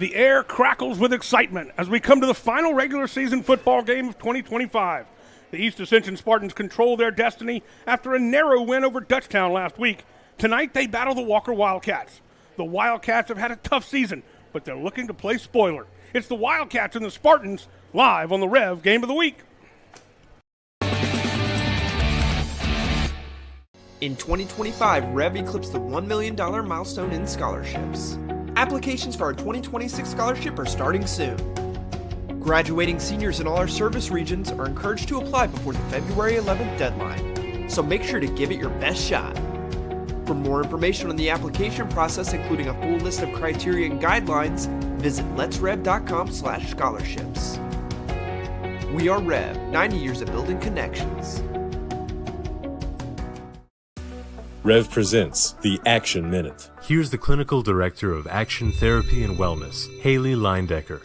The air crackles with excitement as we come to the final regular season football game of 2025. The East Ascension Spartans control their destiny after a narrow win over Dutchtown last week. Tonight they battle the Walker Wildcats. The Wildcats have had a tough season, but they're looking to play spoiler. It's the Wildcats and the Spartans live on the REV Game of the Week. In 2025, REV eclipsed the $1 million milestone in scholarships. Applications for our 2026 scholarship are starting soon. Graduating seniors in all our service regions are encouraged to apply before the February 11th deadline, so make sure to give it your best shot. For more information on the application process, including a full list of criteria and guidelines, visit letsrev.com/scholarships. We are REV, 90 years of building connections. REV presents the Action Minute. Here's the Clinical Director of Action Therapy and Wellness, Haley Leindecker.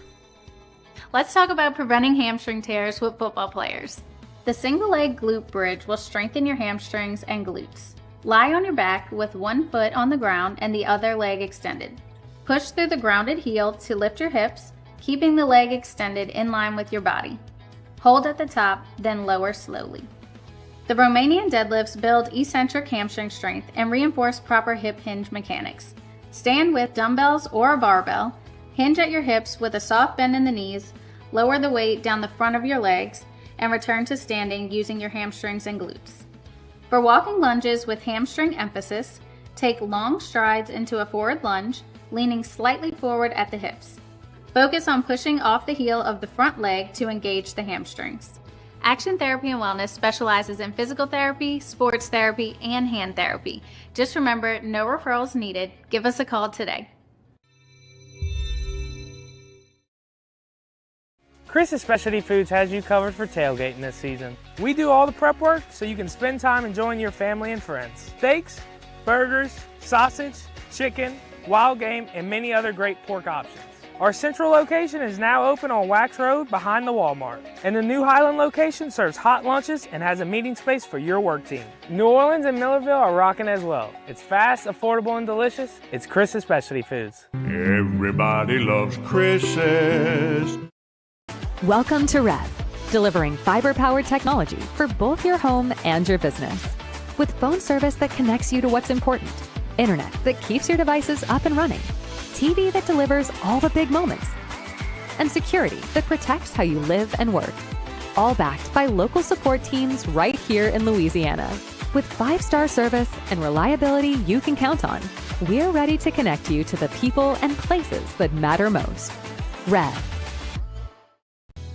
Let's talk about preventing hamstring tears with football players. The single leg glute bridge will strengthen your hamstrings and glutes. Lie on your back with one foot on the ground and the other leg extended. Push through the grounded heel to lift your hips, keeping the leg extended in line with your body. Hold at the top, then lower slowly. The Romanian deadlifts build eccentric hamstring strength and reinforce proper hip hinge mechanics. Stand with dumbbells or a barbell, hinge at your hips with a soft bend in the knees, lower the weight down the front of your legs, and return to standing using your hamstrings and glutes. For walking lunges with hamstring emphasis, take long strides into a forward lunge, leaning slightly forward at the hips. Focus on pushing off the heel of the front leg to engage the hamstrings. Action Therapy and Wellness specializes in physical therapy, sports therapy, and hand therapy. Just remember, no referrals needed. Give us a call today. Chris's Specialty Foods has you covered for tailgating this season. We do all the prep work so you can spend time enjoying your family and friends. Steaks, burgers, sausage, chicken, wild game, and many other great pork options. Our central location is now open on Wax Road behind the Walmart. And the new Highland location serves hot lunches and has a meeting space for your work team. New Orleans and Millerville are rocking as well. It's fast, affordable, and delicious. It's Chris's Specialty Foods. Everybody loves Chris's. Welcome to REV, delivering fiber-powered technology for both your home and your business. With phone service that connects you to what's important, internet that keeps your devices up and running, TV that delivers all the big moments, and security that protects how you live and work. All backed by local support teams right here in Louisiana. With 5-star service and reliability you can count on, we're ready to connect you to the people and places that matter most. REV.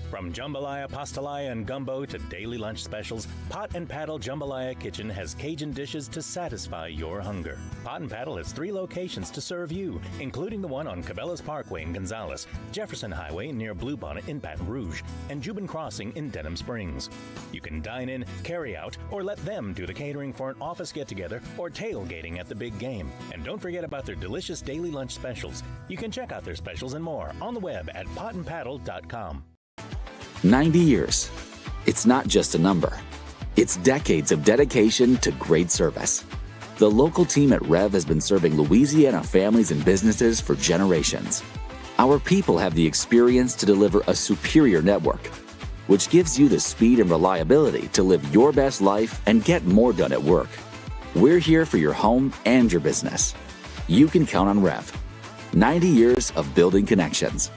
From jambalaya, pastalaya, and gumbo to daily lunch specials, Pot and Paddle Jambalaya Kitchen has Cajun dishes to satisfy your hunger. Pot and Paddle has 3 locations to serve you, including the one on Cabela's Parkway in Gonzales, Jefferson Highway near Bluebonnet in Baton Rouge, and Jubin Crossing in Denham Springs. You can dine in, carry out, or let them do the catering for an office get-together or tailgating at the big game. And don't forget about their delicious daily lunch specials. You can check out their specials and more on the web at potandpaddle.com. 90 years. It's not just a number. It's decades of dedication to great service. The local team at REV has been serving Louisiana families and businesses for generations. Our people have the experience to deliver a superior network, which gives you the speed and reliability to live your best life and get more done at work. We're here for your home and your business. You can count on REV. 90 years of building connections.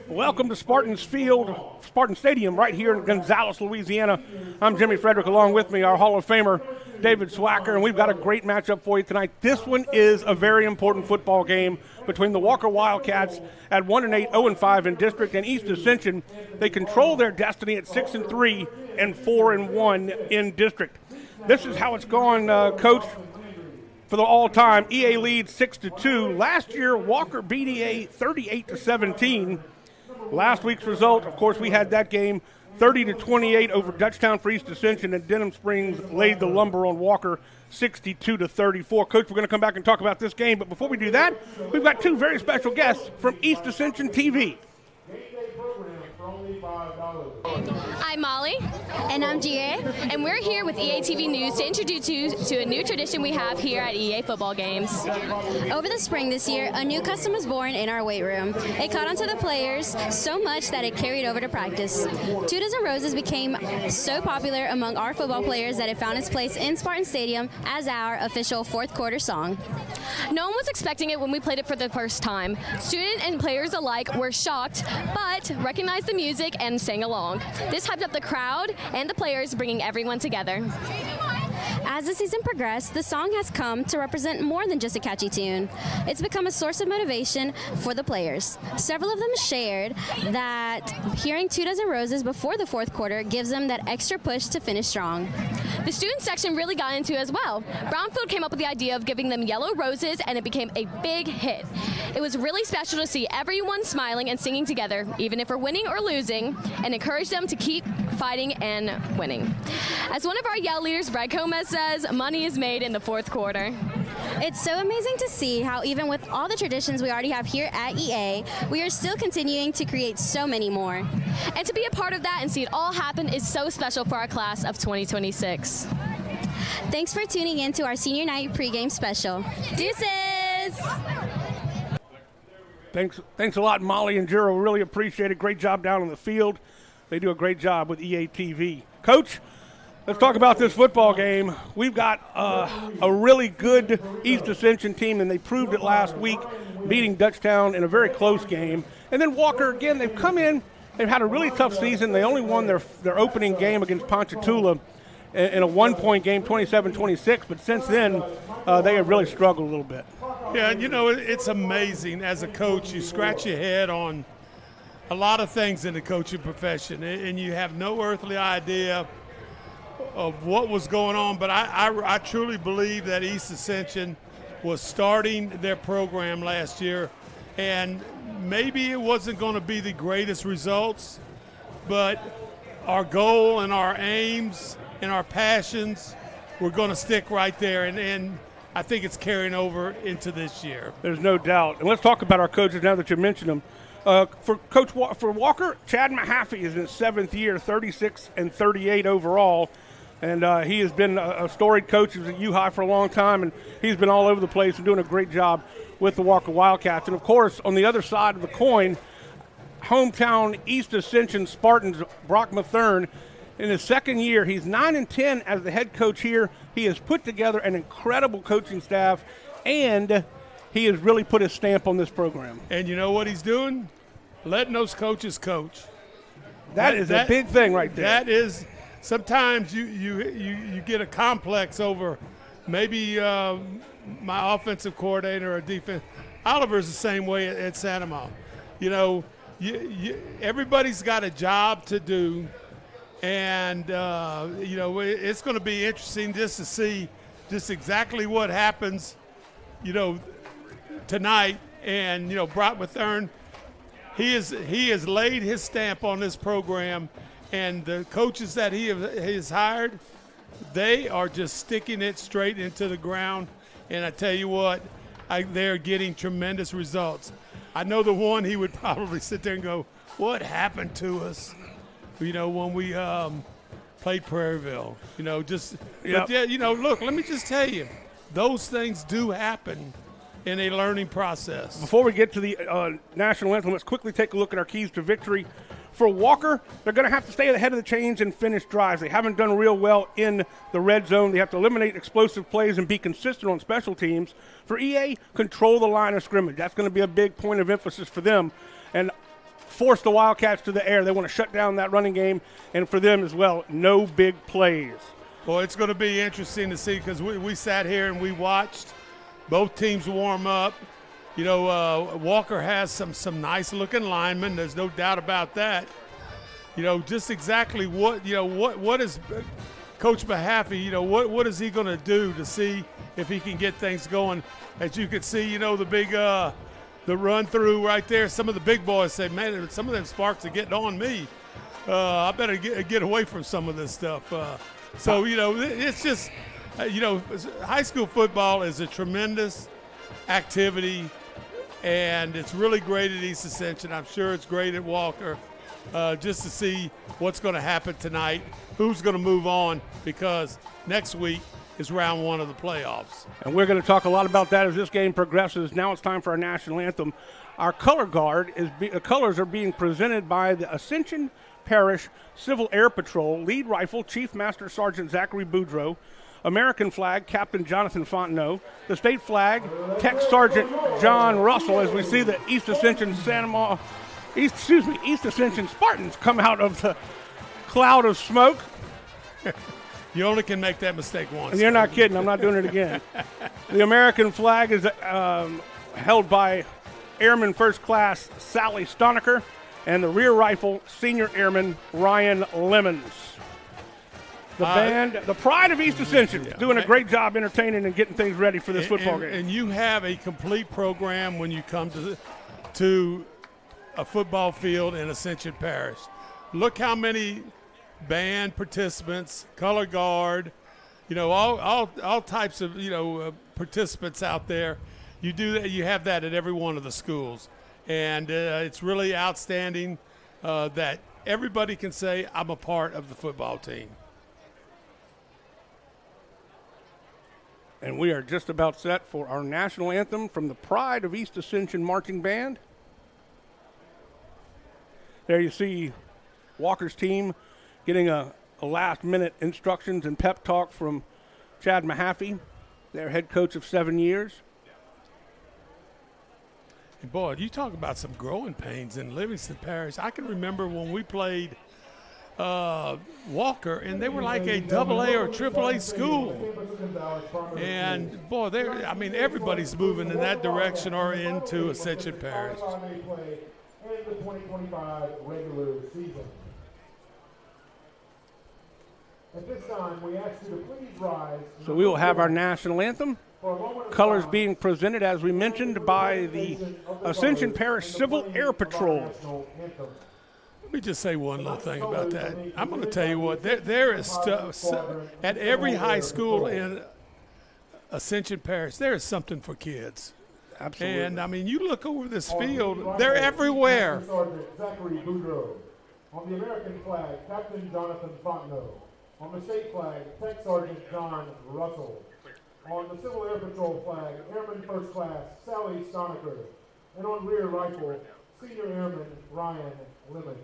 Welcome to Spartan Stadium right here in Gonzales, Louisiana. I'm Jimmy Frederick. Along with me, our Hall of Famer, David Swacker, and we've got a great matchup for you tonight. This one is a very important football game between the Walker Wildcats at 1-8, 0-5 in district, and East Ascension. They control their destiny at 6-3 and 4-1 in district. This is how it's gone, Coach. For the all-time, EA leads 6-2. Last year, Walker beat EA 38-17. Last week's result, of course, we had that game 30-28 over Dutchtown for East Ascension, and Denham Springs laid the lumber on Walker 62-34. Coach, we're going to come back and talk about this game, but before we do that, we've got 2 very special guests from East Ascension TV. I'm Molly. And I'm Gia. And we're here with EATV News to introduce you to a new tradition we have here at EA football games. Over the spring this year, a new custom was born in our weight room. It caught on to the players so much that it carried over to practice. 2 Dozen Roses became so popular among our football players that it found its place in Spartan Stadium as our official fourth quarter song. No one was expecting it when we played it for the first time. Students and players alike were shocked, but recognized the music and sang along. This hyped up the crowd and the players, bringing everyone together. As the season progressed, the song has come to represent more than just a catchy tune. It's become a source of motivation for the players. Several of them shared that hearing 2 Dozen Roses before the fourth quarter gives them that extra push to finish strong. The student section really got into it as well. Brownfield came up with the idea of giving them yellow roses, and it became a big hit. It was really special to see everyone smiling and singing together, even if we're winning or losing, and encourage them to keep fighting and winning. As one of our Yell leaders, Brad Gomez, says, money is made in the fourth quarter. It's so amazing to see how even with all the traditions we already have here at EA, we are still continuing to create so many more. And to be a part of that and see it all happen is so special for our class of 2026. Thanks for tuning in to our senior night pregame special. Deuces! Thanks a lot, Molly and Jero. Really appreciate it. Great job down on the field. They do a great job with EATV. Coach, let's talk about this football game. We've got a really good East Ascension team, and they proved it last week, beating Dutchtown in a very close game. And then Walker, again, they've come in. They've had a really tough season. They only won their opening game against Ponchatoula in a one-point game, 27-26. But since then, they have really struggled a little bit. Yeah, you know, it's amazing. As a coach, you scratch your head on a lot of things in the coaching profession, and you have no earthly idea of what was going on. But I truly believe that East Ascension was starting their program last year, and maybe it wasn't going to be the greatest results, but our goal and our aims and our passions were going to stick right there, and I think it's carrying over into this year. There's no doubt. And let's talk about our coaches now that you mentioned them. For Walker, Chad Mahaffey is in his 7th year, 36-38 overall. And he has been a storied coach. He was at U-High for a long time, and he's been all over the place and doing a great job with the Walker Wildcats. And, of course, on the other side of the coin, hometown East Ascension Spartans, Brock Mathern, in his 2nd year, he's 9-10 as the head coach here. He has put together an incredible coaching staff, and he has really put his stamp on this program. And you know what he's doing? Letting those coaches coach. That is a big thing right there. That is – sometimes you get a complex over maybe my offensive coordinator or defense. Oliver's the same way at Santa Ma. You know, everybody's got a job to do, and, you know, it's going to be interesting just to see just exactly what happens, you know, tonight. And, you know, Brock Mathern, he has laid his stamp on this program, and the coaches that he has hired, they are just sticking it straight into the ground. And I tell you what, they're getting tremendous results. I know the one he would probably sit there and go, what happened to us, you know, when we played Prairieville? You know, just, but yeah, you know, look, let me just tell you, those things do happen in a learning process. Before we get to the national anthem, let's quickly take a look at our keys to victory. For Walker, they're going to have to stay ahead of the chains and finish drives. They haven't done real well in the red zone. They have to eliminate explosive plays and be consistent on special teams. For EA, control the line of scrimmage. That's going to be a big point of emphasis for them. And force the Wildcats to the air. They want to shut down that running game. And for them as well, no big plays. Well, it's going to be interesting to see because we sat here and we watched both teams warm up. You know, Walker has some nice-looking linemen. There's no doubt about that. You know, just exactly what is Coach Mahaffey, you know, what is he going to do to see if he can get things going? As you can see, you know, the big the run-through right there. Some of the big boys say, man, some of them Sparks are getting on me. I better get away from some of this stuff. So, you know, it's just, you know, high school football is a tremendous activity. And it's really great at East Ascension. I'm sure it's great at Walker. just to see what's going to happen tonight, who's going to move on, because next week is round 1 of the playoffs. And we're going to talk a lot about that as this game progresses. Now it's time for our national anthem. Our color guard colors are being presented by the Ascension Parish Civil Air Patrol, lead rifle Chief Master Sergeant Zachary Boudreau, American flag Captain Jonathan Fontenot, the state flag Tech Sergeant John Russell, as we see the East Ascension Spartans come out of the cloud of smoke. You only can make that mistake once. And you're not kidding. I'm not doing it again. The American flag is held by Airman First Class Sally Stonecker and the rear rifle Senior Airman Ryan Lemons. The band, the pride of East Ascension, doing a great job entertaining and getting things ready for this football game. And you have a complete program when you come to a football field in Ascension Parish. Look how many band participants, color guard, all types of participants out there. You do that. You have that at every one of the schools, and it's really outstanding that everybody can say, I'm a part of the football team. And we are just about set for our national anthem from the Pride of East Ascension Marching Band. There you see Walker's team getting a last-minute instructions and pep talk from Chad Mahaffey, their head coach of 7 years. And boy, you talk about some growing pains in Livingston Parish. I can remember when we played Walker, and they were like a AA or AAA school. And boy, everybody's moving in that direction or into Ascension Parish. The 2025 regular season. At this time, we ask you to please rise. So we will have our national anthem. Colors being presented, as we mentioned, by the Ascension Parish Civil Air Patrol. Let me just say one little thing about that. I'm going to tell you what, there is stuff at every high school in Ascension Parish, there is something for kids. Absolutely. And, you look over this field, they're everywhere. Sergeant Zachary Boudreau. On the American flag, Captain Jonathan Fontenot. On the state flag, Tech Sergeant John Russell. On the Civil Air Patrol flag, Airman First Class Sally Stonecker. And on rear rifle, Senior Airman Ryan Lemons.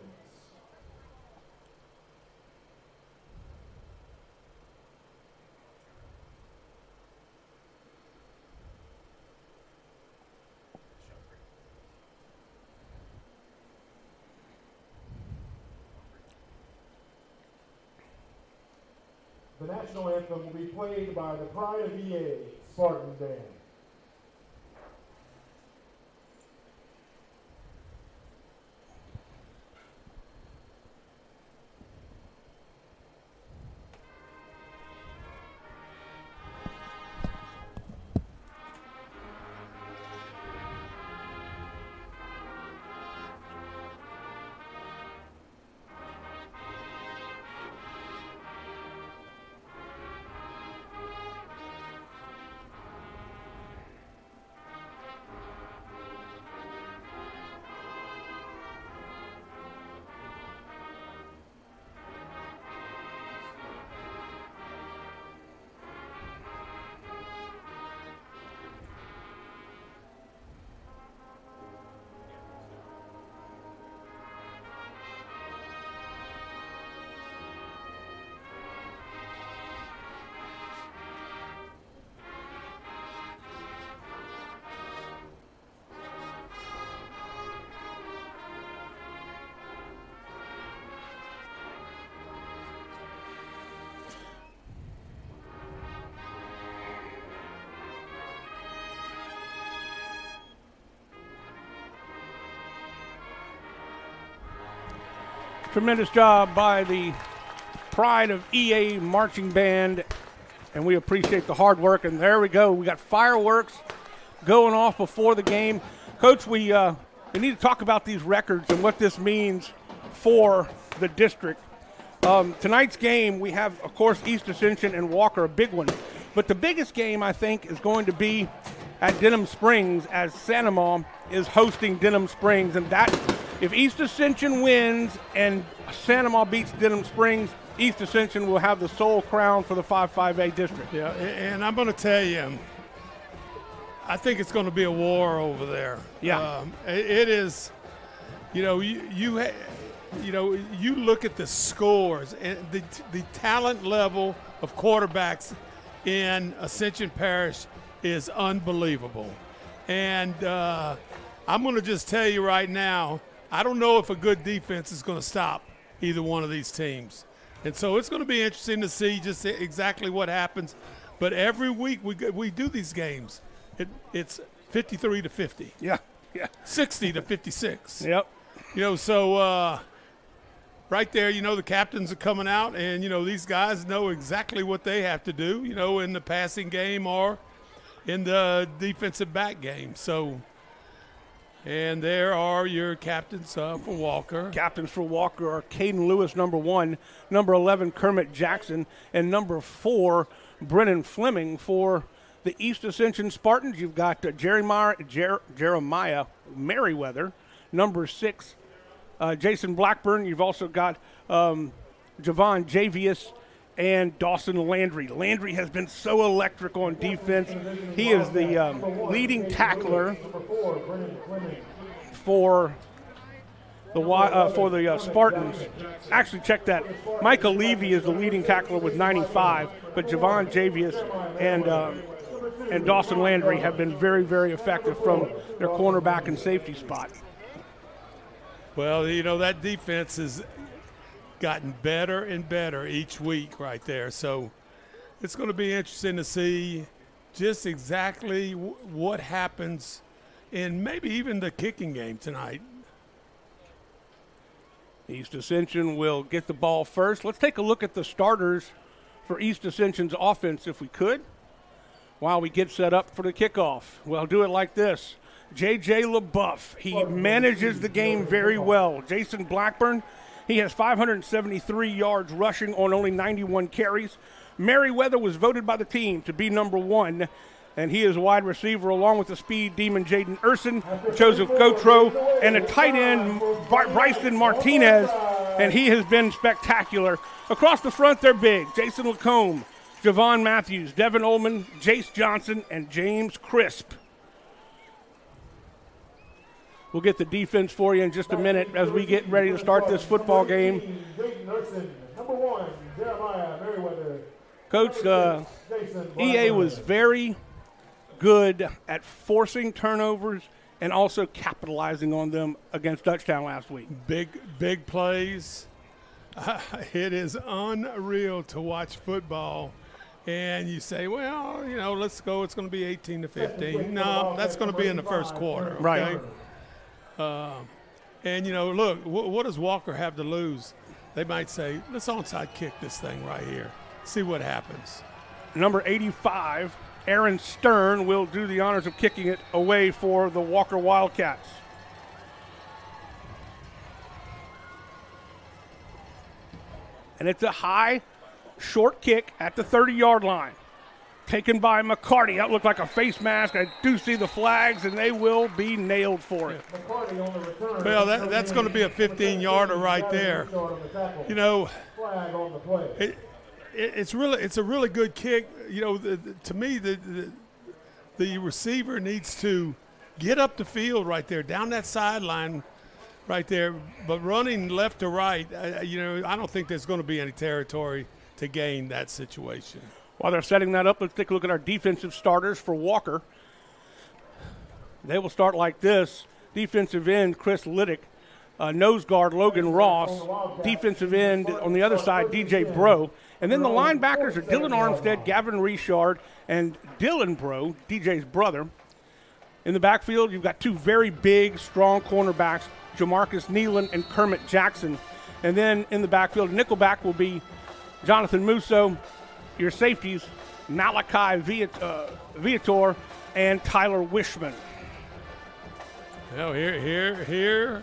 The national anthem will be played by the Pride of EA Spartan Band. Tremendous job by the Pride of EA Marching Band, and we appreciate the hard work. And there we go. We got fireworks going off before the game. Coach, we need to talk about these records and what this means for the district. Tonight's game, we have, of course, East Ascension and Walker, a big one. But the biggest game, I think, is going to be at Denham Springs, as Sanoma is hosting Denham Springs, and that If East Ascension wins and Santima beats Denham Springs, East Ascension will have the sole crown for the 5-5A district. Yeah, and I'm going to tell you, I think it's going to be a war over there. Yeah. It is, you look at the scores and the talent level of quarterbacks in Ascension Parish is unbelievable. And I'm going to just tell you right now, I don't know if a good defense is going to stop either one of these teams. And so it's going to be interesting to see just exactly what happens. But every week we do these games. It's 53-50. Yeah. 60-56. Yep. So right there, the captains are coming out, and, these guys know exactly what they have to do, in the passing game or in the defensive back game. So, and there are your captains for Walker. Captains for Walker are Caden Lewis, number 1, number 11, Kermit Jackson, and number 4, Brennan Fleming. For the East Ascension Spartans, you've got Jeremiah Merriweather, number 6, Jason Blackburn. You've also got Javon Javius and Dawson Landry. Landry has been so electric on defense. He is the leading tackler for the Spartans. Actually, check that. Micah Levy is the leading tackler with 95, but Javon Javius and Dawson Landry have been very, very effective from their cornerback and safety spot. Well, that defense has gotten better and better each week right there. So it's going to be interesting to see just exactly what happens in maybe even the kicking game tonight. East Ascension will get the ball first. Let's take a look at the starters for East Ascension's offense, if we could, while we get set up for the kickoff. We'll do it like this. J.J. LaBeouf, he manages the game very well. Jason Blackburn, he has 573 yards rushing on only 91 carries. Merriweather was voted by the team to be number 1, and he is a wide receiver along with the speed demon Jaden Urson, Joseph Gotro, and a tight end Bryson Martinez, and he has been spectacular. Across the front, they're big. Jason Lacombe, Javon Matthews, Devin Ullman, Jace Johnson, and James Crisp. We'll get the defense for you in just a minute as we get ready to start this football game. Number 1, Jeremiah Merriweather. Coach, EA was very good at forcing turnovers and also capitalizing on them against Dutchtown last week. Big plays. It is unreal to watch football. And you say, well, let's go. It's going to be 18-15. No, that's going to be in the first quarter. Okay? Right. And, look, what does Walker have to lose? They might say, let's onside kick this thing right here. See what happens. Number 85, Aaron Stern, will do the honors of kicking it away for the Walker Wildcats. And it's a high, short kick at the 30-yard line. Taken by McCarty. That looked like a face mask. I do see the flags, and they will be nailed for it. Well, that's going to be a 15-yarder right there. It's a really good kick. To me, the receiver needs to get up the field right there, down that sideline right there. But running left to right, I don't think there's going to be any territory to gain that situation. While they're setting that up, let's take a look at our defensive starters for Walker. They will start like this. Defensive end, Chris Liddick. Nose guard, Logan Ross. Defensive end on the other side, DJ Bro. And then the linebackers are Dylan Armstead, Gavin Richard, and Dylan Bro, DJ's brother. In the backfield, you've got 2 very big, strong cornerbacks, Jamarcus Nealon and Kermit Jackson. And then in the backfield, nickelback will be Jonathan Musso. Your safeties, Malachi Viator and Tyler Wishman. Well, here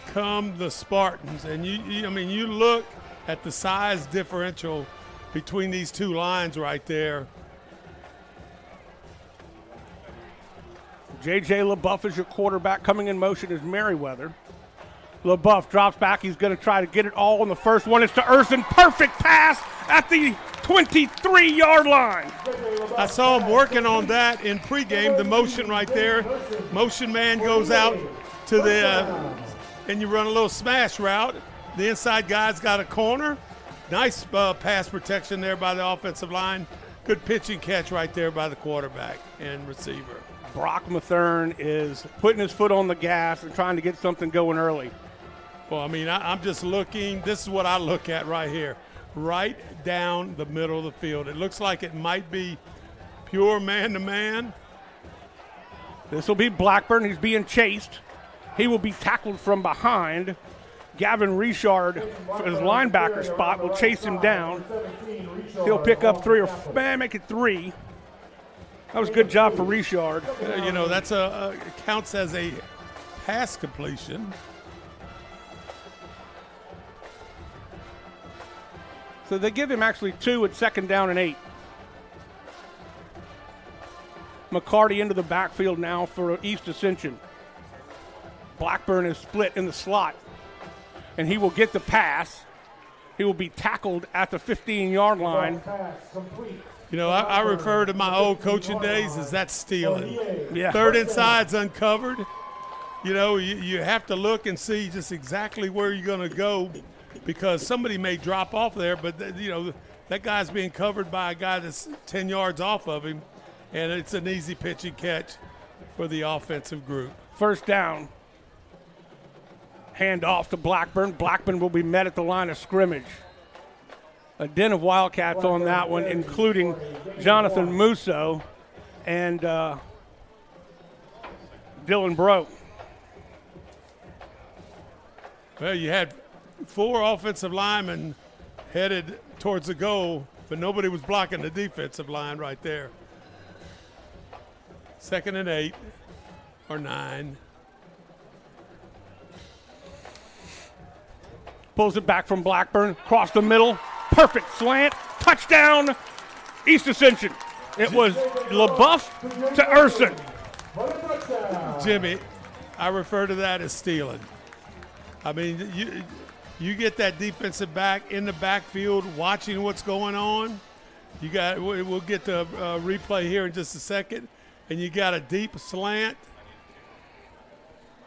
come the Spartans, and you look at the size differential between these two lines right there. J.J. LaBeouf is your quarterback. Coming in motion is Merriweather. LaBeouf drops back. He's going to try to get it all on the first one. It's to Urson. Perfect pass at the 23-yard line. I saw him working on that in pregame, the motion right there. Motion man goes out to the, and you run a little smash route. The inside guy's got a corner. Nice pass protection there by the offensive line. Good pitching catch right there by the quarterback and receiver. Brock Mathern is putting his foot on the gas and trying to get something going early. Well, I mean, I'm just looking. This is what I look at right here. Right down the middle of the field. It looks like it might be pure man-to-man. This will be Blackburn. He's being chased. He will be tackled from behind. Gavin Richard, his linebacker spot, will chase him down. He'll pick up make it 3. That was a good job for Richard. You know, that's counts as a pass completion. So they give him actually 2 at 2nd down and 8. McCarty into the backfield now for East Ascension. Blackburn is split in the slot, and he will get the pass. He will be tackled at the 15-yard line. You know, I refer to my old coaching days as that stealing. Yeah. Third inside's uncovered. You know, you have to look and see just exactly where you're going to go because somebody may drop off there, but, you know, that guy's being covered by a guy that's 10 yards off of him, and it's an easy pitch and catch for the offensive group. First down. Hand off to Blackburn. Blackburn will be met at the line of scrimmage. A den of Wildcats on that one, including Jonathan Musso and Dylan Bro. Well, you had 4 offensive linemen headed towards the goal, but nobody was blocking the defensive line right there. 2nd and 8 or 9. Pulls it back from Blackburn, across the middle, perfect slant, touchdown, East Ascension. It was LaBeouf to Urson. Jimmy, I refer to that as stealing. I mean, you get that defensive back in the backfield watching what's going on. We'll get the replay here in just a second, and you got a deep slant.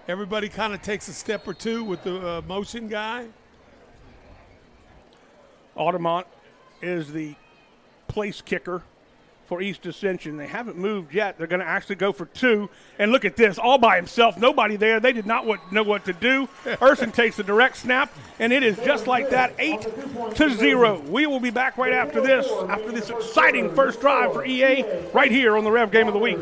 Everybody kind of takes a step or two with the motion guy. Audemont is the place kicker for East Ascension. They haven't moved yet. They're going to actually go for 2. And look at this, all by himself, nobody there. They did not know what to do. Urson takes the direct snap, and it is just like that, 8-0. We will be back right after this exciting first drive for EA right here on the Rev Game of the Week.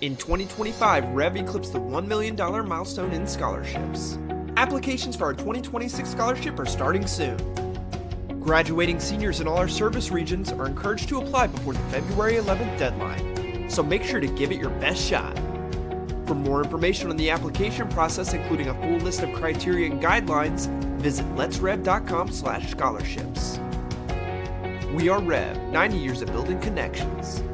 In 2025, REV eclipsed the $1 million milestone in scholarships. Applications for our 2026 scholarship are starting soon. Graduating seniors in all our service regions are encouraged to apply before the February 11th deadline, so make sure to give it your best shot. For more information on the application process, including a full list of criteria and guidelines, visit letsrev.com/scholarships. We are REV, 90 years of building connections.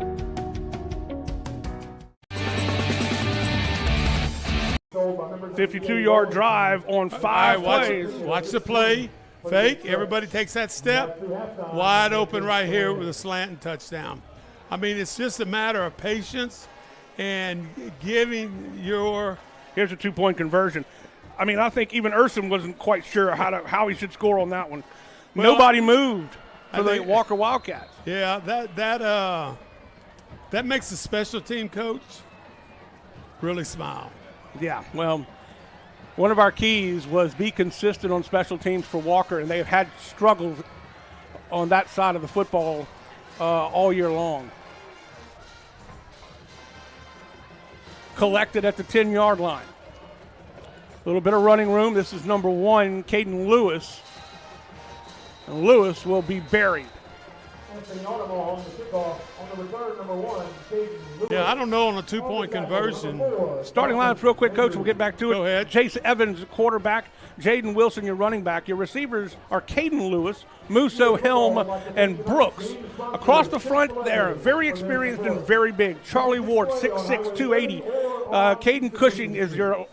$52-yard drive on 5 plays. Watch the play. Fake. Everybody takes that step. Wide open right here with a slant and touchdown. I mean, it's just a matter of patience and giving your. Here's a 2-point conversion. I mean, I think even Urson wasn't quite sure how he should score on that one. Well, nobody moved for the Walker Wildcats. Yeah, that makes the special team coach really smile. Yeah, well, one of our keys was be consistent on special teams for Walker, and they have had struggles on that side of the football all year long. Collected at the 10-yard line. A little bit of running room. This is number 1, Caden Lewis. And Lewis will be buried. Anthony Audemars on the kickoff. On the return, number 1, Caden Lewis. Yeah, I don't know on a two-point conversion. Starting lineups real quick, Coach. We'll get back to it. Go ahead. Chase Evans, quarterback. Jaden Wilson, your running back. Your receivers are Caden Lewis, Musso, Helm, and Brooks. Across the front, they're very experienced and very big. Charlie Ward, 6'6", 280. Caden Cushing is your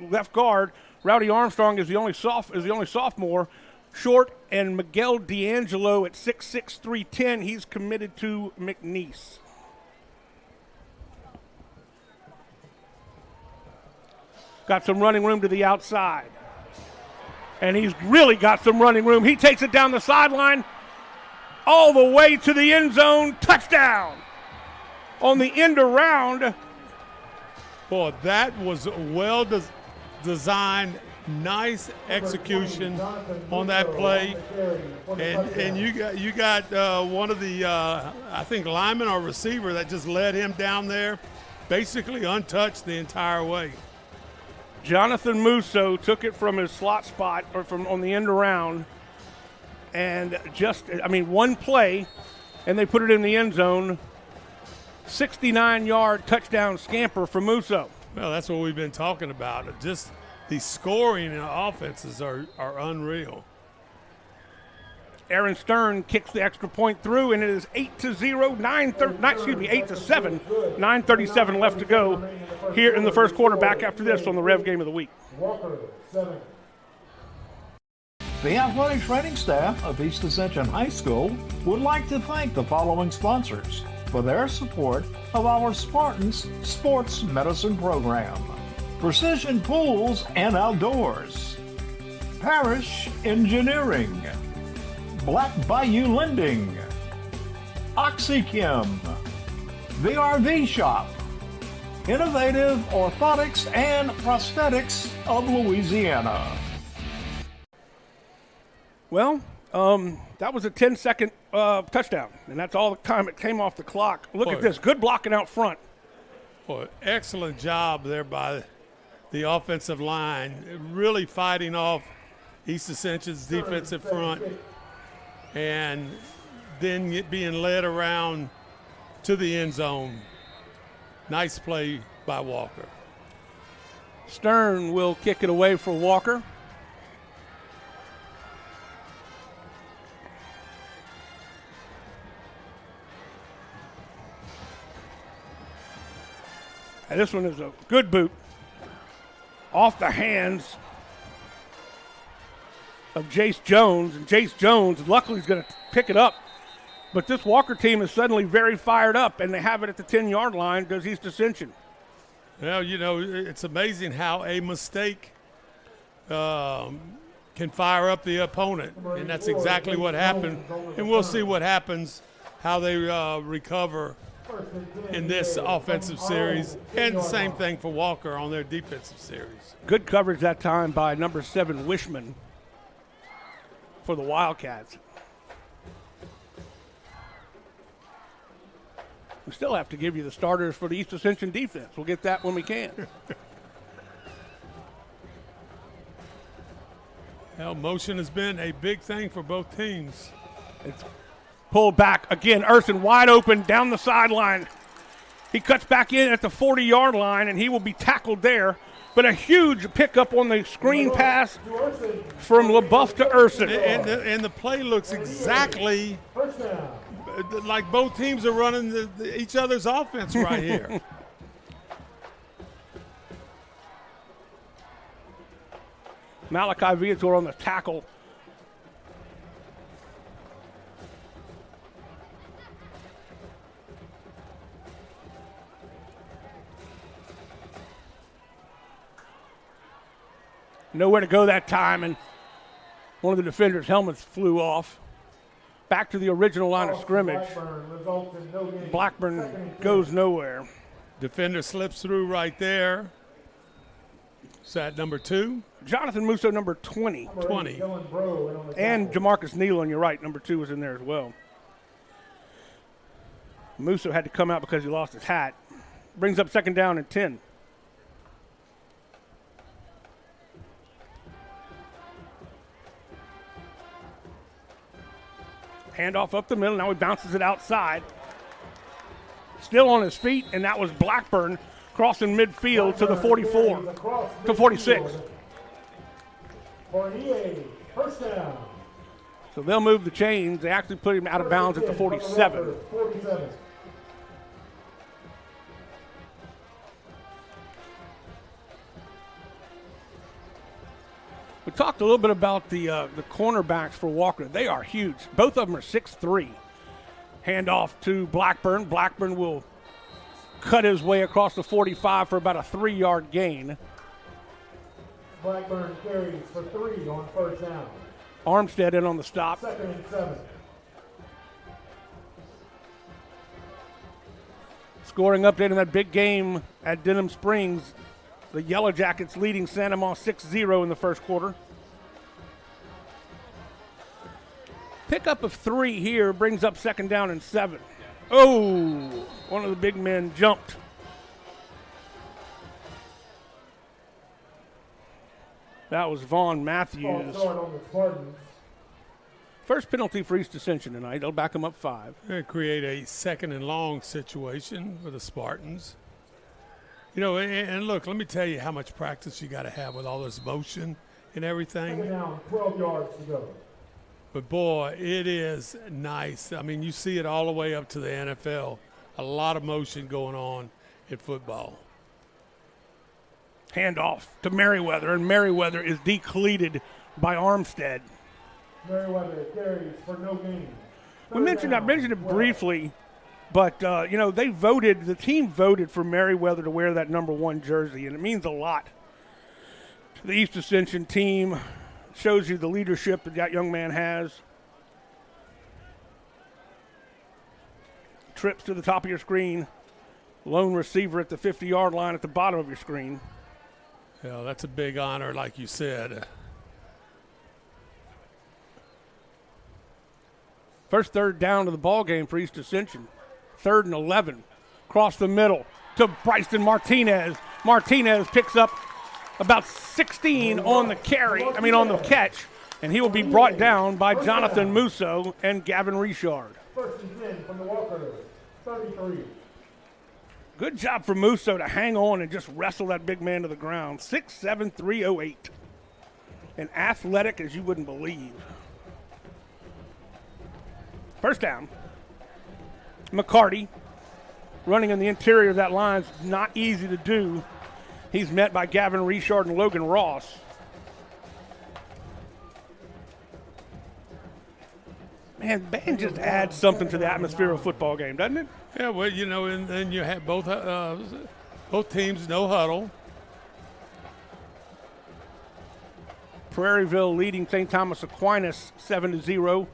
left guard. Rowdy Armstrong is the only sophomore. Short, and Miguel D'Angelo at 6'6", 310. He's committed to McNeese. Got some running room to the outside. And he's really got some running room. He takes it down the sideline all the way to the end zone. Touchdown. On the end around. Boy, that was well designed. Nice execution on that play, and you got one of the I think lineman or receiver that just led him down there, basically untouched the entire way. Jonathan Musso took it from his slot spot or from on the end around, and one play, and they put it in the end zone. 69-yard touchdown scamper for Musso. Well, that's what we've been talking about. Just the scoring in offenses are unreal. Aaron Stern kicks the extra point through, and it is 8-0, 8-7, 9:37 left to go here in the first quarter. Back after this on the Rev Game of the Week. Walker, 7. The athletic training staff of East Ascension High School would like to thank the following sponsors for their support of our Spartans Sports Medicine Program. Precision Pools and Outdoors, Parish Engineering, Black Bayou Lending, OxyChem, the RV Shop, Innovative Orthotics and Prosthetics of Louisiana. Well, that was a 10-second touchdown, and that's all the time it came off the clock. Look at this. Good blocking out front. Boy, excellent job there by the offensive line, really fighting off East Ascension's defensive front and then being led around to the end zone. Nice play by Walker. Stern will kick it away for Walker. And this one is a good boot off the hands of Jace Jones. And Jace Jones, luckily, is going to pick it up. But this Walker team is suddenly very fired up, and they have it at the 10-yard line. Does East Ascension? Well, it's amazing how a mistake can fire up the opponent. And that's exactly what happened. And we'll see what happens, how they recover in this offensive series, and the same thing for Walker on their defensive series. Good coverage that time by number 7 Wishman for the Wildcats. We still have to give you the starters for the East Ascension defense. We'll get that when we can. Well, motion has been a big thing for both teams. It's pulled back again. Urson wide open down the sideline. He cuts back in at the 40-yard line, and he will be tackled there. But a huge pickup on the screen pass from LaBeouf to Urson. And the play looks exactly like both teams are running each other's offense right here. Malachi Viator on the tackle. Nowhere to go that time, and one of the defenders' helmets flew off. Back to the original line of scrimmage. Blackburn goes nowhere. Defender slips through right there. Is that number 2? Jonathan Musso, number 20. 20. And Jamarcus Neal on your right, number 2 was in there as well. Musso had to come out because he lost his hat. Brings up second down and 10. Handoff up the middle. Now he bounces it outside. Still on his feet, and that was Blackburn crossing midfield to the 44, to 46. For an EA, first down. So they'll move the chains. They actually put him out of bounds at the 47. 47. We talked a little bit about the cornerbacks for Walker. They are huge. Both of them are 6'3". Handoff to Blackburn. Blackburn will cut his way across the 45 for about a 3-yard gain. Blackburn carries for 3 on first down. Armstead in on the stop. 2nd and 7. Scoring update in that big game at Denham Springs. The Yellow Jackets leading Santa Ma 6-0 in the first quarter. Pickup of 3 here brings up 2nd down and 7. Oh, one of the big men jumped. That was Vaughn Matthews. First penalty for East Ascension tonight. They'll back them up 5. They create a 2nd and long situation for the Spartans. You know, and look, let me tell you how much practice you got to have with all this motion and everything. 2nd down, 12 yards to go. But, boy, it is nice. I mean, you see it all the way up to the NFL. A lot of motion going on in football. Handoff to Merriweather, and Merriweather is decleated by Armstead. Merriweather carries for no gain. I mentioned it briefly, but, the team voted for Merriweather to wear that number 1 jersey, and it means a lot to the East Ascension team. Shows you the leadership that young man has. Trips to the top of your screen. Lone receiver at the 50-yard line at the bottom of your screen. Yeah, that's a big honor, like you said. First 3rd down to the ball game for East Ascension. 3rd and 11. Across the middle to Bryson Martinez. Martinez picks up about 16 on the catch, and he will be brought down by Jonathan Musso and Gavin Richard. 1st and 10 from the Walker, 33. Good job for Musso to hang on and just wrestle that big man to the ground. 6'7", 308. And athletic as you wouldn't believe. First down. McCarty running in the interior of that line is not easy to do. He's met by Gavin Richard and Logan Ross. Man, band just adds something to the atmosphere of a football game, doesn't it? Yeah, well, and then you have both teams, no huddle. Prairieville leading St. Thomas Aquinas 7-0.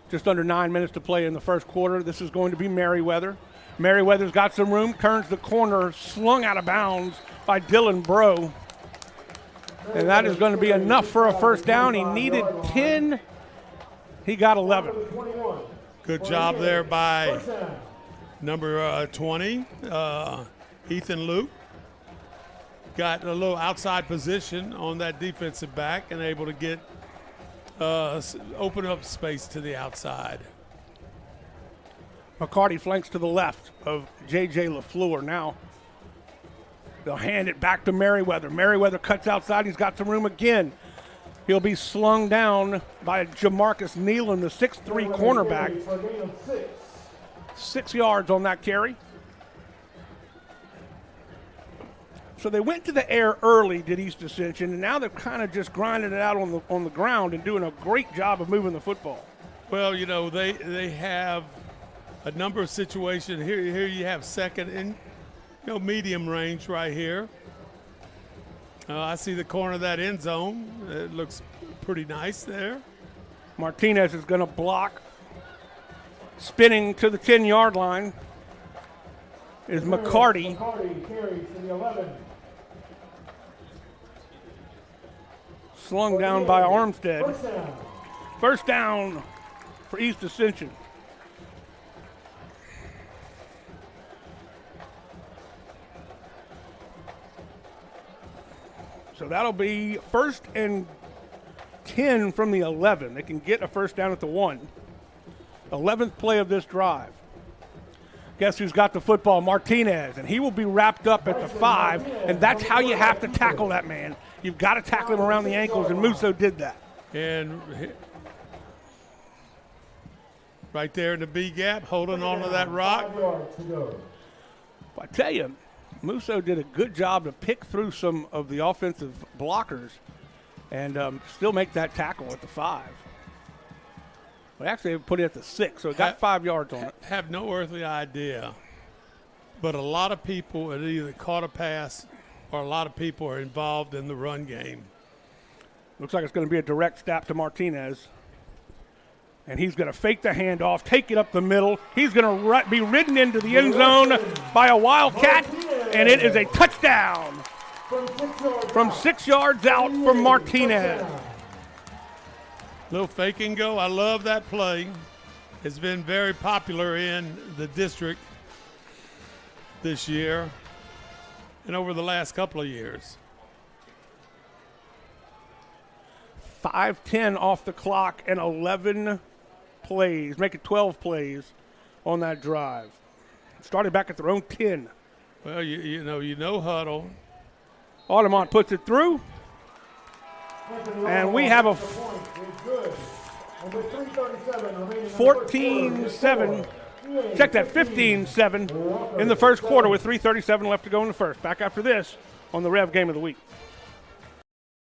Just under 9 minutes to play in the first quarter. This is going to be Merriweather. Merriweather's got some room, turns the corner, slung out of bounds by Dylan Bro. And that is going to be enough for a first down. He needed 10. He got 11. Good job there by number 20, Ethan Luke. Got a little outside position on that defensive back and able to get open up space to the outside. McCarty flanks to the left of J.J. LaFleur. Now they'll hand it back to Merriweather. Merriweather cuts outside. He's got some room again. He'll be slung down by Jamarcus Nealon, the 6'3" cornerback. 6 yards on that carry. So they went to the air early, did East Ascension, and now they're kind of just grinding it out on the ground and doing a great job of moving the football. Well, they have a number of situations. Here you have second and medium range right here. I see the corner of that end zone. It looks pretty nice there. Martinez is going to block. Spinning to the 10-yard line is McCarty. McCarty carries to the 11. Slung down by Armstead. First down for East Ascension. So that'll be 1st and 10 from the 11. They can get a first down at the 1. 11th play of this drive. Guess who's got the football? Martinez, and he will be wrapped up at the 5, and that's how you have to tackle that man. You've got to tackle him around the ankles, and Musso did that. And right there in the B gap, holding on to that rock. I tell you, Musso did a good job to pick through some of the offensive blockers and still make that tackle at the 5. We actually put it at the 6, so it got 5 yards on it. Have no earthly idea, but a lot of people have either caught a pass or a lot of people are involved in the run game. Looks like it's going to be a direct snap to Martinez. And he's going to fake the handoff, take it up the middle. He's going to be ridden into the end zone by a Wildcat, and it is a touchdown from 6 yards out for Martinez. Little fake and go. I love that play. It's been very popular in the district this year and over the last couple of years. 5:10 off the clock and 11 plays, make it 12 plays on that drive. Started back at their own 10. Well, you know huddle. Altamont puts it through. And we have a 14-7, check that, 15-7 in the first quarter with 3:37 left to go in the first. Back after this on the Rev Game of the Week.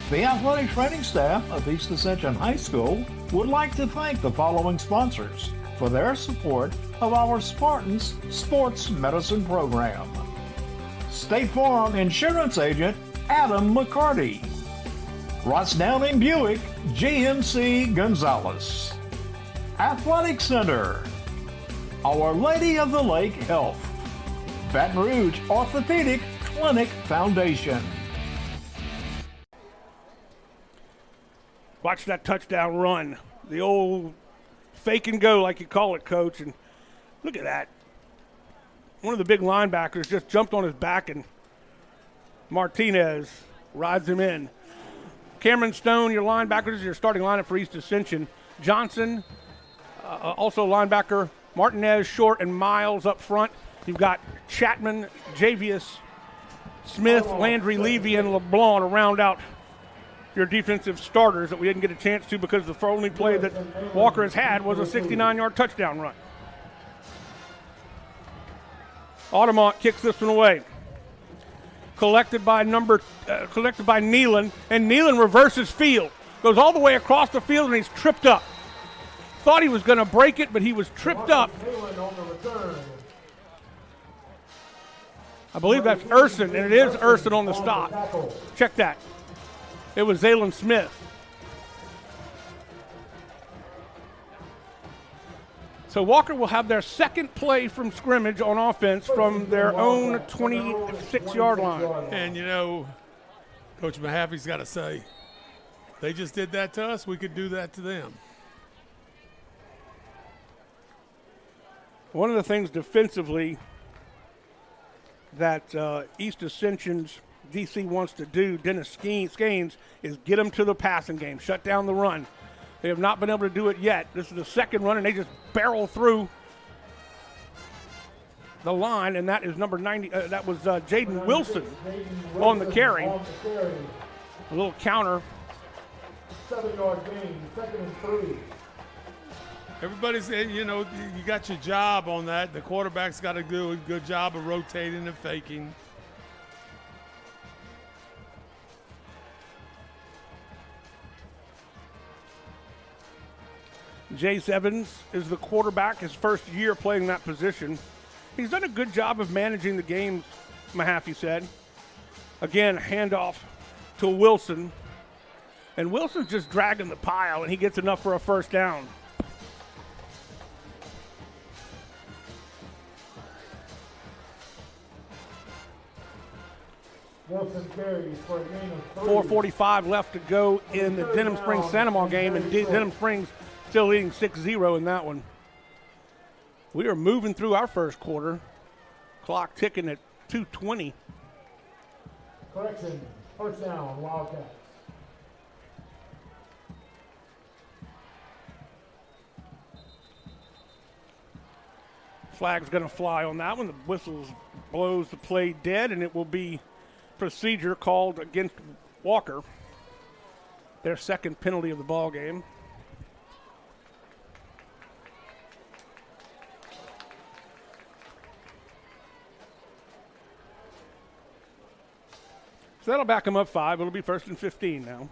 The athletic training staff of East Ascension High School would like to thank the following sponsors for their support of our Spartans Sports Medicine Program. State Farm Insurance Agent Adam McCarty. Rossdown and Buick, GMC Gonzalez. Athletic Center, Our Lady of the Lake Health. Baton Rouge Orthopedic Clinic Foundation. Watch that touchdown run. The old fake and go, like you call it, Coach. And look at that. One of the big linebackers just jumped on his back, and Martinez rides him in. Cameron Stone, your linebackers, your starting lineup for East Ascension. Johnson, also linebacker. Martinez, Short, and Miles up front. You've got Chapman, Javius, Smith, Landry, Levy, and LeBlanc to round out your defensive starters that we didn't get a chance to because the only play that Walker has had was a 69-yard touchdown run. Altamont kicks this one away. Collected by Nealon, and Nealon reverses field. Goes all the way across the field, and he's tripped up. Thought he was going to break it, but he was tripped up. I believe that's Urson, and it is Urson on the stop. Check that. It was Zaylen Smith. So Walker will have their second play from scrimmage on offense from their own 26-yard line. And, Coach Mahaffey's got to say, they just did that to us, we could do that to them. One of the things defensively that East Ascension's DC wants to do, Dennis Skeens, is get them to the passing game, shut down the run. They have not been able to do it yet. This is the second run, and they just barrel through the line, and that is number 90. That was Jaden Wilson on the carry. A little counter. 7-yard gain, 2nd and 3. Everybody's, you got your job on that. The quarterback's got to do a good job of rotating and faking. Jace Evans is the quarterback, his first year playing that position. He's done a good job of managing the game, Mahaffey said. Again, handoff to Wilson. And Wilson's just dragging the pile, and he gets enough for a first down. Wilson carries for a gain of 4:45 left to go in the Denham Springs Santamar game, and Denham Springs still leading 6-0 in that one. We are moving through our first quarter. Clock ticking at 2:20. Correction, first down, Wildcats. Flag's going to fly on that one. The whistle blows the play dead, and it will be procedure called against Walker. Their second penalty of the ball game. So that'll back them up 5. It'll be 1st and 15 now.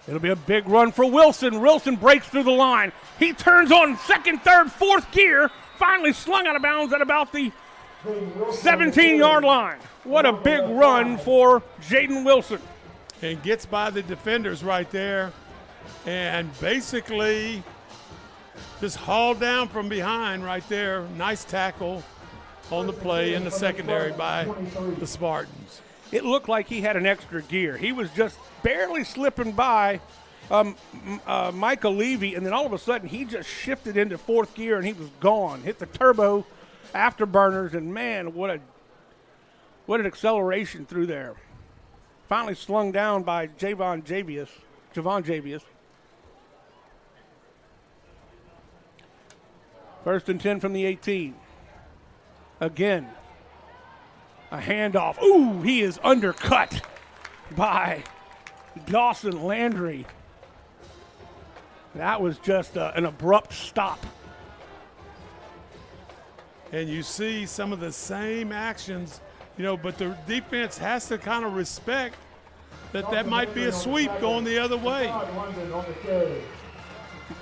It'll be a big run for Wilson. Wilson breaks through the line. He turns on second, third, fourth gear. Finally slung out of bounds at about the 17-yard line. What a big run for Jaden Wilson. And gets by the defenders right there and basically just hauled down from behind right there. Nice tackle on the play in the secondary by the Spartans. It looked like he had an extra gear. He was just barely slipping by Michael Levy, and then all of a sudden he just shifted into fourth gear and he was gone. Hit the turbo afterburners, and man, what an acceleration through there. Finally slung down by Javon Javius. 1st and 10 from the 18. Again, a handoff. Ooh, he is undercut by Dawson Landry. That was just an abrupt stop. And you see some of the same actions, but the defense has to kind of respect that might be a sweep going the other way.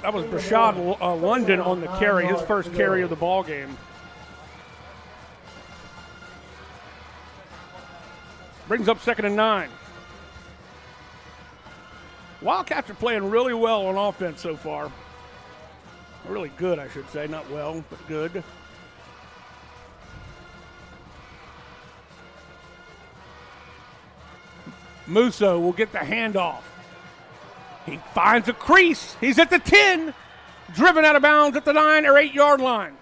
That was Brashad London on the carry, his first carry of the ball game. Brings up 2nd and 9. Wildcats are playing really well on offense so far. Really good, I should say. Not well, but good. Musso will get the handoff. He finds a crease. He's at the 10. Driven out of bounds at the 9 or 8-yard line.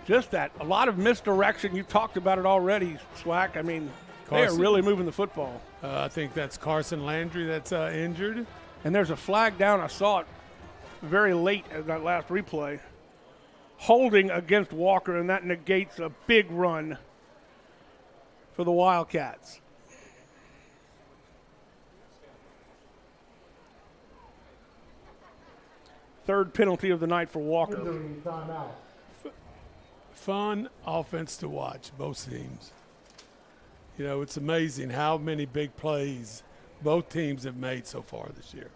Just that, a lot of misdirection. You talked about it already, Swack. I mean, they are really moving the football. I think that's Carson Landry that's injured. And there's a flag down. I saw it very late in that last replay. Holding against Walker, and that negates a big run for the Wildcats. Third penalty of the night for Walker. Fun offense to watch, both teams. It's amazing how many big plays both teams have made so far this year.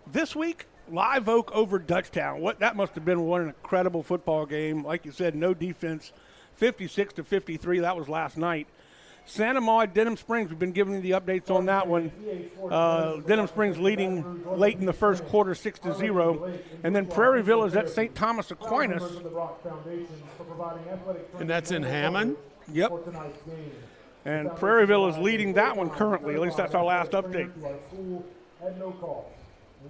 This week, Live Oak over Dutchtown. That must have been one incredible football game. Like you said, no defense, 56-53. That was last night. Santa Maud, Denham Springs, we've been giving you the updates on that one. Denham Springs leading late in the first quarter, 6-0. And then Prairieville is at St. Thomas Aquinas. And that's in Hammond? Yep. And Prairieville is leading that one currently. At least that's our last update.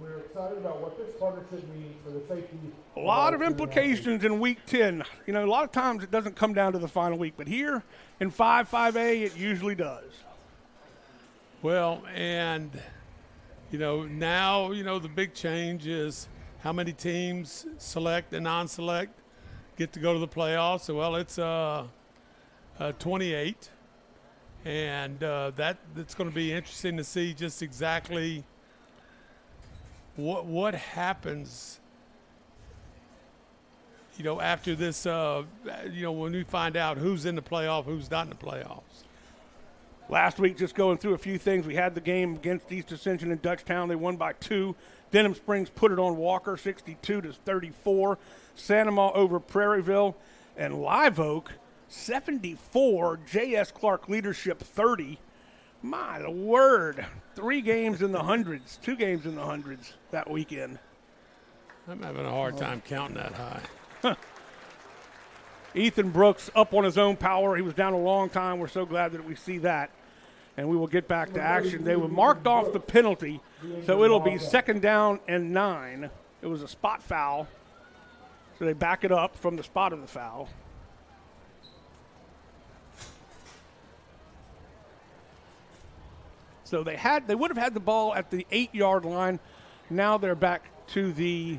We're excited about what this partnership means for the safety. A lot of implications in Week 10. A lot of times it doesn't come down to the final week, but here in 5A it usually does. Well, and, now, the big change is how many teams, select and non-select, get to go to the playoffs. Well, it's 28, and that's going to be interesting to see just exactly what happens, after this, when we find out who's in the playoff, who's not in the playoffs. Last week, just going through a few things, we had the game against East Ascension and Dutchtown. They won by 2. Denham Springs put it on Walker, 62-34. Santa Maud over Prairieville. And Live Oak, 74. J.S. Clark leadership, 30. My word. 3 games in the hundreds, 2 games in the hundreds that weekend. I'm having a hard time counting that high. Ethan Brooks up on his own power. He was down a long time. We're so glad that we see that. And we will get back to action. They were marked off the penalty, so it'll be 2nd down and 9. It was a spot foul, so they back it up from the spot of the foul. So they would have had the ball at the 8-yard line. Now they're back to the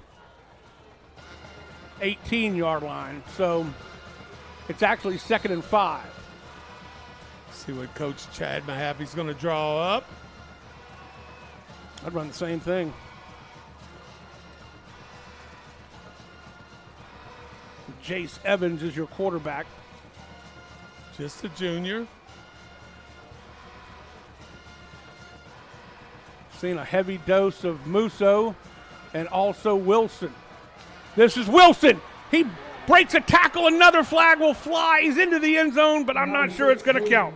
18-yard line. So it's actually 2nd and 5. See what Coach Chad Mahaffey's going to draw up. I'd run the same thing. Jace Evans is your quarterback. Just a junior. Seen a heavy dose of Musso and also Wilson. This is Wilson. He breaks a tackle. Another flag will fly. He's into the end zone, but I'm not sure it's going to count.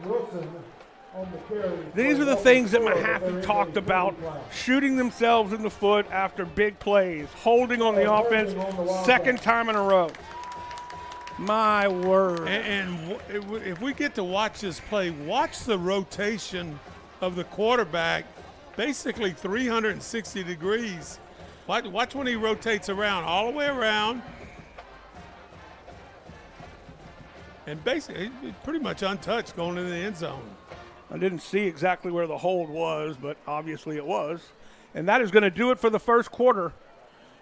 These are the things that Mahaffey talked about, shooting themselves in the foot after big plays, holding on the offense, 2nd time in a row. My word. And if we get to watch this play, watch the rotation of the quarterback, basically 360 degrees. Watch when he rotates around, all the way around. And basically, he's pretty much untouched going into the end zone. I didn't see exactly where the hold was, but obviously it was. And that is going to do it for the first quarter.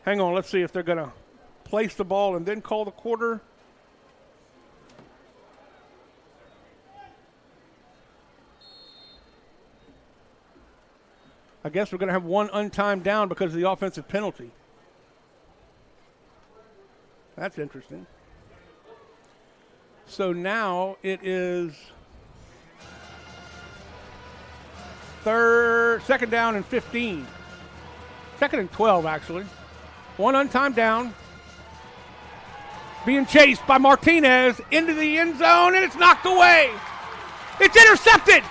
Hang on, let's see if they're going to place the ball and then call the quarter. I guess we're going to have one untimed down because of the offensive penalty. That's interesting. So now it is 2nd down and 15. 2nd and 12, actually. One untimed down. Being chased by Martinez into the end zone, and it's knocked away. It's intercepted.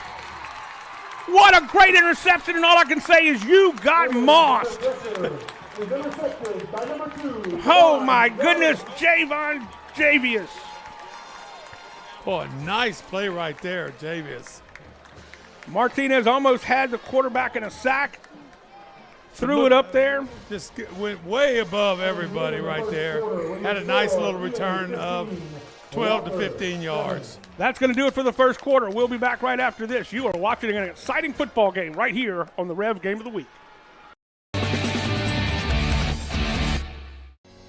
What a great interception, and all I can say is you got mossed. Oh, my goodness, Javon Javius. Boy, nice play right there, Javius. Martinez almost had the quarterback in a sack. Threw it up there. Just went way above everybody right there. Had a nice little return of 12 to 15 yards. That's going to do it for the first quarter. We'll be back right after this. You are watching an exciting football game right here on the Rev Game of the Week.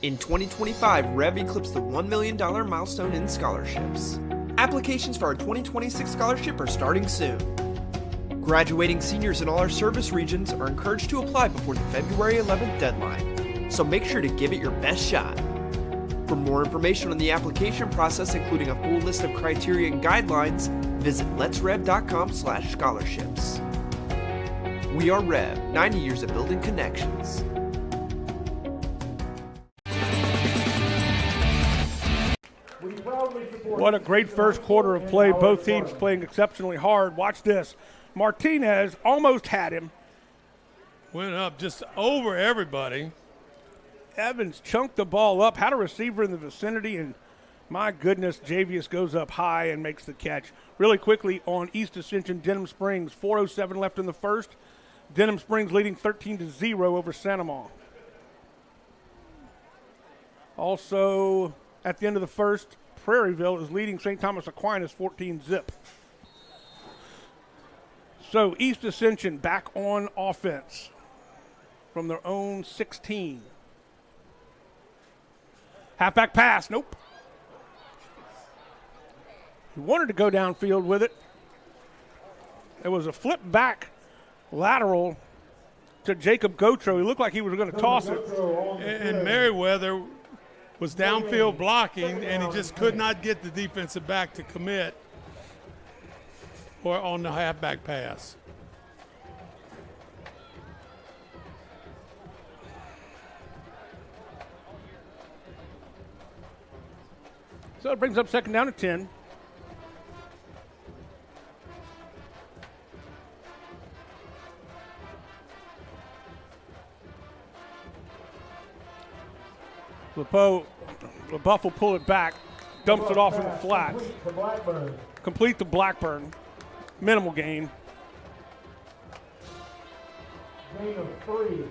In 2025, REV eclipsed the $1 million milestone in scholarships. Applications for our 2026 scholarship are starting soon. Graduating seniors in all our service regions are encouraged to apply before the February 11th deadline, so make sure to give it your best shot. For more information on the application process, including a full list of criteria and guidelines, visit letsrev.com/scholarships. We are REV, 90 years of building connections. What a great first quarter of play. Both teams playing exceptionally hard. Watch this. Martinez almost had him. Went up just over everybody. Evans chunked the ball up, had a receiver in the vicinity, and my goodness, Javius goes up high and makes the catch. Really quickly on East Ascension, Denham Springs, 4:07 left in the first. Denham Springs leading 13-0 over Sanamaw. Also, at the end of the first, Prairieville is leading St. Thomas Aquinas 14-0. So East Ascension back on offense from their own 16. Halfback pass, nope. He wanted to go downfield with it. It was a flip back lateral to Jacob Gotro. He looked like he was going to toss it. And Merriweather was downfield blocking, and he just could not get the defensive back to commit or on the halfback pass. So it brings up 2nd down and 10. LeBeuf will pull it back. dumps it off in the flats. Complete to Blackburn. Complete to Blackburn. Minimal gain. Gain of 3.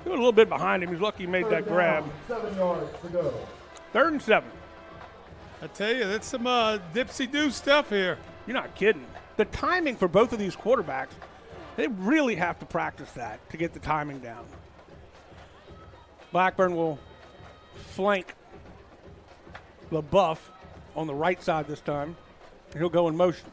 A little bit behind him. He's lucky he made that grab. 7 yards to go. 3rd and 7. I tell you, that's some dipsy-do stuff here. You're not kidding. The timing for both of these quarterbacks, they really have to practice that to get the timing down. Blackburn will flank LaBeouf on the right side this time. He'll go in motion.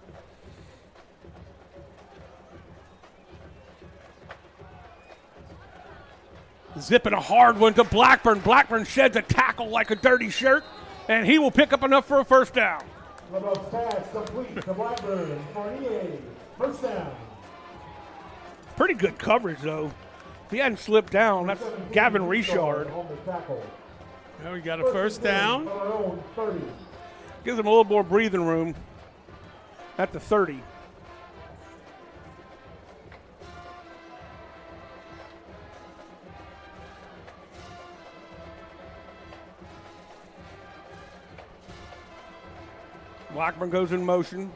Zipping a hard one to Blackburn. Blackburn sheds a tackle like a dirty shirt, and he will pick up enough for a first down. LaBeouf's pass complete to Blackburn for an EA. First down. Pretty good coverage, though. If he hadn't slipped down, that's Gavin Richard. Now we got a first down. Gives him a little more breathing room at the 30. Blackburn goes in motion.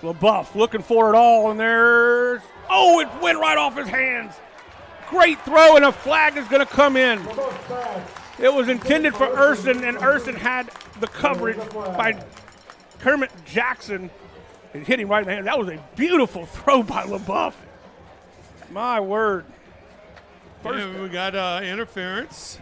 LaBeouf looking for it all, and there's, oh, it went right off his hands. Great throw, and a flag is going to come in. It was intended for Urson, and Urson had the coverage by Kermit Jackson. It hit him right in the hand. That was a beautiful throw by LaBeouf. My word. Yeah, we got interference.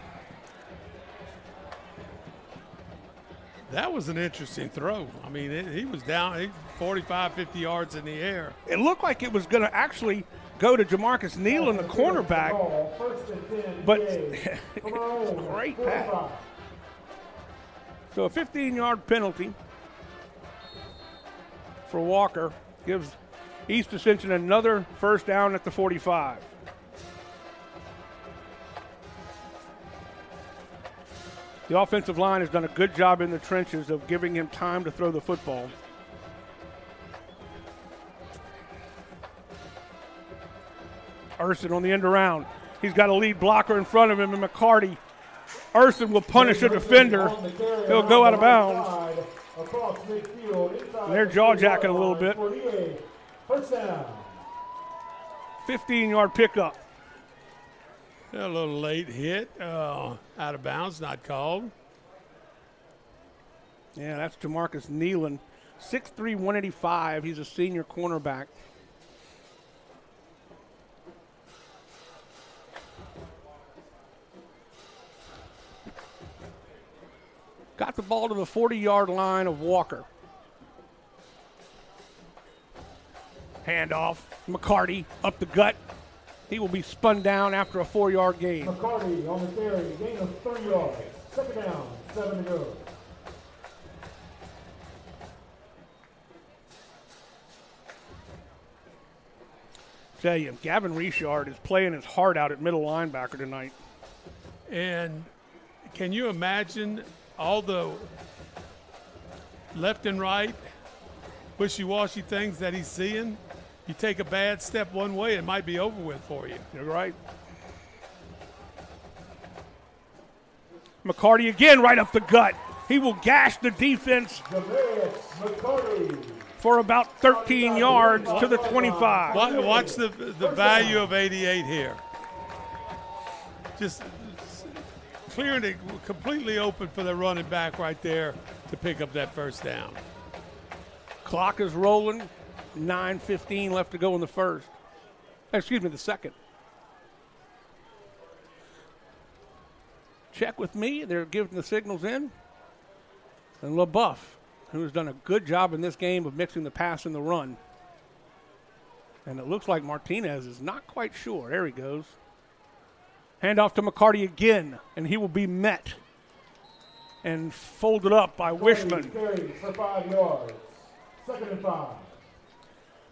That was an interesting throw. I mean, he was down 45, 50 yards in the air. It looked like it was going to actually go to Jamarcus Neal, the cornerback, but great pass. So a 15-yard penalty for Walker gives East Ascension another first down at the 45. The offensive line has done a good job in the trenches of giving him time to throw the football. Urson on the end around. He's got a lead blocker in front of him, and McCarty. Urson will punish a defender. He'll go out of bounds. They're jaw-jacking a little bit. 15-yard pickup. A little late hit. Out of bounds, not called. Yeah, that's Jamarcus Nealon. 6'3", 185. He's a senior cornerback. Got the ball to the 40-yard line of Walker. Handoff. McCarty up the gut. He will be spun down after a 4-yard gain. McCarty on the carry, gain of 3 yards. Second down, 7 to go. Tell you, Gavin Richard is playing his heart out at middle linebacker tonight. And can you imagine all the left and right wishy-washy things that he's seeing? You take a bad step one way, it might be over with for you. You're right. McCarty again right up the gut. He will gash the defense for about 13 yards to the 25. Watch the value of 88 here. Just clearing it completely open for the running back right there to pick up that first down. Clock is rolling. 9:15 left to go in the first. Excuse me, the second. Check with me. They're giving the signals in. And LaBeouf, who has done a good job in this game of mixing the pass and the run. And it looks like Martinez is not quite sure. There he goes. Handoff to McCarty again, and he will be met and folded up by Wishman. For 5 yards. Second and 5.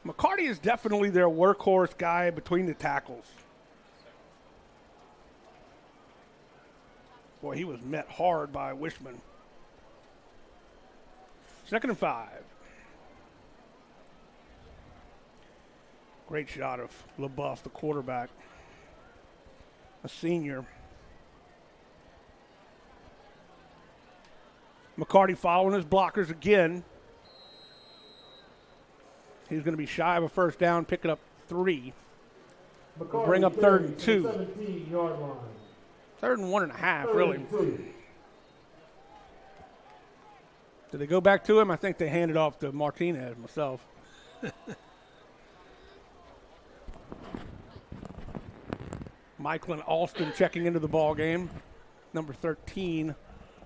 McCarty is definitely their workhorse guy between the tackles. Boy, he was met hard by Wishman. Second and 5. Great shot of LaBeouf, the quarterback, a senior. McCarty following his blockers again. He's going to be shy of a first down, picking up 3. We'll bring up 3rd and 2. 17-yard line. 3rd and 1.5, really. Did they go back to him? I think they handed off to Martinez myself. Michael and Alston checking into the ball game. Number 13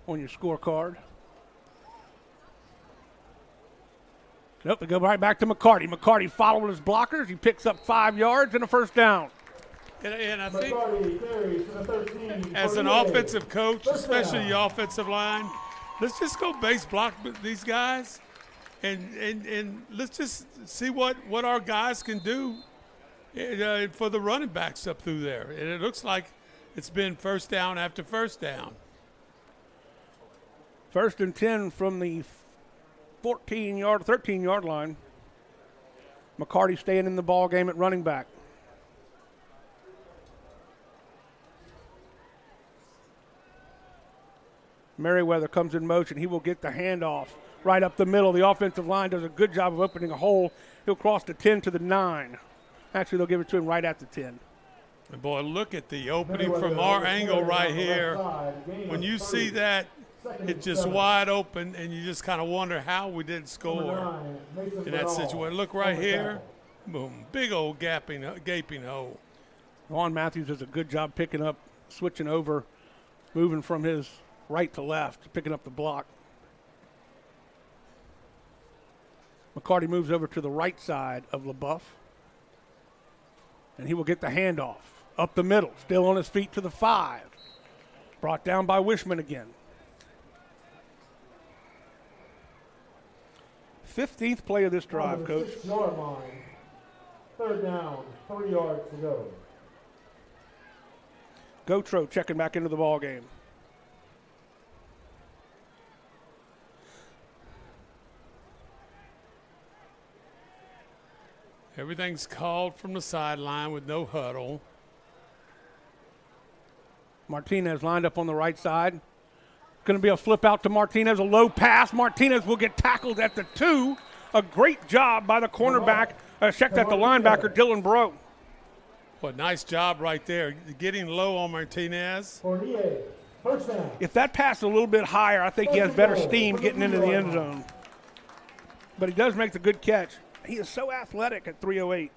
on your scorecard. Nope, they go right back to McCarty. McCarty following his blockers. He picks up 5 yards and a first down. And I think as an offensive coach, especially the offensive line, let's just go base block these guys and let's just see what our guys can do for the running backs up through there. And it looks like it's been first down after first down. 1st and 10 from the 13-yard line. McCarty staying in the ball game at running back. Merriweather comes in motion. He will get the handoff right up the middle. The offensive line does a good job of opening a hole. He'll cross the 10 to the 9. Actually, they'll give it to him right at the 10. And boy, look at the opening from our angle right here. When you see that, it's just wide open, and you just kind of wonder how we didn't score in that situation. Look right here. Boom. Big old gaping hole. Ron Matthews does a good job picking up, switching over, moving from his right to left, picking up the block. McCarty moves over to the right side of LaBeouf, and he will get the handoff up the middle, still on his feet to the 5. Brought down by Wishman again. 15th play of this drive, Coach. 6-yard line. 3rd down, 3 yards to go. Gotro checking back into the ball game. Everything's called from the sideline with no huddle. Martinez lined up on the right side. Going to be a flip out to Martinez, a low pass. Martinez will get tackled at the 2. A great job by the cornerback, checked at the linebacker, Dylan Bro. What nice job right there, getting low on Martinez. If that pass is a little bit higher, I think he has better steam getting into the end zone. But he does make the good catch. He is so athletic at 308.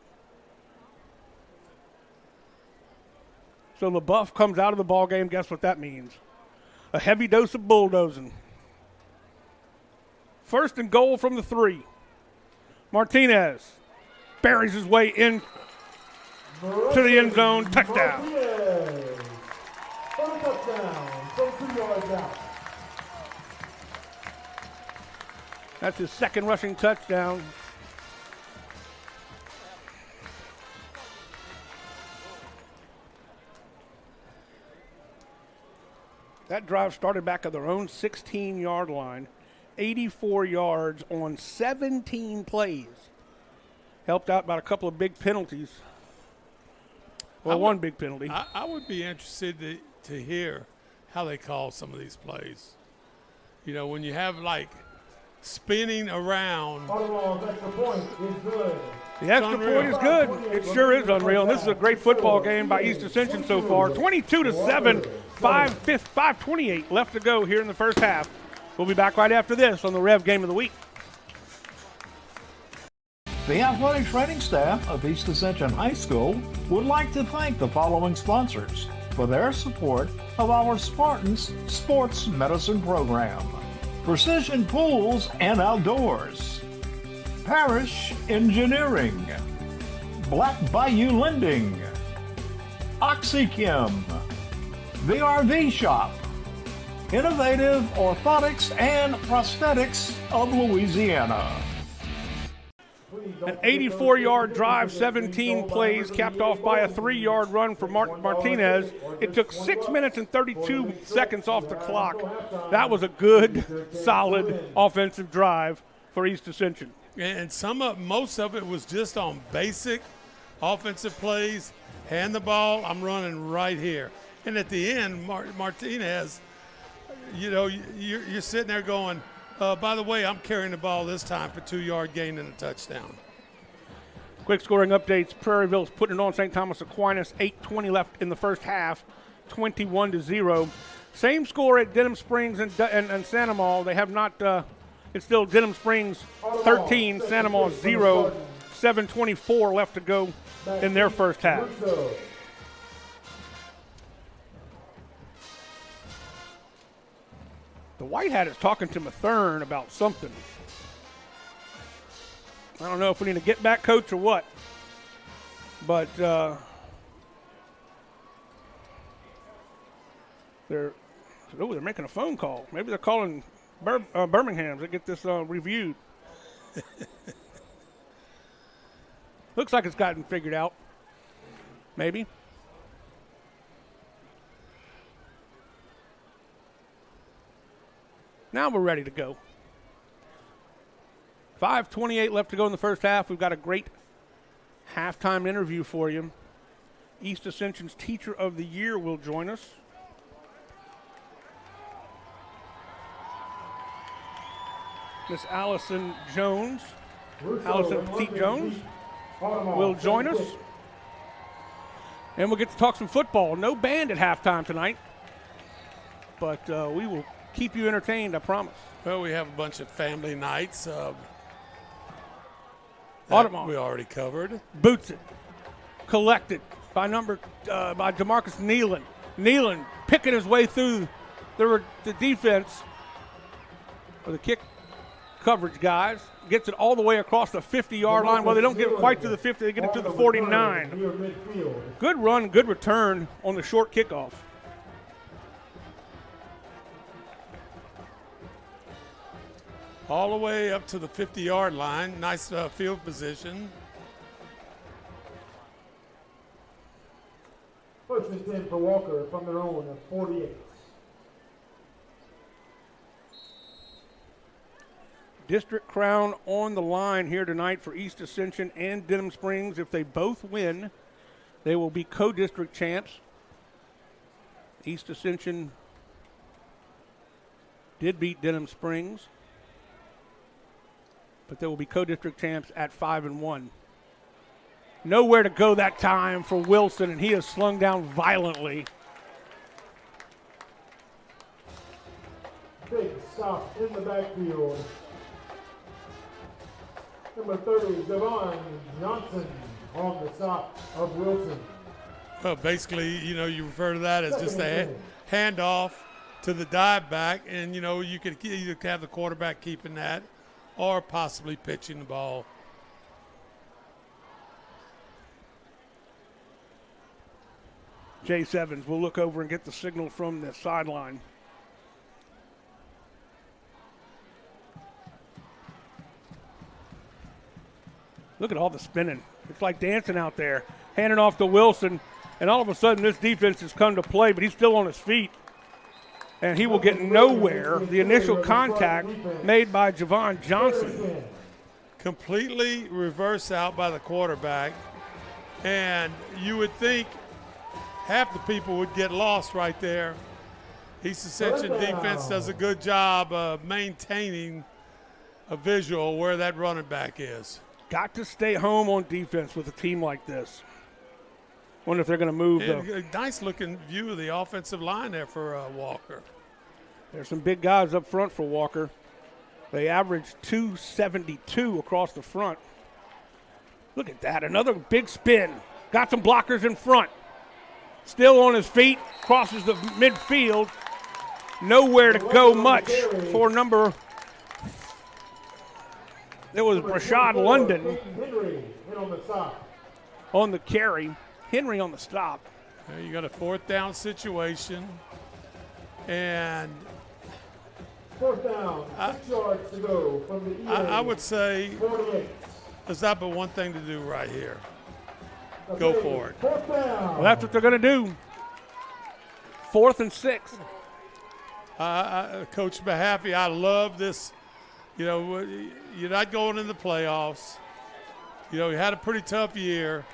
So LaBeouf comes out of the ball game. Guess what that means? A heavy dose of bulldozing. 1st and goal from the 3. Martinez buries his way in to the end zone. Touchdown. That's his 2nd rushing touchdown. That drive started back at their own 16-yard line, 84 yards on 17 plays. Helped out by a couple of big penalties. Well, one big penalty. I would be interested to hear how they call some of these plays. You know, when you have like spinning around. The extra point is good. The extra point is good. It sure is unreal. And this is a great football game by East Ascension so far. 22-7, 5:28 left to go here in the first half. We'll be back right after this on the Rev Game of the Week. The athletic training staff of East Ascension High School would like to thank the following sponsors for their support of our Spartans Sports Medicine Program. Precision Pools and Outdoors, Parish Engineering, Black Bayou Lending, OxyChem, the RV Shop, Innovative Orthotics and Prosthetics of Louisiana. An 84-yard drive, 17 plays, capped off by a 3-yard run for Martinez. It took 6 minutes and 32 seconds off the clock. That was a good, solid offensive drive for East Ascension. And most of it was just on basic offensive plays. Hand the ball, I'm running right here. And at the end, Martinez, you're sitting there going, by the way, I'm carrying the ball this time for 2-yard gain and a touchdown. Quick scoring updates. Prairieville's putting it on St. Thomas Aquinas. 8:20 left in the first half, 21-0. Same score at Denham Springs and Sanamaw. They have not, it's still Denham Springs 13, Sanamaw 0. 7:24 left to go in their first half. The White Hat is talking to Mathern about something. I don't know if we need to get back coach or what, but they're making a phone call. Maybe they're calling Birmingham to get this reviewed. Looks like it's gotten figured out. Maybe. Now we're ready to go. 5:28 left to go in the first half. We've got a great halftime interview for you. East Ascension's Teacher of the Year will join us. Miss Allison Jones, Allison Petite Jones, will join us. And we'll get to talk some football. No band at halftime tonight, but we will keep you entertained, I promise. Well, we have a bunch of family nights. Audemars. We already covered. Boots it. Collected by DeMarcus Nealon. Nealon picking his way through the defense, or the kick coverage guys. Gets it all the way across the 50-yard line. Well, they don't get it quite to the 50. They get it to the 49. Good run, good return on the short kickoff. All the way up to the 50-yard line. Nice field position. First and 10 for Walker from their own at 48. District crown on the line here tonight for East Ascension and Denham Springs. If they both win, they will be co-district champs. East Ascension did beat Denham Springs, but they will be co-district champs at 5-1. Nowhere to go that time for Wilson, and he is slung down violently. Big stop in the backfield. Number 30, Devon Johnson on the stop of Wilson. Well, basically, you refer to that as just a handoff to the dive back, and, you could either have the quarterback keeping that or possibly pitching the ball. Jay Sevens will look over and get the signal from the sideline. Look at all the spinning. It's like dancing out there. Handing off to Wilson, and all of a sudden this defense has come to play, but he's still on his feet. And he will get nowhere. The initial contact made by Javon Johnson. Completely reversed out by the quarterback. And you would think half the people would get lost right there. East Ascension defense does a good job of maintaining a visual where that running back is. Got to stay home on defense with a team like this. Wonder if they're going to move, though. A nice-looking view of the offensive line there for Walker. There's some big guys up front for Walker. They average 272 across the front. Look at that. Another big spin. Got some blockers in front. Still on his feet. Crosses the midfield. Nowhere to go much for number. It was Rashad London on the carry. Henry on the stop. Now you got a fourth down situation. And fourth down, 6 yards to go from the EA. I would say 48. there's not but one thing to do right here. Go for it. Fourth down. Well, that's what they're going to do. 4th and 6. Coach Mahaffey, I love this. You're not going in the playoffs. You had a pretty tough year.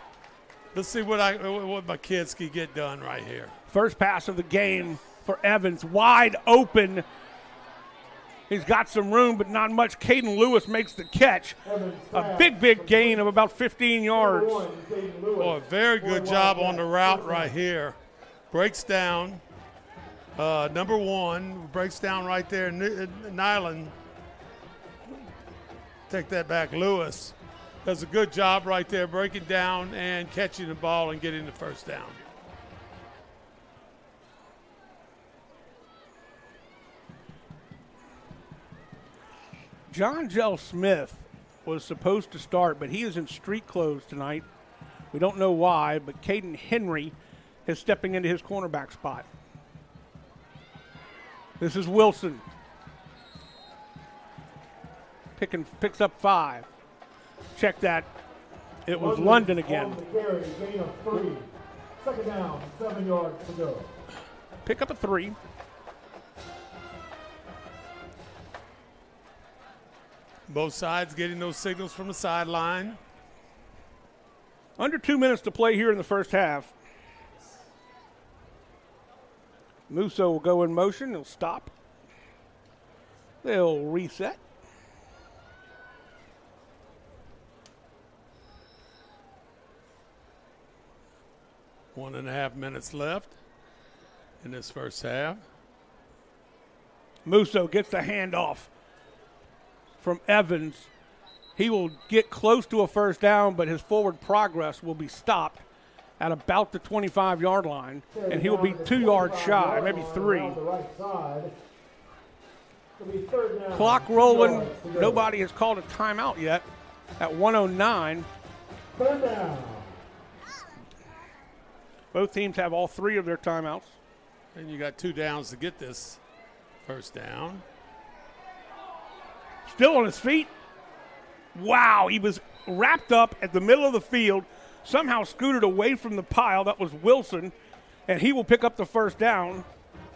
Let's see what my kids can get done right here. First pass of the game for Evans, wide open. He's got some room, but not much. Caden Lewis makes the catch. A big gain of about 15 yards. Oh, a very good job on the route right here. Breaks down. Number 1 breaks down right there. Nyland. Take that back. Lewis does a good job right there, breaking down and catching the ball and getting the first down. John Jell Smith was supposed to start, but he is in street clothes tonight. We don't know why, but Caden Henry is stepping into his cornerback spot. This is Wilson. Picks up 5. Check that. It was London again. On the carry, gain of 3. Second down, 7 yards to go. Pick up a 3. Both sides getting those signals from the sideline. Under 2 minutes to play here in the first half. Musso will go in motion. He'll stop. They'll reset. One and a half minutes left in this first half. Musso gets the handoff from Evans. He will get close to a first down, but his forward progress will be stopped at about the 25-yard line, and he will be 2 yards shy, maybe 3. Clock rolling. Nobody has called a timeout yet at 1:09. Third down. Both teams have all 3 of their timeouts. And you got 2 downs to get this first down. Still on his feet. Wow, he was wrapped up at the middle of the field, somehow scooted away from the pile. That was Wilson, and he will pick up the first down.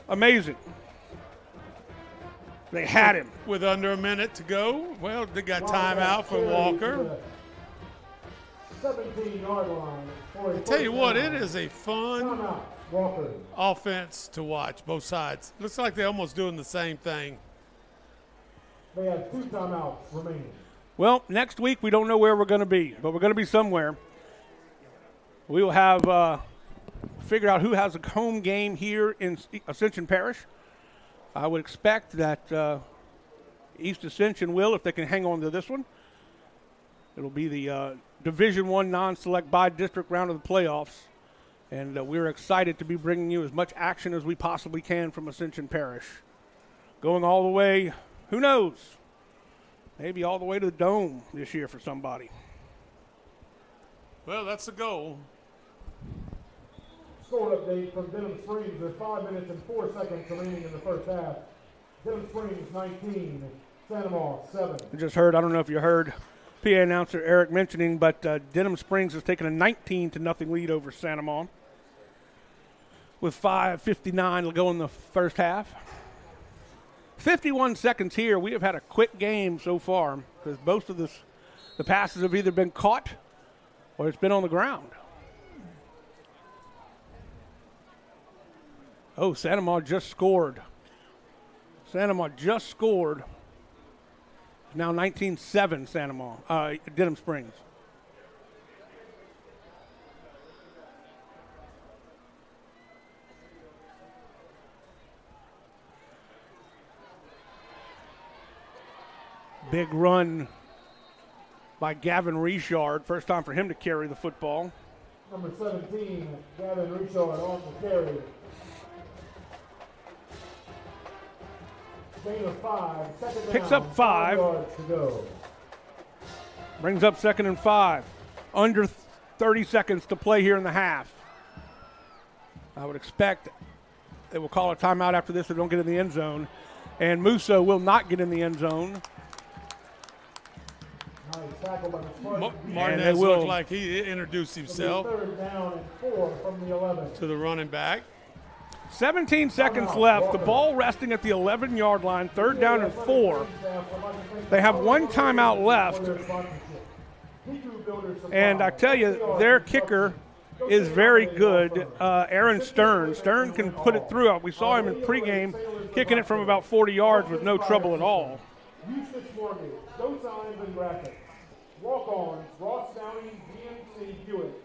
Amazing. They had him. With under a minute to go. Well, they got timeout for Walker. 17-yard line. I tell you what, it is a fun offense to watch, both sides. Looks like they're almost doing the same thing. They have 2 timeouts remaining. Well, next week we don't know where we're going to be, but we're going to be somewhere. We will have figured out who has a home game here in Ascension Parish. I would expect that East Ascension will, if they can hang on to this one. It'll be the Division I non-select by-district round of the playoffs, and we're excited to be bringing you as much action as we possibly can from Ascension Parish. Going all the way, who knows, maybe all the way to the Dome this year for somebody. Well, that's the goal. Score update from Denham Springs. There's 5 minutes and 4 seconds remaining in the first half. Denham Springs 19, Santa Maria 7. I just heard, I don't know if you heard PA announcer Eric mentioning, but Denham Springs has taken a 19-0 lead over Santa Maria with 5:59 to go in the first half. 51 seconds here. We have had a quick game so far because most of the passes have either been caught or it's been on the ground. Oh, Santa Maria just scored. Santa Maria just scored. Now 19-7 Santa Maria, Denham Springs. Big run by Gavin Richard. First time for him to carry the football. Number 17, Gavin Richard on the carry. Gain of 5. Second down, Picks up 5. 5 yards to go. Brings up 2nd and 5. Under 30 seconds to play here in the half. I would expect they will call a timeout after this if they don't get in the end zone. And Musso will not get in the end zone. Nice tackle by the Martinez looked like he introduced himself. Third down and 4 from the 11. To the running back. 17 seconds left. The ball resting at the 11-yard line. 3rd down and 4. They have 1 timeout left. And I tell you, their kicker is very good. Aaron Stern. Stern can put it through. We saw him in pregame kicking it from about 40 yards with no trouble at all. Houston Mortgage, Go Signs and Graphics, Walk-Ons, Ross Downey, GMC Hewitt,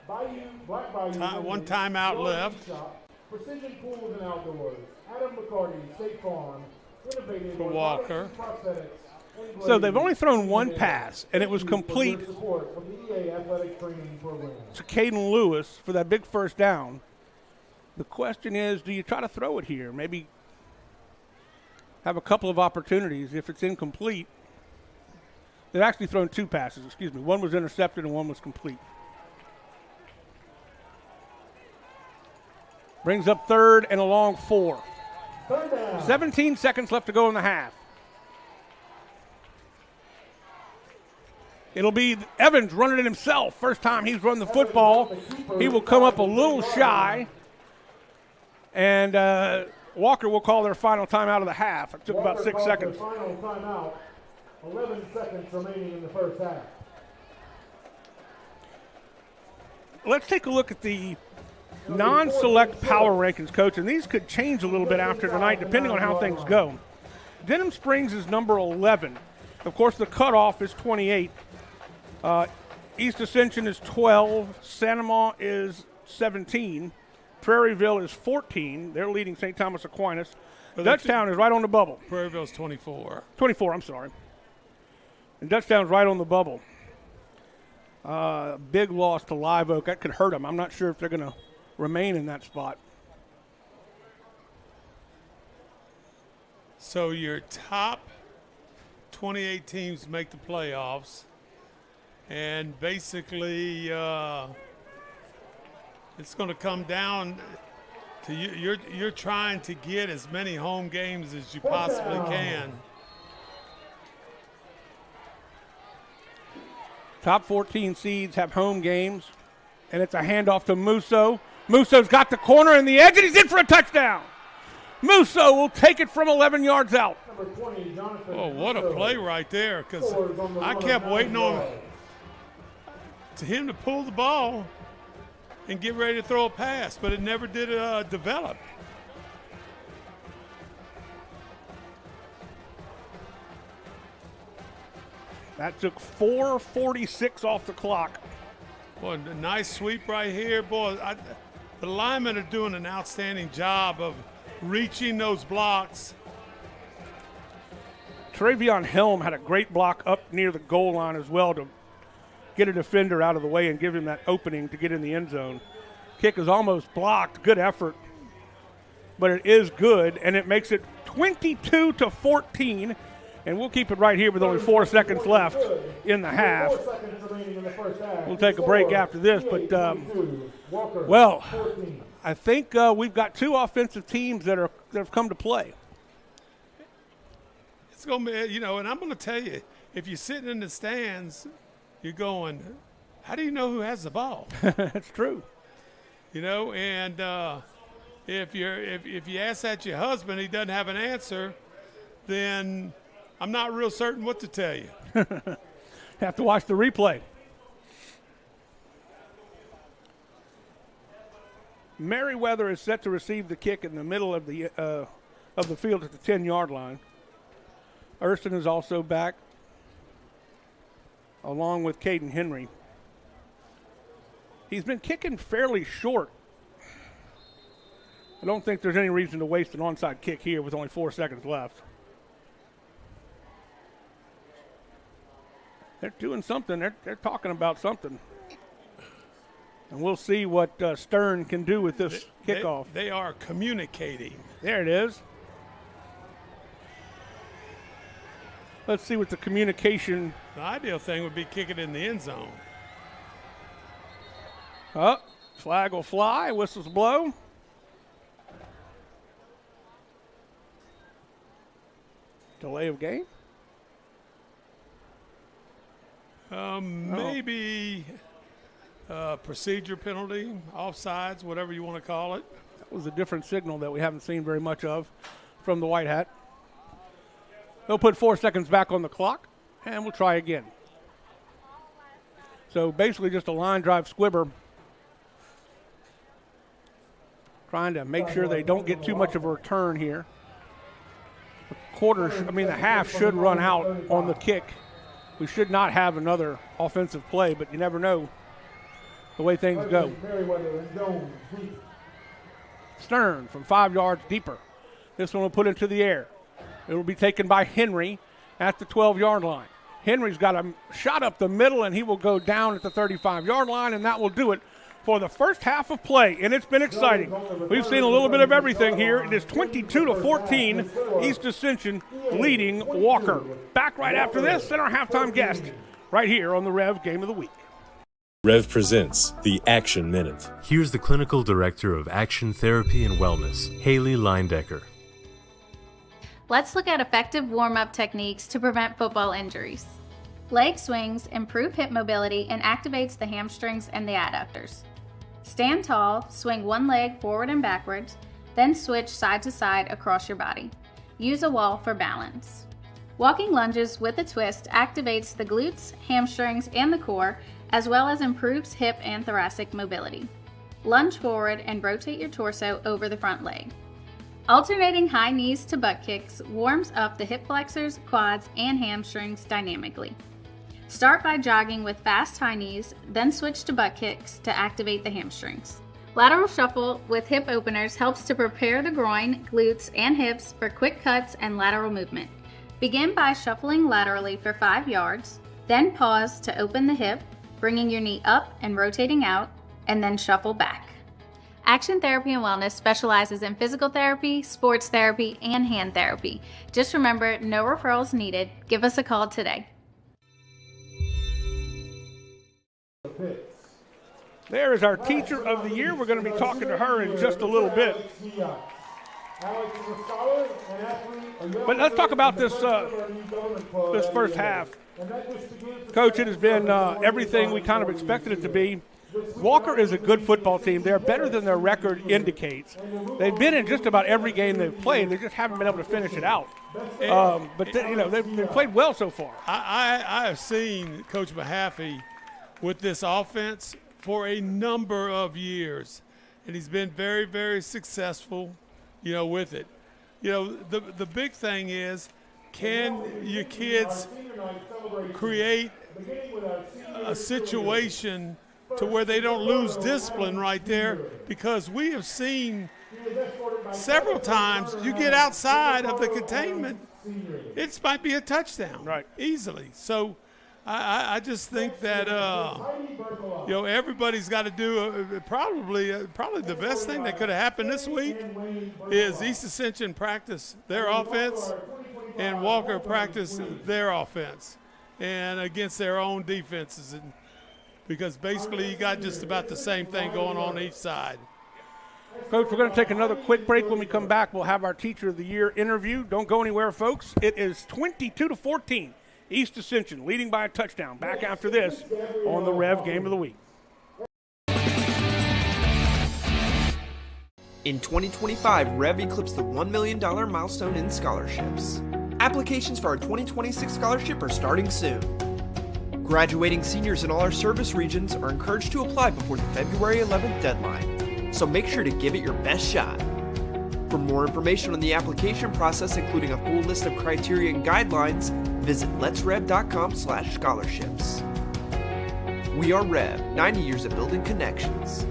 Bayou, Black Bayou. One timeout left. Precision Pools and Outdoors, Adam McCarty, State Farm, Innovative for Walker. Prosthetics. So they've only thrown one pass, and it was complete to Caden Lewis for that big first down. The question is, do you try to throw it here? Maybe have a couple of opportunities. If it's incomplete, they've actually thrown two passes, excuse me. One was intercepted and one was complete. Brings up 3rd and a long 4. 17 seconds left to go in the half. It'll be Evans running it himself. First time he's run the football. He will come up a little shy. And Walker will call their final timeout of the half. It took about 6 seconds. Final timeout, 11 seconds remaining in the first half. Let's take a look at the non-select power rankings, Coach. And these could change a little bit after tonight, depending on how things go. Denham Springs is number 11. Of course, the cutoff is 28. East Ascension is 12. Santa Ma is 17. Prairieville is 14. They're leading St. Thomas Aquinas. Dutchtown is right on the bubble. Prairieville's 24. 24, I'm sorry. And Dutchtown's right on the bubble. Big loss to Live Oak. That could hurt them. I'm not sure if they're going to remain in that spot. So your top 28 teams make the playoffs. And basically, it's going to come down to you. You're trying to get as many home games as you possibly can. Top 14 seeds have home games, and it's a handoff to Musso. Musso's got the corner and the edge, and he's in for a touchdown. Musso will take it from 11 yards out. Oh, what a play right there, because I kept waiting on him to pull the ball and get ready to throw a pass, but it never did develop. That took 4:46 off the clock. Boy, a nice sweep right here. Boy, the linemen are doing an outstanding job of reaching those blocks. Travion Helm had a great block up near the goal line as well to get a defender out of the way and give him that opening to get in the end zone. Kick is almost blocked. Good effort. But it is good, and it makes it 22-14. And we'll keep it right here with only 4 seconds left in the half. We'll take a break after this. But, well, I think we've got two offensive teams that have come to play. It's going to be, and I'm going to tell you, if you're sitting in the stands, you're going, how do you know who has the ball? That's true. And if you ask that your husband, he doesn't have an answer, then I'm not real certain what to tell you. Have to watch the replay. Merriweather is set to receive the kick in the middle of the field at the 10-yard line. Erston is also back, along with Caden Henry. He's been kicking fairly short. I don't think there's any reason to waste an onside kick here with only 4 seconds left. They're doing something. They're talking about something. And we'll see what Stern can do with this kickoff. They are communicating. There it is. Let's see what the communication. The ideal thing would be kick it in the end zone. Flag will fly. Whistles blow. Delay of game. Maybe procedure penalty, offsides, whatever you want to call it. That was a different signal that we haven't seen very much of from the White Hat. They'll put 4 seconds back on the clock, and we'll try again. So basically just a line drive squibber trying to make sure they don't get too much of a return here. The half should run out on the kick. We should not have another offensive play, but you never know the way things go. Stern from 5 yards deeper. This one will put into the air. It will be taken by Henry at the 12-yard line. Henry's got a shot up the middle, and he will go down at the 35-yard line, and that will do it for the first half of play, and it's been exciting. We've seen a little bit of everything here. It is 22-14, East Ascension leading Walker. Back right after this, and our halftime guest right here on the Rev Game of the Week. Rev presents the Action Minute. Here's the Clinical Director of Action Therapy and Wellness, Haley Leindecker. Let's look at effective warm-up techniques to prevent football injuries. Leg swings improve hip mobility and activates the hamstrings and the adductors. Stand tall, swing one leg forward and backwards, then switch side to side across your body. Use a wall for balance. Walking lunges with a twist activates the glutes, hamstrings, and the core, as well as improves hip and thoracic mobility. Lunge forward and rotate your torso over the front leg. Alternating high knees to butt kicks warms up the hip flexors, quads, and hamstrings dynamically. Start by jogging with fast high knees, then switch to butt kicks to activate the hamstrings. Lateral shuffle with hip openers helps to prepare the groin, glutes, and hips for quick cuts and lateral movement. Begin by shuffling laterally for 5 yards, then pause to open the hip, bringing your knee up and rotating out, and then shuffle back. Action Therapy and Wellness specializes in physical therapy, sports therapy, and hand therapy. Just remember, no referrals needed. Give us a call today. There is our Teacher of the Year. We're going to be talking to her in just a little bit. But let's talk about this first half. Coach, it has been everything we kind of expected it to be. Walker is a good football team. They're better than their record indicates. They've been in just about every game they've played. They just haven't been able to finish it out. They've played well so far. I have seen Coach Mahaffey with this offense for a number of years, and he's been very, very successful, with it. The big thing is, can your kids create a situation to where they don't lose discipline right there? Because we have seen several times you get outside of the containment, it might be a touchdown, right? Easily. So I just think that everybody's got to do probably the best thing that could have happened this week is East Ascension practice their offense and Walker practice their offense and against their own defenses, and because basically you got just about the same thing going on each side. Coach, we're going to take another quick break. When we come back, we'll have our Teacher of the Year interview. Don't go anywhere, folks. It is 22-14. East Ascension leading by a touchdown. Back after this on the Rev Game of the Week. In 2025, REV eclipsed the $1 million milestone in scholarships. Applications for our 2026 scholarship are starting soon. Graduating seniors in all our service regions are encouraged to apply before the February 11th deadline, so make sure to give it your best shot. For more information on the application process, including a full list of criteria and guidelines, visit letsrev.com/scholarships. We are Rev, 90 years of building connections.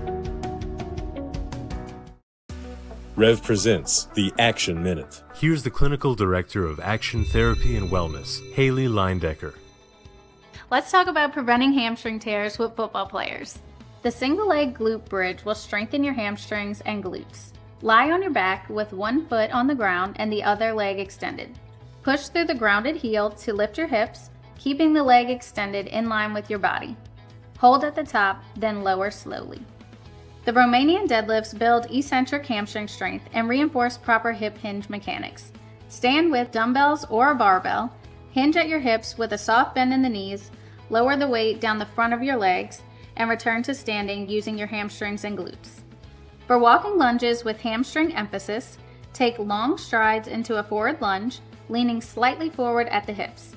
Rev presents the Action Minute. Here's the Clinical Director of Action Therapy and Wellness, Haley Leindecker. Let's talk about preventing hamstring tears with football players. The single leg glute bridge will strengthen your hamstrings and glutes. Lie on your back with one foot on the ground and the other leg extended. Push through the grounded heel to lift your hips, keeping the leg extended in line with your body. Hold at the top, then lower slowly. The Romanian deadlifts build eccentric hamstring strength and reinforce proper hip hinge mechanics. Stand with dumbbells or a barbell, hinge at your hips with a soft bend in the knees, lower the weight down the front of your legs, and return to standing using your hamstrings and glutes. For walking lunges with hamstring emphasis, take long strides into a forward lunge, leaning slightly forward at the hips.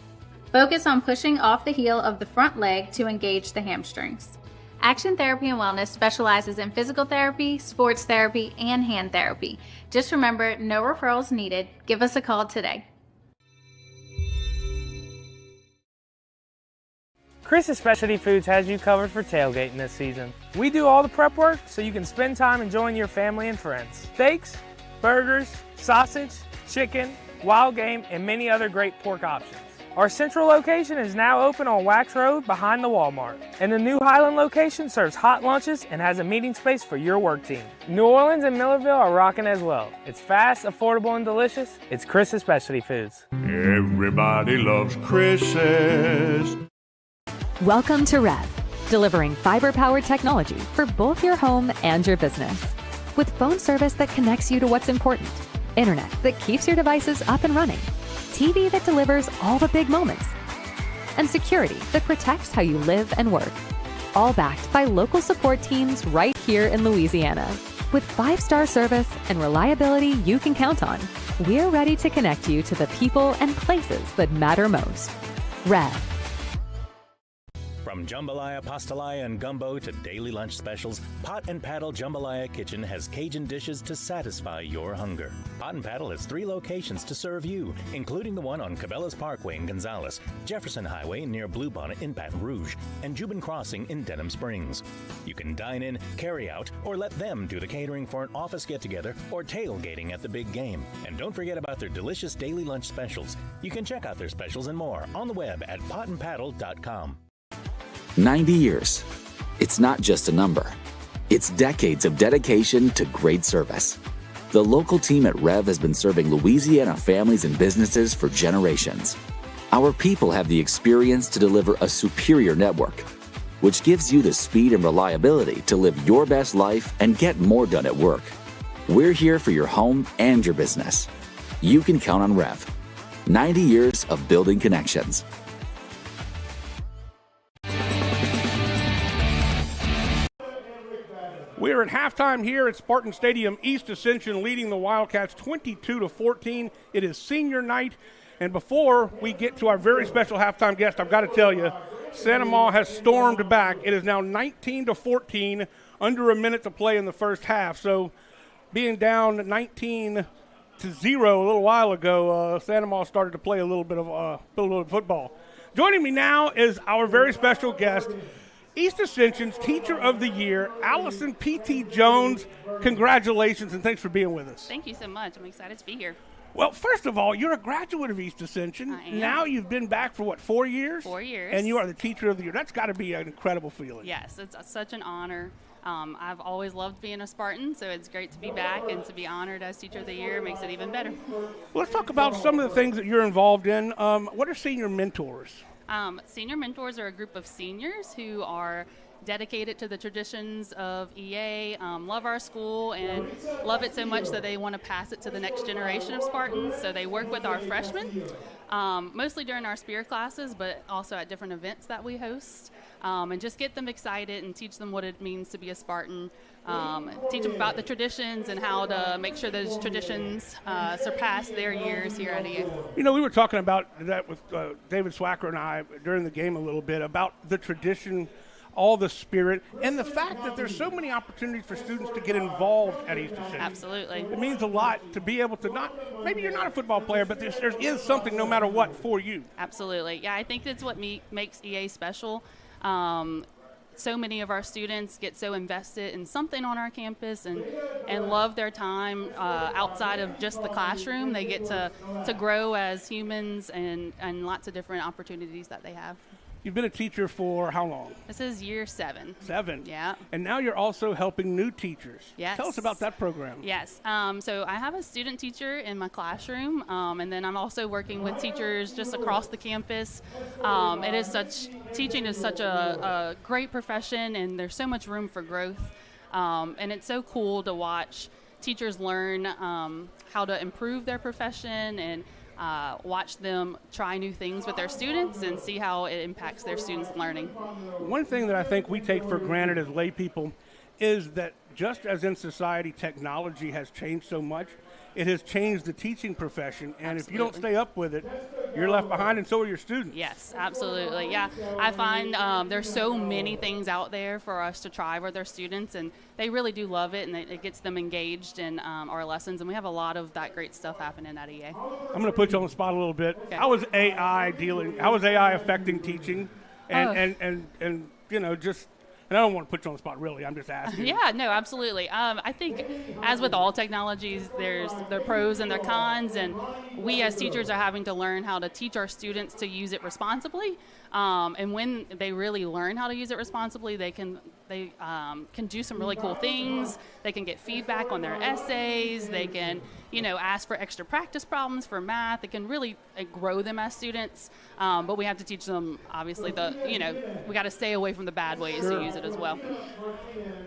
Focus on pushing off the heel of the front leg to engage the hamstrings. Action Therapy and Wellness specializes in physical therapy, sports therapy, and hand therapy. Just remember, no referrals needed. Give us a call today. Chris's Specialty Foods has you covered for tailgating this season. We do all the prep work so you can spend time enjoying your family and friends. Steaks, burgers, sausage, chicken, wild game, and many other great pork options. Our central location is now open on Wax Road behind the Walmart. And the new Highland location serves hot lunches and has a meeting space for your work team. New Orleans and Millerville are rocking as well. It's fast, affordable, and delicious. It's Chris's Specialty Foods. Everybody loves Chris's. Welcome to REV, delivering fiber-powered technology for both your home and your business. With phone service that connects you to what's important, internet that keeps your devices up and running, TV that delivers all the big moments, and security that protects how you live and work. All backed by local support teams right here in Louisiana. With 5-star service and reliability you can count on, we're ready to connect you to the people and places that matter most. REV. From jambalaya, pastalaya, and gumbo to daily lunch specials, Pot and Paddle Jambalaya Kitchen has Cajun dishes to satisfy your hunger. Pot and Paddle has 3 locations to serve you, including the one on Cabela's Parkway in Gonzales, Jefferson Highway near Bluebonnet in Baton Rouge, and Jubin Crossing in Denham Springs. You can dine in, carry out, or let them do the catering for an office get-together or tailgating at the big game. And don't forget about their delicious daily lunch specials. You can check out their specials and more on the web at potandpaddle.com. 90 years. It's not just a number. It's decades of dedication to great service. The local team at REV has been serving Louisiana families and businesses for generations. Our people have the experience to deliver a superior network, which gives you the speed and reliability to live your best life and get more done at work. We're here for your home and your business. You can count on REV. 90 years of building connections. We're at halftime here at Spartan Stadium. East Ascension leading the Wildcats 22-14. It is senior night. And before we get to our very special halftime guest, I've got to tell you, Santa Ma has stormed back. It is now 19-14, under a minute to play in the first half. So being down 19-0 a little while ago, Santa Ma started to play a little bit of football. Joining me now is our very special guest, East Ascension's Teacher of the Year, Allison P.T. Jones. Congratulations, and thanks for being with us. Thank you so much. I'm excited to be here. Well, first of all, you're a graduate of East Ascension. I am. Now you've been back for, 4 years? 4 years. And you are the Teacher of the Year. That's got to be an incredible feeling. Yes, it's such an honor. I've always loved being a Spartan, so it's great to be back and to be honored as Teacher of the Year makes it even better. Well, let's talk about some of the things that you're involved in. What are senior mentors? Senior mentors are a group of seniors who are dedicated to the traditions of EA, love our school, and love it so much that they want to pass it to the next generation of Spartans. So they work with our freshmen, mostly during our Spear classes, but also at different events that we host, and just get them excited and teach them what it means to be a Spartan, teach them about the traditions and how to make sure those traditions surpass their years here at EA. You know, we were talking about that with David Swacker and I during the game a little bit about the tradition, all the spirit, and the fact that there's so many opportunities for students to get involved at East Ascension. Absolutely. It means a lot to be able to maybe you're not a football player, but there is something no matter what for you. Absolutely. Yeah, I think that's what makes EA special. So many of our students get so invested in something on our campus and love their time outside of just the classroom. They get to grow as humans and lots of different opportunities that they have. You've been a teacher for how long? This is year 7. 7. Yeah. And now you're also helping new teachers. Yes. Tell us about that program. Yes. So I have a student teacher in my classroom, and then I'm also working with teachers just across the campus. Teaching is such a great profession, and there's so much room for growth. And it's so cool to watch teachers learn how to improve their profession and watch them try new things with their students and see how it impacts their students' learning. One thing that I think we take for granted as lay people is that just as in society technology has changed so much, it has changed the teaching profession, and if you don't Absolutely. stay up with it, you're left behind, and so are your students. Yes, absolutely. Yeah, I find there's so many things out there for us to try with our students, and they really do love it, and it gets them engaged in our lessons, and we have a lot of that great stuff happening at EA. I'm going to put you on the spot a little bit. How is AI affecting teaching? And you know, just, and I don't want to put you on the spot, really. I'm just asking. Yeah, no, absolutely. I think, as with all technologies, there's their pros and their cons, and we as teachers are having to learn how to teach our students to use it responsibly. And when they really learn how to use it responsibly, they can do some really cool things. They can get feedback on their essays. They can, ask for extra practice problems for math. It can really grow them as students. But we have to teach them, obviously, we got to stay away from the bad ways to use it as well.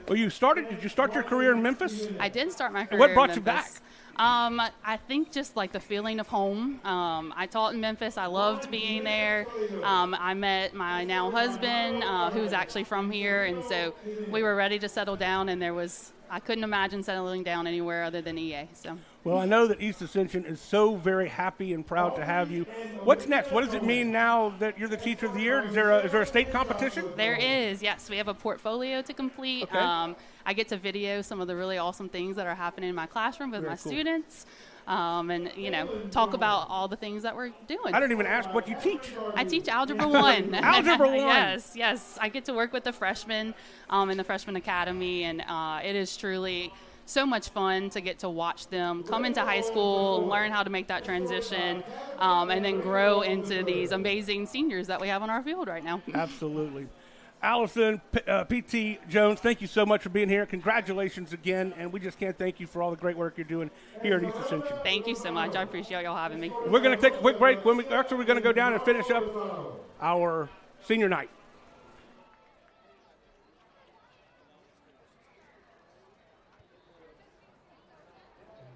Well, did you start your career in Memphis? I did start my career What brought in you Memphis. back? I think just like the feeling of home. I taught in Memphis. I loved being there. I met my now husband, who's actually from here, and so we were ready to settle down, and I couldn't imagine settling down anywhere other than EA. So. Well, I know that East Ascension is so very happy and proud to have you. What's next? What does it mean now that you're the Teacher of the Year? Is there a state competition? There is, yes. We have a portfolio to complete. Okay. I get to video some of the really awesome things that are happening in my classroom with Very my cool. students. And talk about all the things that we're doing. I didn't even ask what you teach. I teach Algebra 1. Algebra 1. Yes. I get to work with the freshmen in the Freshman Academy, and it is truly so much fun to get to watch them come into high school, learn how to make that transition, and then grow into these amazing seniors that we have on our field right now. Absolutely. Allison, P.T. Jones, thank you so much for being here. Congratulations again, and we just can't thank you for all the great work you're doing here at East Ascension. Thank you so much. I appreciate y'all having me. We're going to take a quick break. We're going to go down and finish up our senior night.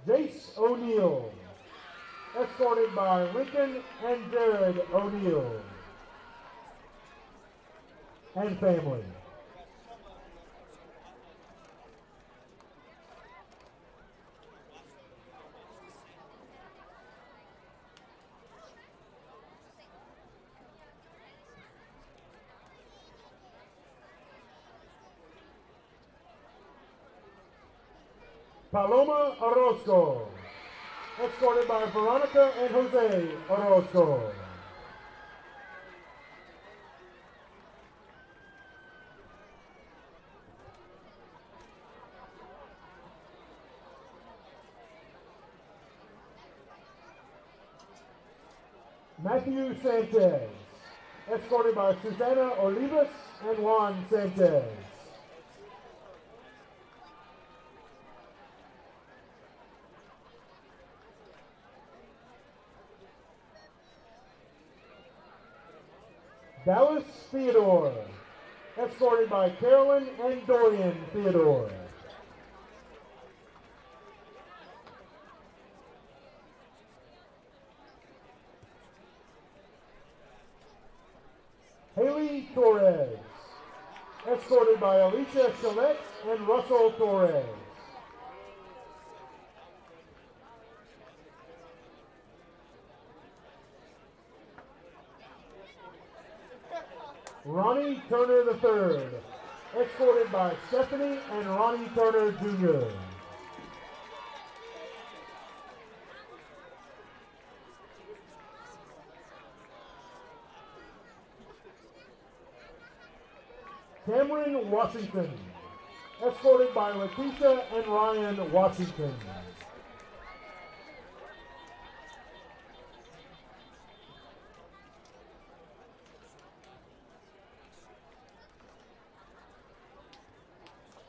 Jace O'Neal, escorted by Lincoln and Jared O'Neal and family. Paloma Orozco, escorted by Veronica and Jose Orozco. Matthew Sanchez, escorted by Susana Olivas and Juan Sanchez. Dallas Theodore, escorted by Carolyn and Dorian Theodore. Haley Torres, escorted by Alicia Chalette and Russell Torres. Ronnie Turner III, escorted by Stephanie and Ronnie Turner Jr. Cameron Washington, escorted by Leticia and Ryan Washington.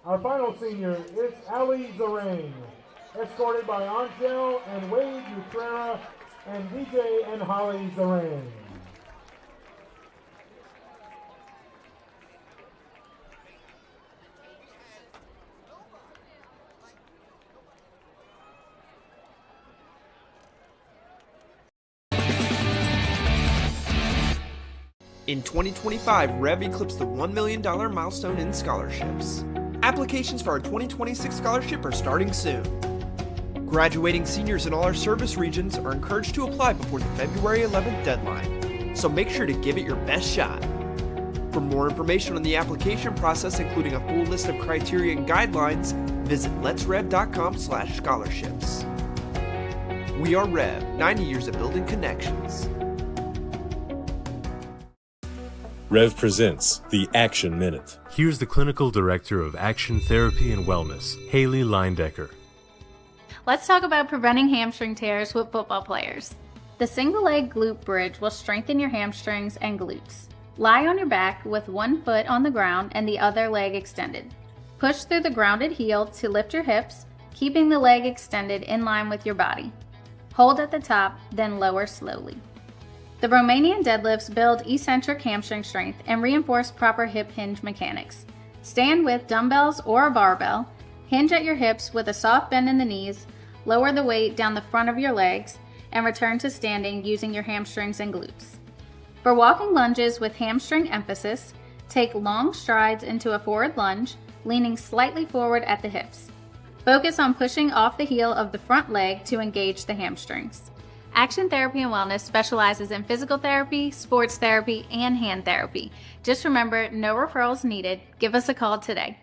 Our final senior is Ali Zarain, escorted by Angel and Wade Utrera and DJ and Holly Zarain. In 2025, REV eclipsed the $1 million milestone in scholarships. Applications for our 2026 scholarship are starting soon. Graduating seniors in all our service regions are encouraged to apply before the February 11th deadline, so make sure to give it your best shot. For more information on the application process, including a full list of criteria and guidelines, visit letsrev.com/scholarships. We are REV, 90 years of building connections. REV presents the Action Minute. Here's the Clinical Director of Action Therapy and Wellness, Haley Leindecker. Let's talk about preventing hamstring tears with football players. The single leg glute bridge will strengthen your hamstrings and glutes. Lie on your back with one foot on the ground and the other leg extended. Push through the grounded heel to lift your hips, keeping the leg extended in line with your body. Hold at the top, then lower slowly. The Romanian deadlifts build eccentric hamstring strength and reinforce proper hip hinge mechanics. Stand with dumbbells or a barbell, hinge at your hips with a soft bend in the knees, lower the weight down the front of your legs, and return to standing using your hamstrings and glutes. For walking lunges with hamstring emphasis, take long strides into a forward lunge, leaning slightly forward at the hips. Focus on pushing off the heel of the front leg to engage the hamstrings. Action Therapy and Wellness specializes in physical therapy, sports therapy, and hand therapy. Just remember, no referrals needed. Give us a call today.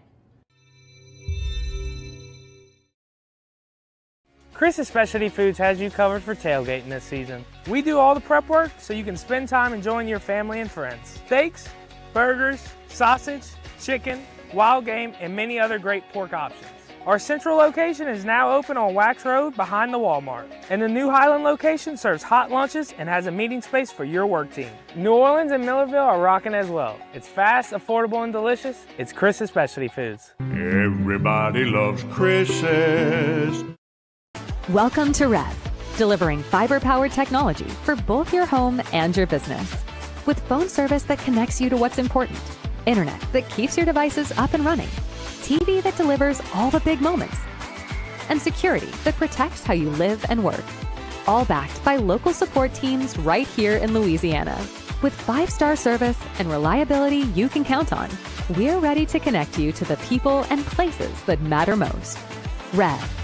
Chris's Specialty Foods has you covered for tailgating this season. We do all the prep work so you can spend time enjoying your family and friends. Steaks, burgers, sausage, chicken, wild game, and many other great pork options. Our central location is now open on Wax Road behind the Walmart. And the new Highland location serves hot lunches and has a meeting space for your work team. New Orleans and Millerville are rocking as well. It's fast, affordable, and delicious. It's Chris's Specialty Foods. Everybody loves Chris's. Welcome to REV, delivering fiber-powered technology for both your home and your business. With phone service that connects you to what's important, internet that keeps your devices up and running, TV that delivers all the big moments, and security that protects how you live and work. All backed by local support teams right here in Louisiana. With 5-star service and reliability you can count on, we're ready to connect you to the people and places that matter most. REV.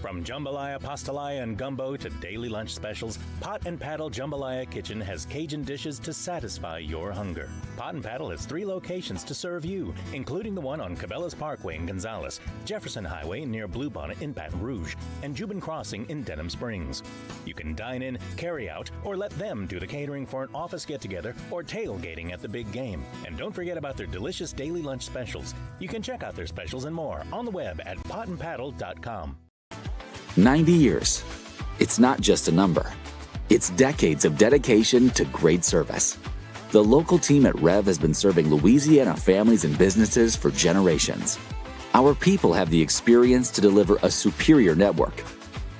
From jambalaya, pastalaya, and gumbo to daily lunch specials, Pot and Paddle Jambalaya Kitchen has Cajun dishes to satisfy your hunger. Pot and Paddle has 3 locations to serve you, including the one on Cabela's Parkway in Gonzales, Jefferson Highway near Bluebonnet in Baton Rouge, and Jubin Crossing in Denham Springs. You can dine in, carry out, or let them do the catering for an office get-together or tailgating at the big game. And don't forget about their delicious daily lunch specials. You can check out their specials and more on the web at potandpaddle.com. 90 years. It's not just a number. It's decades of dedication to great service. The local team at REV has been serving Louisiana families and businesses for generations. Our people have the experience to deliver a superior network,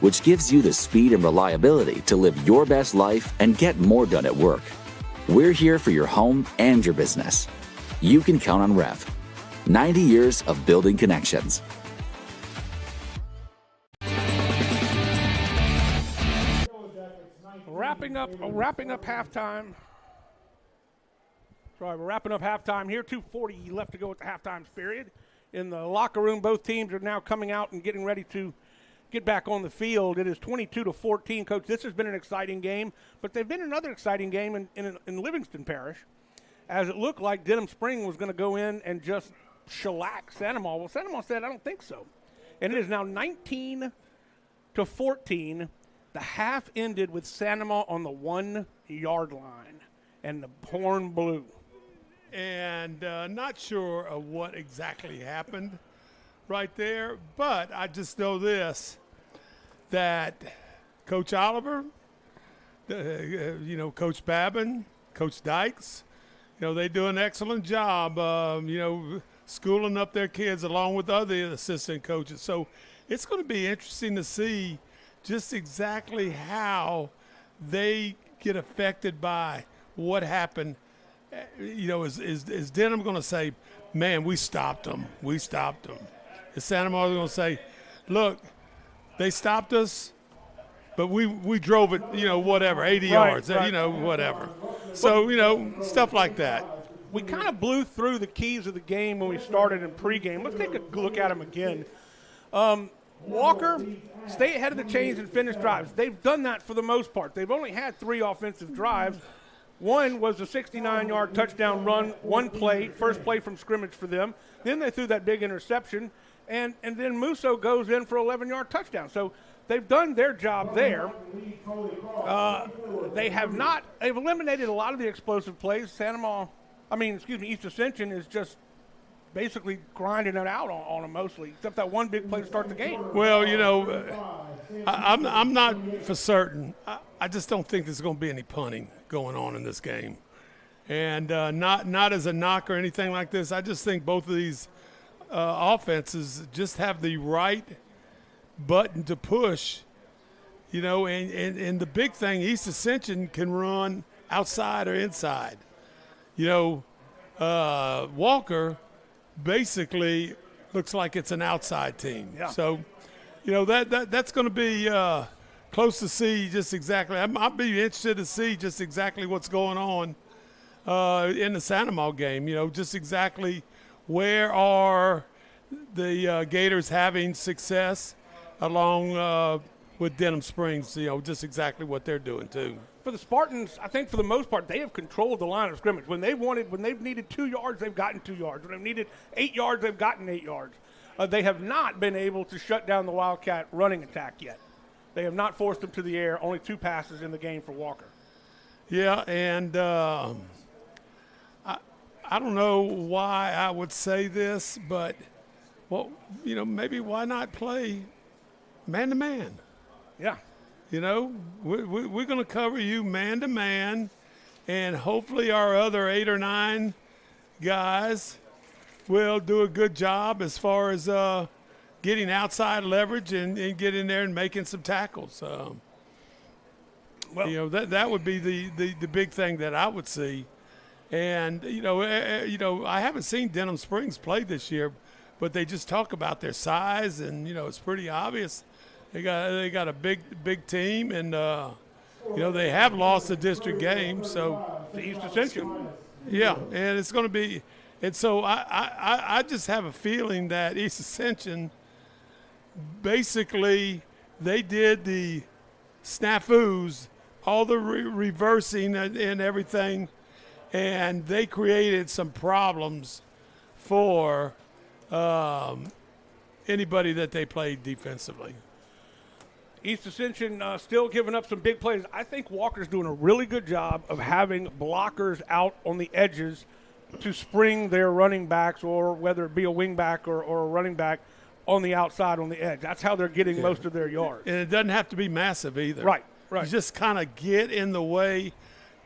which gives you the speed and reliability to live your best life and get more done at work. We're here for your home and your business. You can count on REV. 90 years of building connections. Wrapping up halftime. Sorry, we're wrapping up halftime here. 2:40 left to go at the halftime period. In the locker room, both teams are now coming out and getting ready to get back on the field. It is 22-14, Coach. This has been an exciting game, but they've been another exciting game in Livingston Parish, as it looked like Denham Spring was going to go in and just shellac Sandoval. Well, Sandoval said, I don't think so. And it is now 19-14. The half ended with Sandoval on the 1-yard line, and the horn blew. And not sure of what exactly happened right there, but I just know this, that Coach Oliver, Coach Babin, Coach Dykes, they do an excellent job, schooling up their kids along with other assistant coaches. So it's going to be interesting to see just exactly how they get affected by what happened. Is Denham going to say, man, we stopped them. Is Santa Maria going to say, look, they stopped us, but we drove it, 80 yards, whatever. So, stuff like that. We kind of blew through the keys of the game when we started in pregame. Let's take a look at them again. Walker, stay ahead of the chains and finish drives. They've done that for the most part. They've only had 3 offensive drives. One was a 69-yard touchdown run, one play, first play from scrimmage for them. Then they threw that big interception, and then Musso goes in for an 11-yard touchdown. So they've done their job there. They've eliminated a lot of the explosive plays. East Ascension is just basically grinding it out on them mostly, except that one big play to start the game. Well, I'm not for certain. I just don't think there's going to be any punting going on in this game. And not as a knock or anything like this. I just think both of these offenses just have the right button to push, and the big thing, East Ascension can run outside or inside. Walker basically looks like it's an outside team. Yeah. So, that's going to be close to see just exactly. I'll be interested to see just exactly what's going on in the Sandoval game. Just exactly where are the Gators having success along with Denham Springs. Just exactly what they're doing too. For the Spartans, I think for the most part, they have controlled the line of scrimmage. When they've needed 2 yards, they've gotten 2 yards. When they've needed 8 yards, they've gotten 8 yards. They have not been able to shut down the Wildcat running attack yet. They have not forced them to the air. Only 2 passes in the game for Walker. Yeah, and I don't know why I would say this, but maybe why not play man-to-man? Yeah. We're going to cover you man-to-man, and hopefully our other 8 or 9 guys will do a good job as far as getting outside leverage and getting there and making some tackles. That would be the big thing that I would see. And, I haven't seen Denham Springs play this year, but they just talk about their size, and, it's pretty obvious. They got a big team, and they have lost the district game. So the East Ascension. Yeah, and it's going to be, and so I just have a feeling that East Ascension basically they did the snafus, all the reversing and everything, and they created some problems for anybody that they played defensively. East Ascension still giving up some big plays. I think Walker's doing a really good job of having blockers out on the edges to spring their running backs, or whether it be a wing back or a running back, on the outside on the edge. That's how they're getting most of their yards. And it doesn't have to be massive either. Right. You just kind of get in the way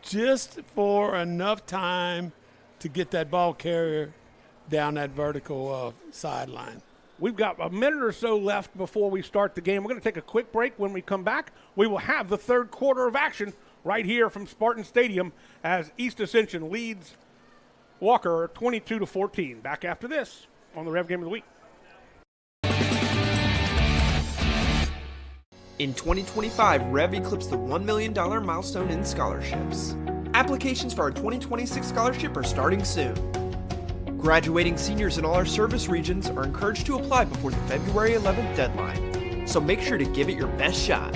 just for enough time to get that ball carrier down that vertical sideline. We've got a minute or so left before we start the game. We're going to take a quick break. When we come back, we will have the third quarter of action right here from Spartan Stadium as East Ascension leads Walker 22-14. Back after this on the Rev Game of the Week. In 2025, REV eclipsed the $1 million milestone in scholarships. Applications for our 2026 scholarship are starting soon. Graduating seniors in all our service regions are encouraged to apply before the February 11th deadline, so make sure to give it your best shot.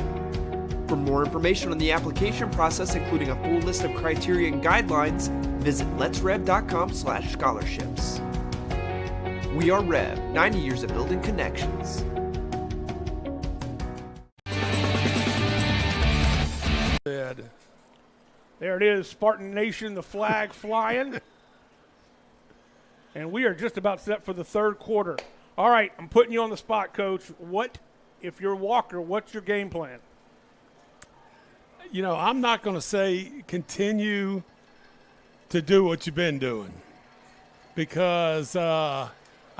For more information on the application process, including a full list of criteria and guidelines, visit letsrev.com/scholarships. We are REV, 90 years of building connections. There it is, Spartan Nation, the flag flying. And we are just about set for the third quarter. All right, I'm putting you on the spot, Coach. What, if you're Walker, what's your game plan? I'm not going to say continue to do what you've been doing, because I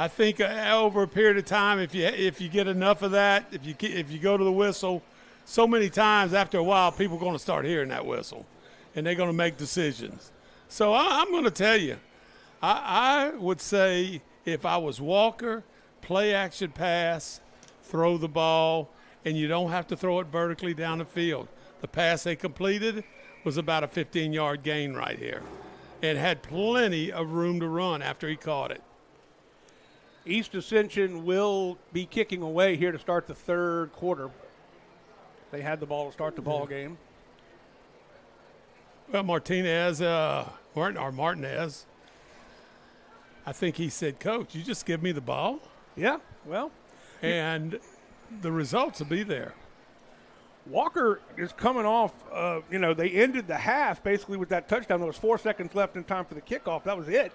think over a period of time, if you get enough of that, if you go to the whistle so many times, after a while, people are going to start hearing that whistle, and they're going to make decisions. So I'm going to tell you, I would say if I was Walker, play action pass, throw the ball, and you don't have to throw it vertically down the field. The pass they completed was about a 15-yard gain right here and had plenty of room to run after he caught it. East Ascension will be kicking away here to start the third quarter. They had the ball to start the ball game. Well, Martinez, I think he said, Coach, you just give me the ball. Yeah, well. And the results will be there. Walker is coming off, they ended the half basically with that touchdown. There was 4 seconds left in time for the kickoff. That was it.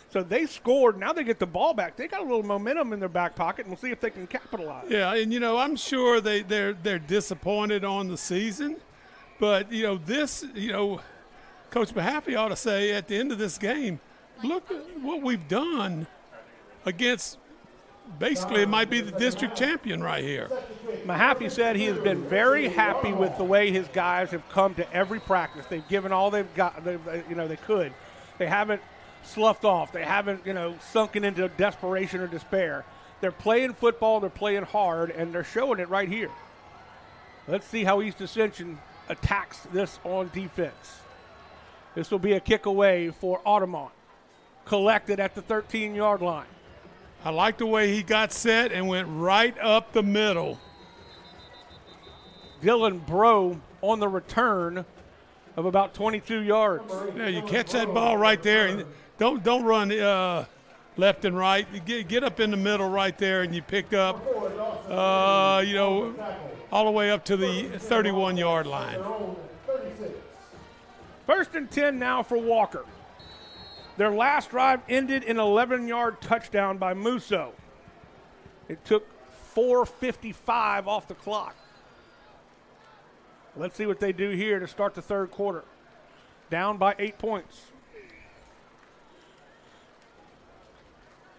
So they scored. Now they get the ball back. They got a little momentum in their back pocket, and we'll see if they can capitalize. Yeah, and, I'm sure they're disappointed on the season. But, Coach Mahaffey ought to say at the end of this game, look at what we've done against basically it might be the district champion right here. Mahaffey said he has been very happy with the way his guys have come to every practice. They've given all they've got, they could. They haven't sloughed off. They haven't, sunken into desperation or despair. They're playing football, they're playing hard, and they're showing it right here. Let's see how East Ascension attacks this on defense. This will be a kick away for Audemont. Collected at the 13-yard line. I like the way he got set and went right up the middle. Dylan Bro on the return of about 22 yards. Yeah, you catch that ball right there. Don't run left and right. You get up in the middle right there, and you pick up, all the way up to the 31-yard line. 1st and 10 now for Walker. Their last drive ended in an 11-yard touchdown by Musso. It took 4:55 off the clock. Let's see what they do here to start the third quarter. Down by 8 points.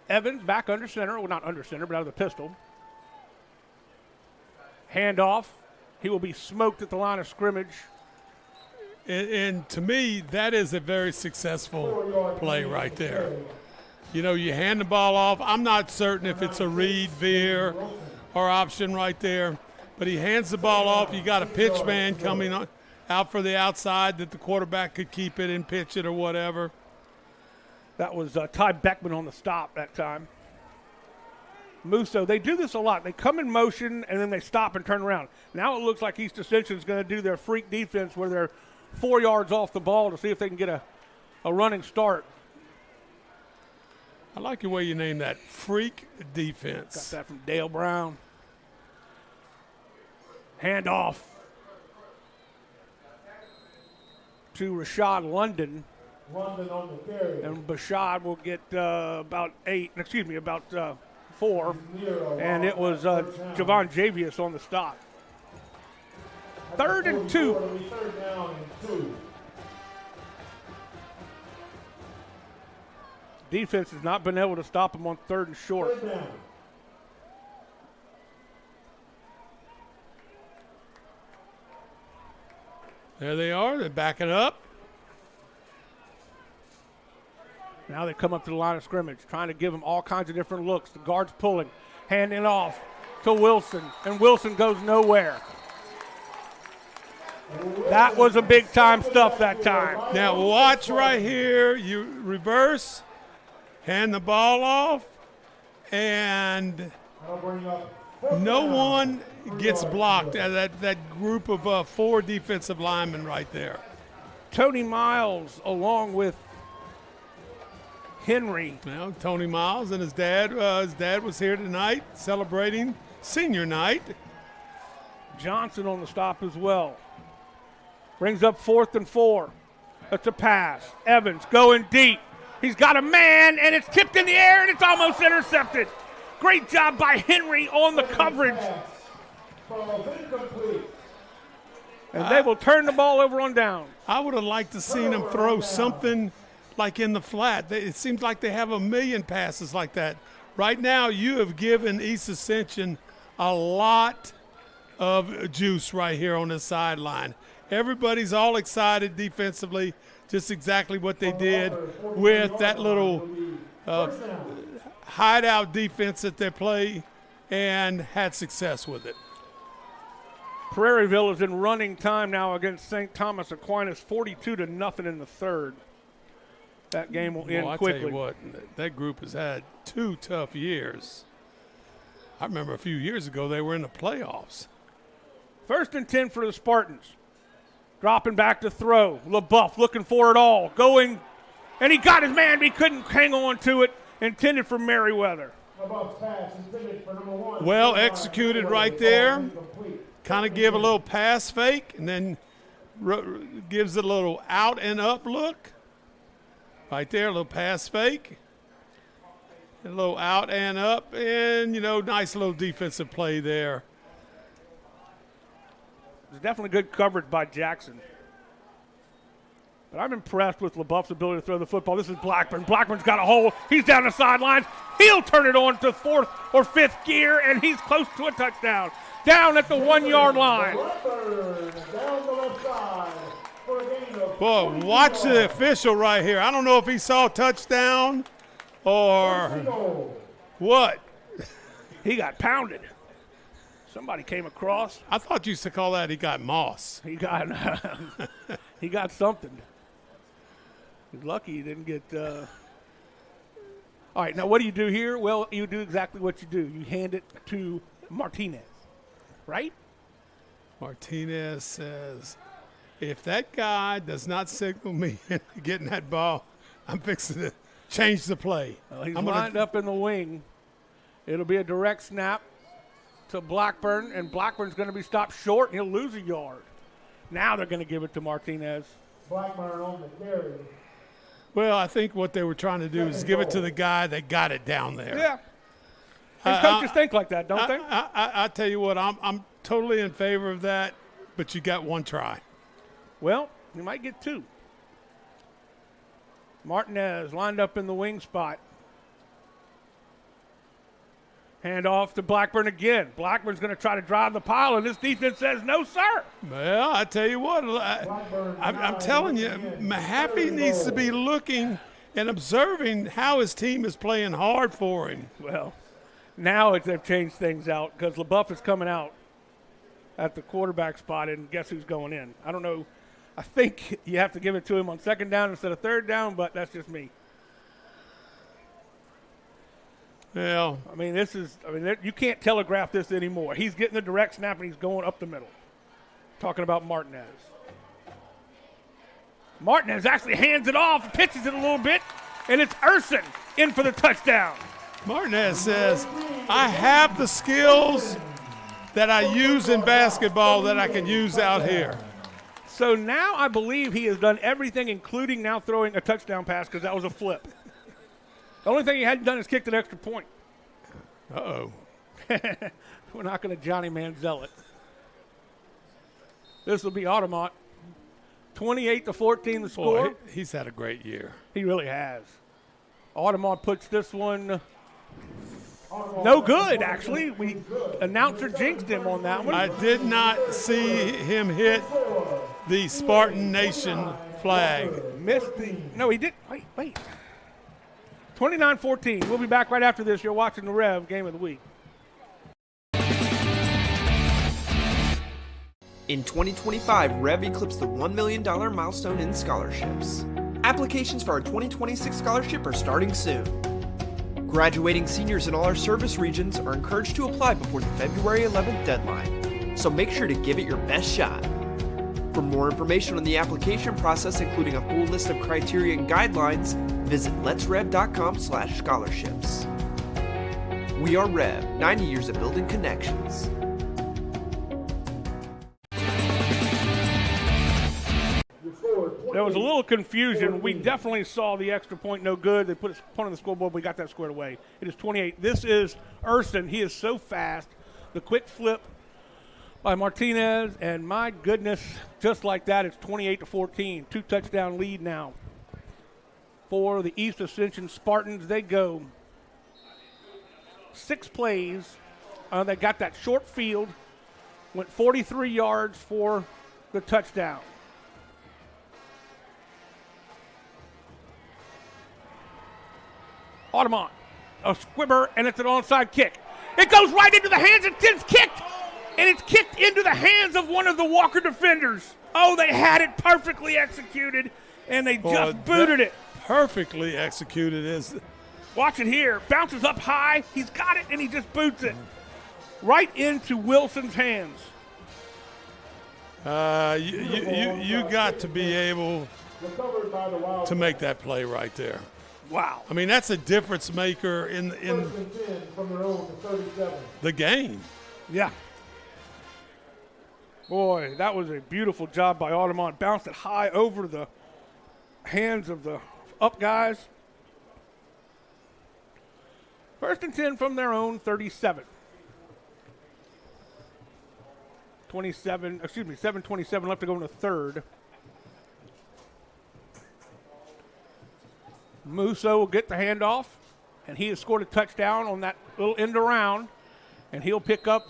Evans back under center. Well, not under center, but out of the pistol. Handoff. He will be smoked at the line of scrimmage. And to me, that is a very successful play right there. You hand the ball off. I'm not certain if it's a read, veer, or option right there. But he hands the ball off. You got a pitch man coming out for the outside that the quarterback could keep it and pitch it or whatever. That was Ty Beckman on the stop that time. Musso, they do this a lot. They come in motion, and then they stop and turn around. Now it looks like East Ascension is going to do their freak defense where they're 4 yards off the ball to see if they can get a running start. I like the way you name that, freak defense. Got that from Dale Brown. Handoff to Rashad London. And Bashad will get about 4. And it was Javon Javius on the stop. 3rd and 2. Defense has not been able to stop them on 3rd and short. There they are. They're backing up. Now they come up to the line of scrimmage, trying to give them all kinds of different looks. The guard's pulling, handing off to Wilson, and Wilson goes nowhere. That was a big-time stuff that time. Now watch right here. You reverse, hand the ball off, and no one gets blocked. That group of 4 defensive linemen right there. Tony Miles along with Henry. Well, Tony Miles and his dad. His dad was here tonight celebrating senior night. Johnson on the stop as well. Brings up 4th and 4. That's a pass. Evans going deep. He's got a man, and it's tipped in the air, and it's almost intercepted. Great job by Henry on the coverage. And they will turn the ball over on down. I would have liked to seen him throw something like in the flat. It seems like they have a million passes like that. Right now, you have given East Ascension a lot of juice right here on the sideline. Everybody's all excited defensively, just exactly what they did with that little hideout defense that they play and had success with it. Prairieville is in running time now against St. Thomas Aquinas, 42-0 in the third. That game will end quickly. I tell you what, that group has had 2 tough years. I remember a few years ago they were in the playoffs. 1st and 10 for the Spartans. Dropping back to throw. LaBeouf looking for it all. Going, and he got his man, but he couldn't hang on to it. Intended for Merriweather. Well executed right there. Kind of give a little pass fake and then gives it a little out and up look. Right there, a little pass fake. A little out and up, and, nice little defensive play there. It's definitely good coverage by Jackson. But I'm impressed with LaBeouf's ability to throw the football. This is Blackburn. Blackburn's got a hole. He's down the sidelines. He'll turn it on to 4th or 5th gear, and he's close to a touchdown. Down at the 1-yard line. Boy, watch the official right here. I don't know if he saw a touchdown or what. He got pounded. Somebody came across. I thought you used to call that he got moss. He got he got something. He's lucky he didn't get All right, now what do you do here? Well, you do exactly what you do. You hand it to Martinez, right? Martinez says, if that guy does not signal me getting that ball, I'm fixing to change the play. Well, he's lined up in the wing. It'll be a direct snap to Blackburn, and Blackburn's going to be stopped short, and he'll lose a yard. Now they're going to give it to Martinez. Blackburn on the carry. Well, I think what they were trying to do is give it to the guy that got it down there. Yeah. And coaches think like that, don't they? I tell you what, I'm totally in favor of that, but you got 1 try. Well, you might get 2. Martinez lined up in the wing spot. Hand off to Blackburn again. Blackburn's going to try to drive the pile, and this defense says, no, sir. Well, I tell you what, I'm telling you, Mahaffey needs to be looking and observing how his team is playing hard for him. Well, now they've changed things out because LaBeouf is coming out at the quarterback spot, and guess who's going in? I don't know. I think you have to give it to him on 2nd down instead of 3rd down, but that's just me. Well, I mean, you can't telegraph this anymore. He's getting the direct snap, and he's going up the middle. Talking about Martinez. Martinez actually hands it off, pitches it a little bit, and it's Urson in for the touchdown. Martinez says, I have the skills that I use in basketball that I can use out here. So now I believe he has done everything, including now throwing a touchdown pass because that was a flip. The only thing he hadn't done is kicked an extra point. Uh-oh. We're not going to Johnny Manziel it. This will be Audemont. 28-14 the score. Boy, he's had a great year. He really has. Audemont puts this one no good, actually. Announcer jinxed him on that one. I did not see him hit the Spartan Nation flag. Missed the – no, he did – wait. 29-14. We'll be back right after this. You're watching the Rev Game of the Week. In 2025, REV eclipsed the $1 million milestone in scholarships. Applications for our 2026 scholarship are starting soon. Graduating seniors in all our service regions are encouraged to apply before the February 11th deadline, so make sure to give it your best shot. For more information on the application process, including a full list of criteria and guidelines, visit letsrev.com/scholarships. We are Rev, 90 years of building connections. There was a little confusion. We definitely saw the extra point no good. They put a point on the scoreboard. We got that squared away. It is 28. This is Urson. He is so fast. The quick flip by Martinez, and my goodness, just like that, it's 28-14. 2-touchdown lead now for the East Ascension Spartans. They go 6 plays. They got that short field, went 43 yards for the touchdown. Audemont, a squibber, and it's an onside kick. It goes right into the hands, and it's kicked, and it's kicked into the hands of one of the Walker defenders. Oh, they had it perfectly executed, and they just booted it. Perfectly executed is Watch it here. Bounces up high. He's got it, and he just boots it right into Wilson's hands. You got to be able to make that play right there. Wow. I mean, that's a difference maker in the game. Yeah. Boy, that was a beautiful job by Audemont. Bounced it high over the hands of the up guys. 1st and 10 from their own 37. 7:27 left to go in the third. Musso will get the handoff, and he has scored a touchdown on that little end around, and he'll pick up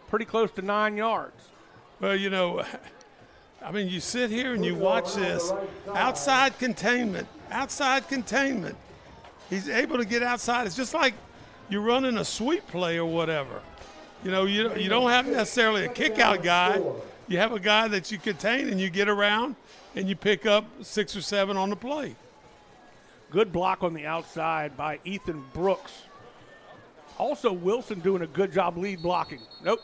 pretty close to 9 yards. Well, you know, I mean, you sit here and you watch this. Outside containment. He's able to get outside. It's just like you're running a sweep play or whatever. You know, you don't have necessarily a kick-out guy. You have a guy that you contain and you get around and you pick up 6 or 7 on the play. Good block on the outside by Ethan Brooks. Also, Wilson doing a good job lead blocking. Nope.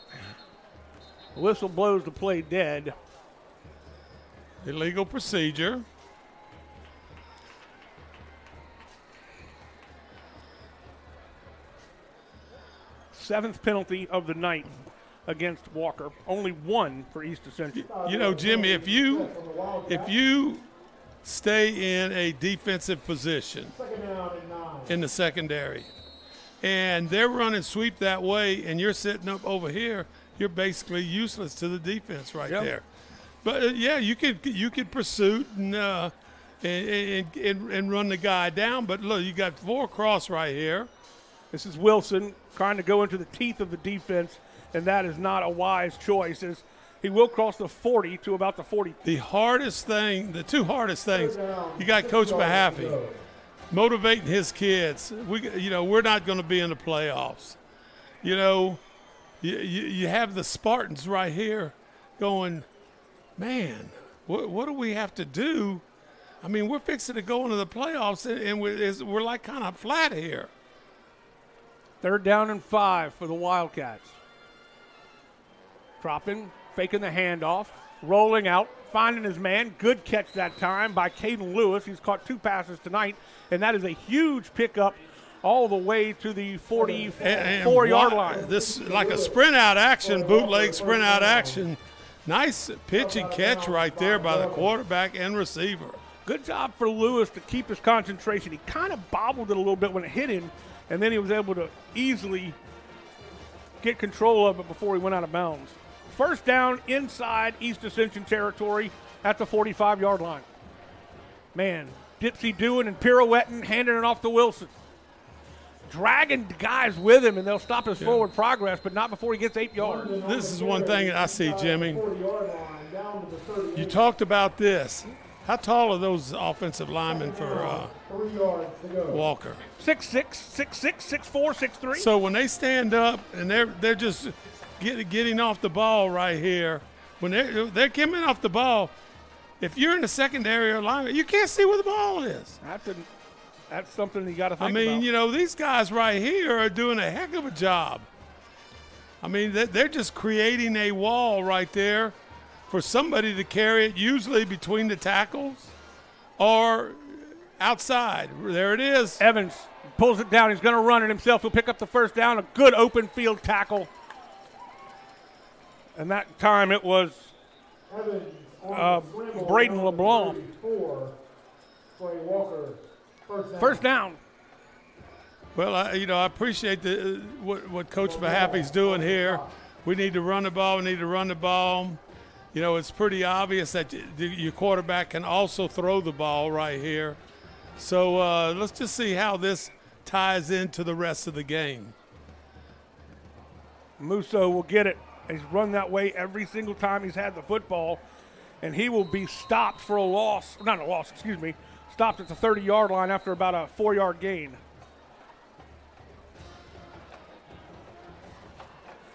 Whistle blows the play dead. Illegal procedure. Seventh penalty of the night against Walker. Only 1 for East Ascension. You know, Jimmy, if you stay in a defensive position in the secondary and they're running sweep that way and you're sitting up over here, you're basically useless to the defense right there. But yeah, you could pursuit and run the guy down. But look, you got 4 across right here. This is Wilson trying to go into the teeth of the defense, and that is not a wise choice. As he will cross the 40 to about the 40. The hardest thing, the 2 hardest things, you got Coach Mahaffey motivating his kids. We're not going to be in the playoffs. You know, you have the Spartans right here going, man, what do we have to do? I mean, we're fixing to go into the playoffs, and we're like kind of flat here. 3rd down and 5 for the Wildcats. Dropping, faking the handoff, rolling out, finding his man. Good catch that time by Caden Lewis. He's caught 2 passes tonight, and that is a huge pickup all the way to the 44-yard line. This like a sprint out action, bootleg sprint out action. Nice pitch and catch right there by the quarterback and receiver. Good job for Lewis to keep his concentration. He kind of bobbled it a little bit when it hit him, and then he was able to easily get control of it before he went out of bounds. 1st down inside East Ascension territory at the 45-yard line. Man, Dipsy doing and pirouetting, handing it off to Wilson. Dragging guys with him, and they'll stop his forward progress, but not before he gets 8 yards. This is one thing that I see, Jimmy. You talked about this. How tall are those offensive linemen for Walker? 6'6", 6'6", 6'4", 6'3". So when they stand up and they're just getting off the ball right here, when they're coming off the ball, if you're in the secondary alignment, you can't see where the ball is. That's something you got to think about. I mean, you know, these guys right here are doing a heck of a job. I mean, they're just creating a wall right there for somebody to carry it, usually between the tackles or outside. There it is. Evans pulls it down. He's going to run it himself. He'll pick up the 1st down. A good open field tackle. And that time it was Braden LeBlanc. First down. Well, I appreciate what Coach Mahaffey's doing here. We need to run the ball. You know, it's pretty obvious that your quarterback can also throw the ball right here. So let's just see how this ties into the rest of the game. Musso will get it. He's run that way every single time he's had the football, and he will be stopped for a loss. Not a loss, excuse me. Stopped at the 30-yard line after about a 4-yard gain.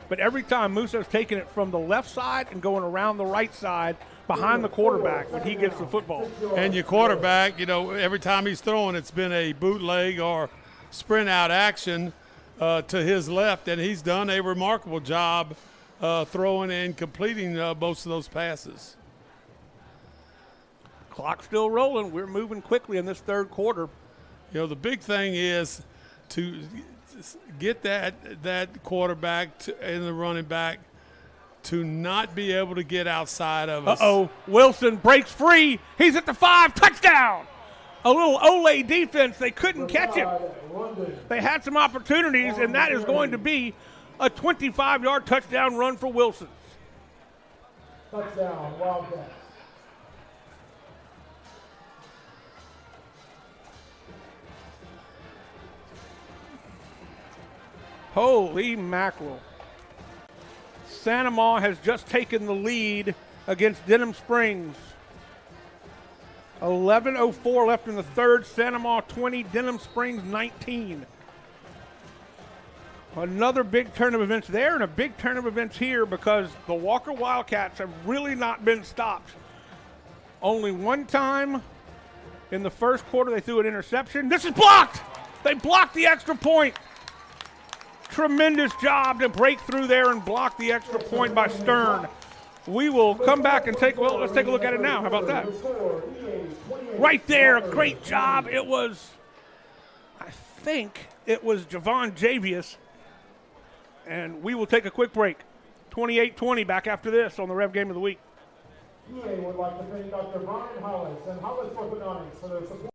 But every time Musso's taking it from the left side and going around the right side behind the quarterback when he gets the football. And your quarterback, you know, every time he's throwing, it's been a bootleg or sprint out action to his left, and he's done a remarkable job throwing and completing most of those passes. Clock still rolling. We're moving quickly in this third quarter. You know, the big thing is to get that quarterback and the running back to not be able to get outside of us. Uh-oh. Wilson breaks free. He's at the 5. Touchdown. A little Ole defense. They couldn't catch him. They had some opportunities, and that is going to be a 25-yard touchdown run for Wilson. Touchdown, Wildcats. Holy mackerel. Santa Ma has just taken the lead against Denham Springs. 11:04 left in the third. Santa Ma 20, Denham Springs 19. Another big turn of events there and a big turn of events here because the Walker Wildcats have really not been stopped. Only one time in the first quarter they threw an interception. This is blocked! They blocked the extra point. Tremendous job to break through there and block the extra point by Stern. We will come back and let's take a look at it now. How about that? Right there, great job. It was, I think it was Javon Javius. And we will take a quick break. 28-20 back after this on the Rev Game of the Week. EA would like to thank Dr. Brian Hollis and Hollis Orthodontics for their support.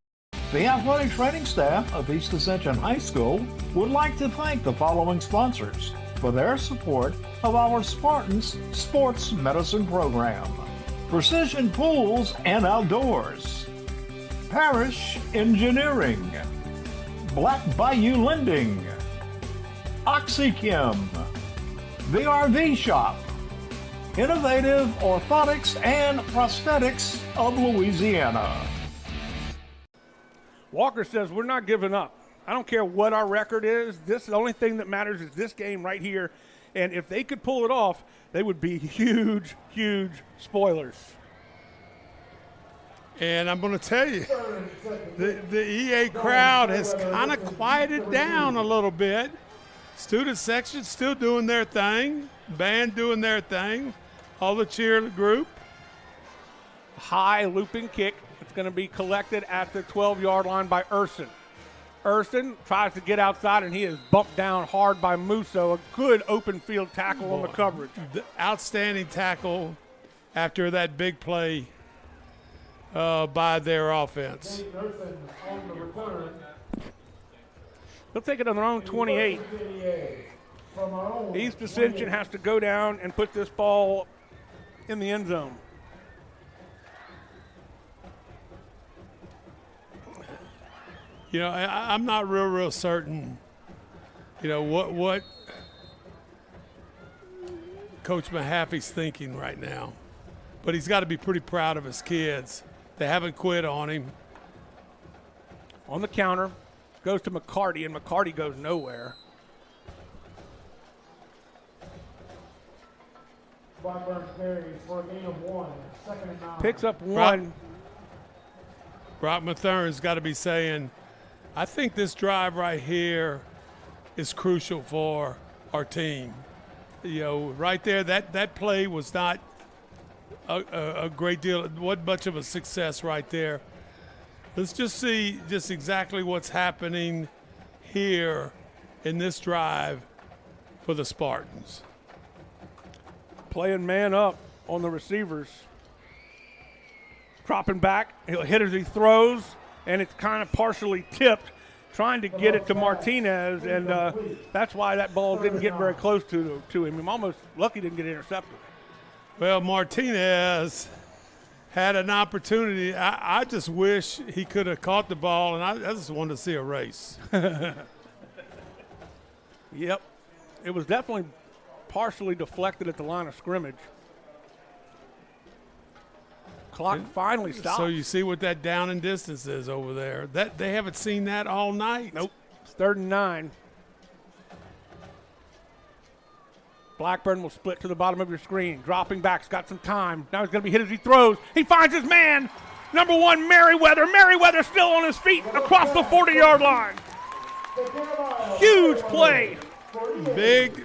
The athletic training staff of East Ascension High School would like to thank the following sponsors for their support of our Spartans Sports Medicine Program. Precision Pools and Outdoors, Parish Engineering, Black Bayou Lending, OxyChem, The RV Shop, Innovative Orthotics and Prosthetics of Louisiana. Walker says we're not giving up. I don't care what our record is. The only thing that matters is this game right here. And if they could pull it off, they would be huge, huge spoilers. And I'm going to tell you, the EA crowd has kind of quieted down a little bit. Student section still doing their thing. Band doing their thing. All the cheer group. High looping kick. It's going to be collected at the 12-yard line by Urson. Urson tries to get outside, and he is bumped down hard by Musso. A good open field tackle on the coverage. The outstanding tackle after that big play by their offense. They'll take it on their own 28. East Ascension has to go down and put this ball in the end zone. You know, I'm not real certain, you know, what Coach Mahaffey's thinking right now. But he's got to be pretty proud of his kids. They haven't quit on him. On the counter, goes to McCarty, and McCarty goes nowhere. Blackburn carries for a gain of 1, 2nd and 9. Picks up 1. Brock Mathern's got to be saying, I think this drive right here is crucial for our team. You know, right there, that play was not a great deal. It wasn't much of a success right there. Let's just see just exactly what's happening here in this drive for the Spartans. Playing man up on the receivers. Dropping back. He'll hit as he throws, and it's kind of partially tipped, trying to get it to Martinez, and that's why that ball didn't get very close to him. I'm almost lucky he didn't get intercepted. Well, Martinez had an opportunity. I just wish he could have caught the ball, and I just wanted to see a race. Yep. It was definitely partially deflected at the line of scrimmage. Clock finally stops. So you see what that down and distance is over there. That they haven't seen that all night. Nope. It's 3rd and 9. Blackburn will split to the bottom of your screen. Dropping back. He's got some time. Now he's going to be hit as he throws. He finds his man. Number 1, Merriweather. Merriweather still on his feet across the 40-yard line. Huge play. Big.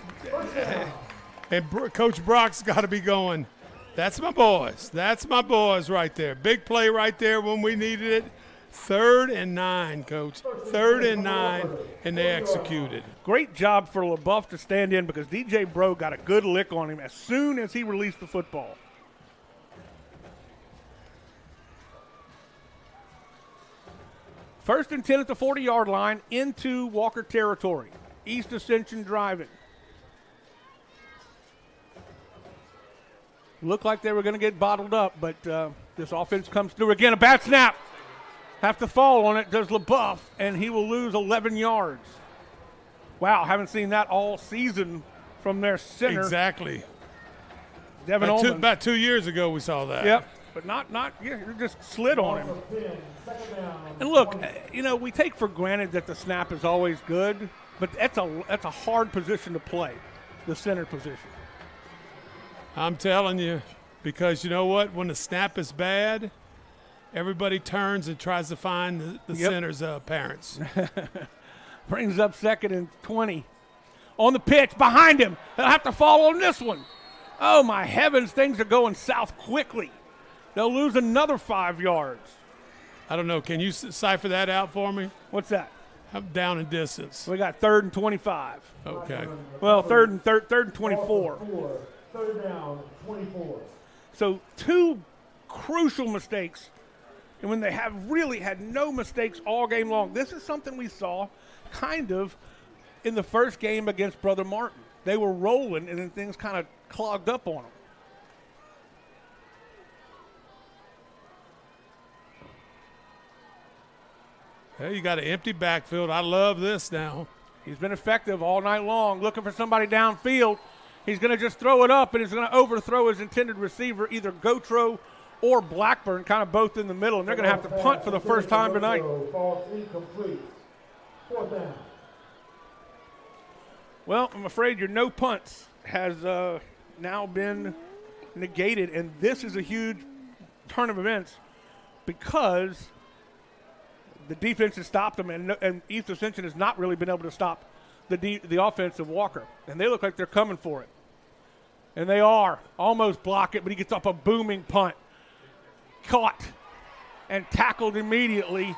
And Coach Brock's got to be going, that's my boys. That's my boys right there. Big play right there when we needed it. 3rd and 9, Coach. 3rd and 9, and they executed. Great job for LaBeouf to stand in because DJ Bro got a good lick on him as soon as he released the football. First and 10 at the 40-yard line into Walker territory. East Ascension driving. Looked like they were going to get bottled up, but this offense comes through again. A bad snap. Have to fall on it, does LaBeouf, and he will lose 11 yards. Wow, haven't seen that all season from their center. Exactly. Devin Ullman. About 2 years ago we saw that. Yep, but not yeah, it just slid on him. And look, we take for granted that the snap is always good, but that's a hard position to play, the center position. I'm telling you, because you know what? When the snap is bad, everybody turns and tries to find the center's parents. Brings up 2nd and 20. On the pitch, behind him. They'll have to fall on this one. Oh, my heavens, things are going south quickly. They'll lose another 5 yards. I don't know. Can you cipher that out for me? What's that? I'm down in distance. We got 3rd and 25. Okay. Well, third and 24. 3rd down, 24. So 2 crucial mistakes. And when they have really had no mistakes all game long, this is something we saw kind of in the first game against Brother Martin. They were rolling, and then things kind of clogged up on them. Hey, you got an empty backfield. I love this now. He's been effective all night long, looking for somebody downfield. He's going to just throw it up, and he's going to overthrow his intended receiver, either Gotro or Blackburn, kind of both in the middle, and they're going to have to punt for the first time tonight. Incomplete. 4th down. Well, I'm afraid your no punts has now been negated, and this is a huge turn of events because the defense has stopped them, and East Ascension has not really been able to stop the offense of Walker, and they look like they're coming for it. And they are. Almost block it, but he gets up a booming punt. Caught and tackled immediately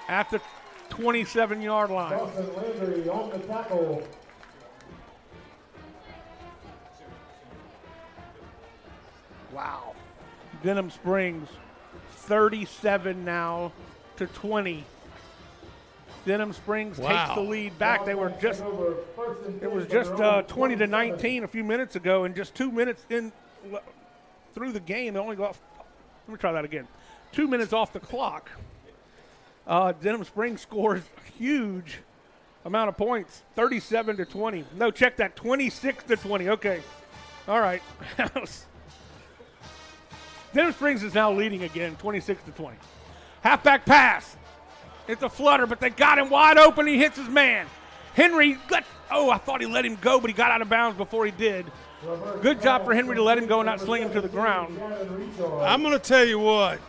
at the 27-yard line. Dawson Landry on the tackle. Wow. Denham Springs 37 now to 20. Denham Springs takes the lead back. They were just, it was just 20 to 19 a few minutes ago, and just 2 minutes through the game, they only got, let me try that again. 2 minutes off the clock. Denham Springs scores a huge amount of points, 37 to 20. No, check that, 26 to 20. Okay, all right. Denham Springs is now leading again, 26 to 20. Halfback pass. It's a flutter, but they got him wide open. He hits his man. Henry, I thought he let him go, but he got out of bounds before he did. Good job for Henry to let him go and not sling him to the ground. I'm going to tell you what.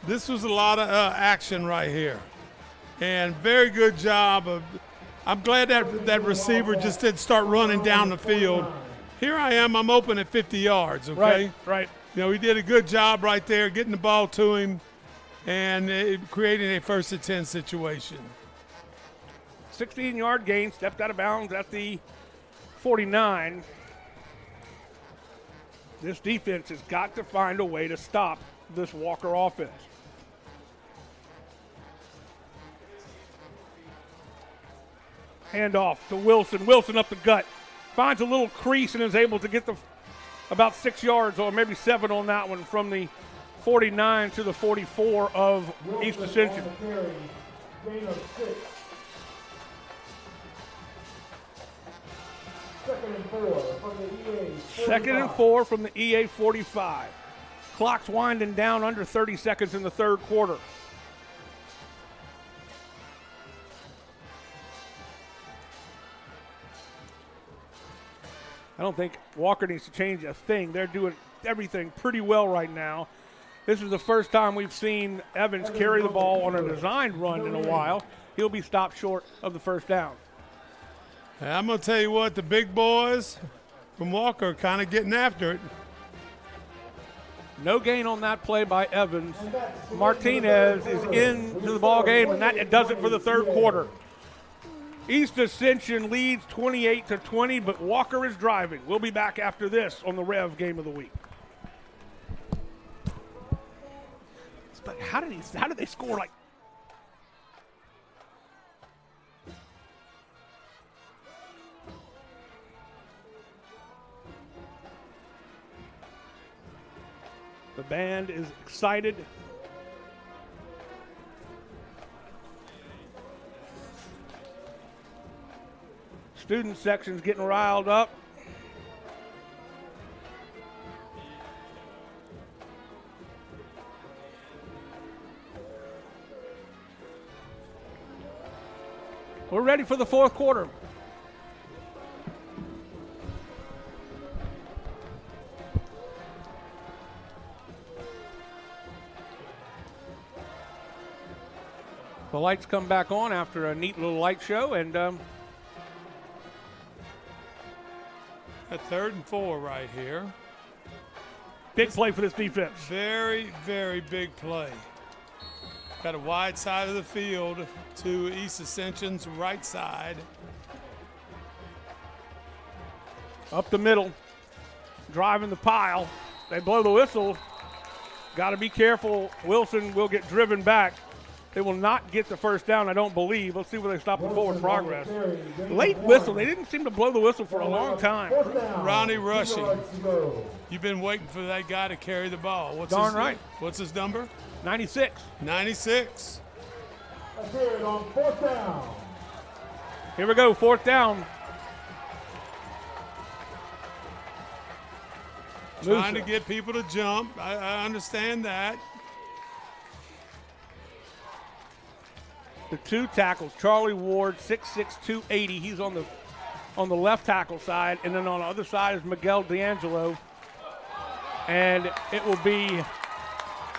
This was a lot of action right here. And very good job. I'm glad that receiver just didn't start running down the field. Here I am. I'm open at 50 yards, okay? Right. He did a good job right there getting the ball to him and creating a 1st and 10 situation. 16-yard gain, stepped out of bounds at the 49. This defense has got to find a way to stop this Walker offense. Handoff to Wilson. Wilson up the gut. Finds a little crease and is able to get about 6 yards or maybe 7 on that one from the 49 to the 44 of East Ascension. Gain of 6. 2nd and 4 from the EA 45. 2nd and 4 from the EA 45. Clock's winding down, under 30 seconds in the 3rd quarter. I don't think Walker needs to change a thing. They're doing everything pretty well right now. This is the first time we've seen Evans carry the ball on a designed run in a while. he'll be stopped short of the first down. I'm going to tell you what, the big boys from Walker are kind of getting after it. No gain on that play by Evans. Martinez is into the ball game, and that does it for the third quarter. East Ascension leads 28-20, but Walker is driving. We'll be back after this on the Rev Game of the Week. But how did they score like? The band is excited. Student section's getting riled up. We're ready for the fourth quarter. The lights come back on after a neat little light show, and a 3rd and 4 right here. Big play for this defense. Very, very big play. Got a wide side of the field to East Ascension's right side. Up the middle, driving the pile. They blow the whistle. Got to be careful. Wilson will get driven back. They will not get the first down, I don't believe. Let's see where they stop the forward progress. Late whistle. They didn't seem to blow the whistle for a long time. Ronnie Rushing. You've been waiting for that guy to carry the ball. Darn right. What's his number? 96. 96. Let's hear it on 4th down. Here we go, 4th down. Trying to get people to jump. I understand that. The 2 tackles, Charlie Ward, 6'6", 280. He's on the left tackle side, and then on the other side is Miguel D'Angelo. And it will be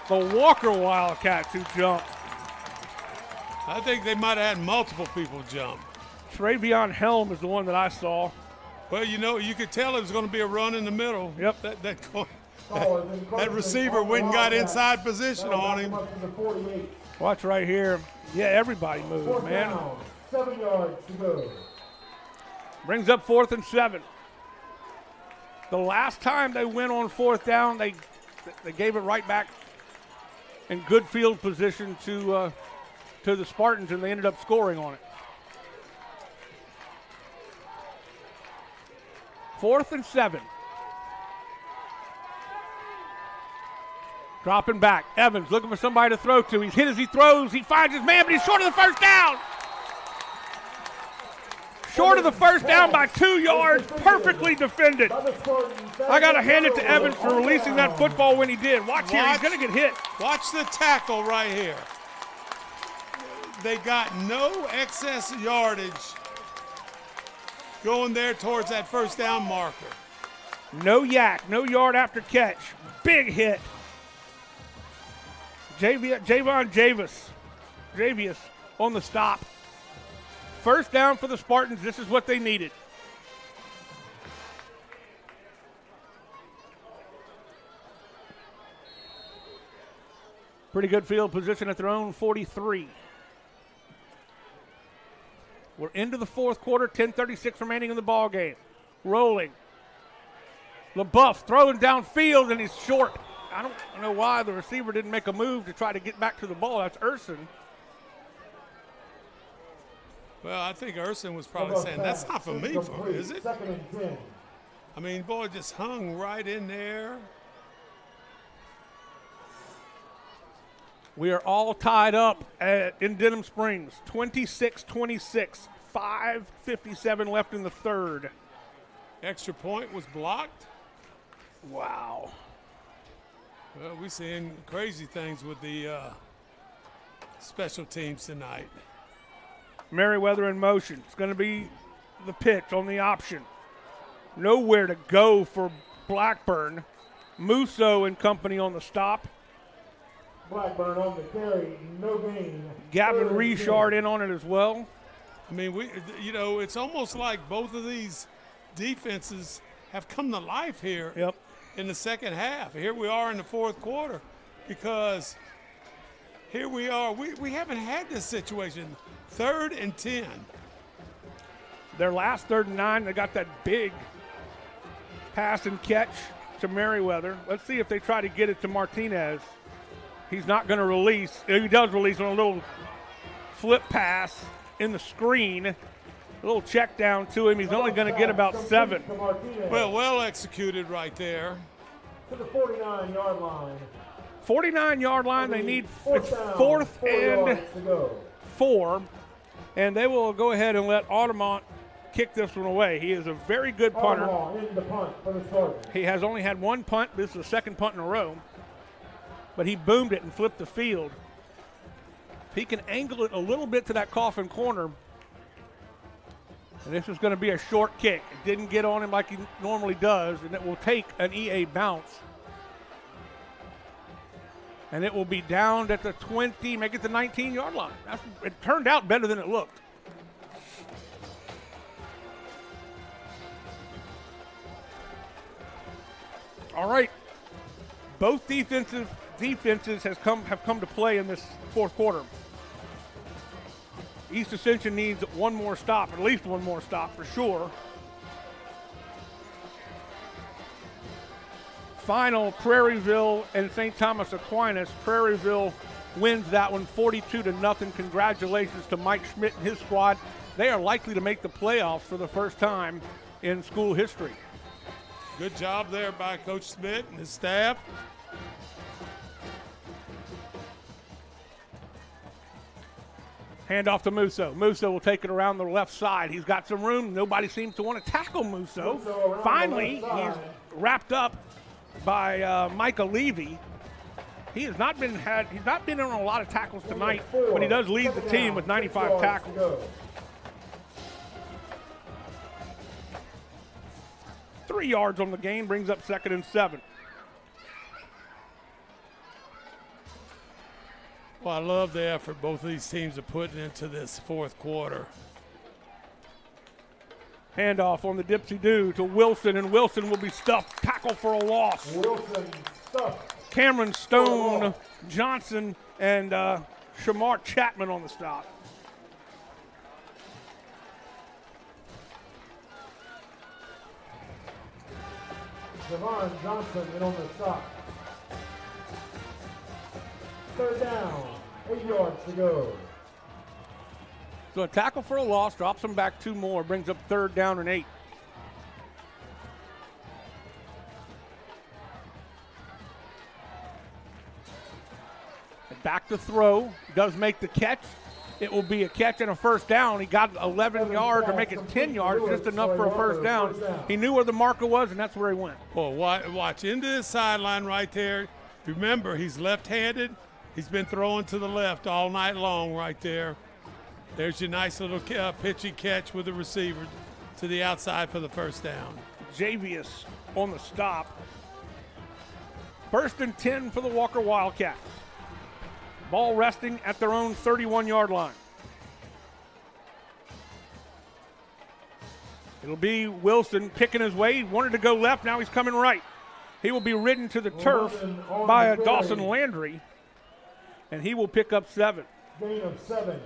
the Walker Wildcats who jump. I think they might have had multiple people jump. Travion Helm is the one that I saw. Well, you could tell it was going to be a run in the middle. Yep. That receiver went and got inside position on him. Watch right here. Yeah, everybody moves, man. Down, 7 yards to go. Brings up 4th and 7. The last time they went on 4th down, they gave it right back in good field position to the Spartans, and they ended up scoring on it. 4th and 7. Dropping back. Evans looking for somebody to throw to. He's hit as he throws. He finds his man, but he's short of the first down. Short of the first down by 2 yards. Perfectly defended. I got to hand it to Evans for releasing that football when he did. Watch here. He's going to get hit. Watch the tackle right here. They got no excess yardage going there towards that first down marker. No yak. No yard after catch. Big hit. Javon Javius on the stop. First down for the Spartans. This is what they needed. Pretty good field position at their own 43. We're into the fourth quarter, 10:36 remaining in the ball game. Rolling. LaBeouf throwing downfield, and he's short. I don't know why the receiver didn't make a move to try to get back to the ball. That's Urson. Well, I think Urson was probably saying, that's not for me, is it? I mean, boy, just hung right in there. We are all tied up in Denham Springs, 26-26, 5:57 left in the third. Extra point was blocked. Wow. Well, we're seeing crazy things with the special teams tonight. Merriweather in motion. It's going to be the pitch on the option. Nowhere to go for Blackburn. Musso and company on the stop. Blackburn on the carry, no gain. Gavin Richard in on it as well. I mean, it's almost like both of these defenses have come to life here in the second half. Here we are in the fourth quarter because here we are. We haven't had this situation. 3rd and 10. Their last 3rd and 9, they got that big pass and catch to Merriweather. Let's see if they try to get it to Martinez. He's not going to release. He does release on a little flip pass in the screen. A little check down to him. He's only going to get about 7. Well executed right there. To the 49-yard line. 49-yard line. They need 4th and 4. And they will go ahead and let Audemont kick this one away. He is a very good punter. He has only had 1 punt. This is the 2nd punt in a row. But he boomed it and flipped the field. If he can angle it a little bit to that coffin corner, and this is going to be a short kick. It didn't get on him like he normally does, and it will take an EA bounce. And it will be down at the 20, make it the 19-yard line. It turned out better than it looked. All right. Both defenses have come to play in this fourth quarter. East Ascension needs one more stop, at least one more stop for sure. Final, Prairieville and St. Thomas Aquinas. Prairieville wins that one 42-0. Congratulations to Mike Schmidt and his squad. They are likely to make the playoffs for the first time in school history. Good job there by Coach Schmidt and his staff. Hand off to Musso. Musso will take it around the left side. He's got some room. Nobody seems to want to tackle Musso. Finally, he's wrapped up by Micah Levy. He's not been in on a lot of tackles tonight, but he does lead the team with 95 tackles. 3 yards on the game brings up 2nd and 7. Well, I love the effort both of these teams are putting into this fourth quarter. Handoff on the Dipsy-Do to Wilson, and Wilson will be stuffed. Tackle for a loss. Wilson stuffed. Cameron Stone, Johnson, and Shamar Chapman on the stop. Javon Johnson in on the stop. 3rd down, 8 yards to go. So a tackle for a loss, drops him back 2 more, brings up 3rd down and 8. And back to throw, does make the catch. It will be a catch and a 1st down. He got 11 yards, or make it 10 yards, just enough for a 1st down. He knew where the marker was, and that's where he went. Well, watch into the sideline right there. Remember, he's left-handed. He's been throwing to the left all night long right there. There's your nice little pitchy catch with the receiver to the outside for the 1st down. Javius on the stop. 1st and 10 for the Walker Wildcats. Ball resting at their own 31-yard line. It'll be Wilson picking his way. He wanted to go left, now he's coming right. He will be ridden to the turf by a Dawson Landry, and he will pick up 7. Gain of 7.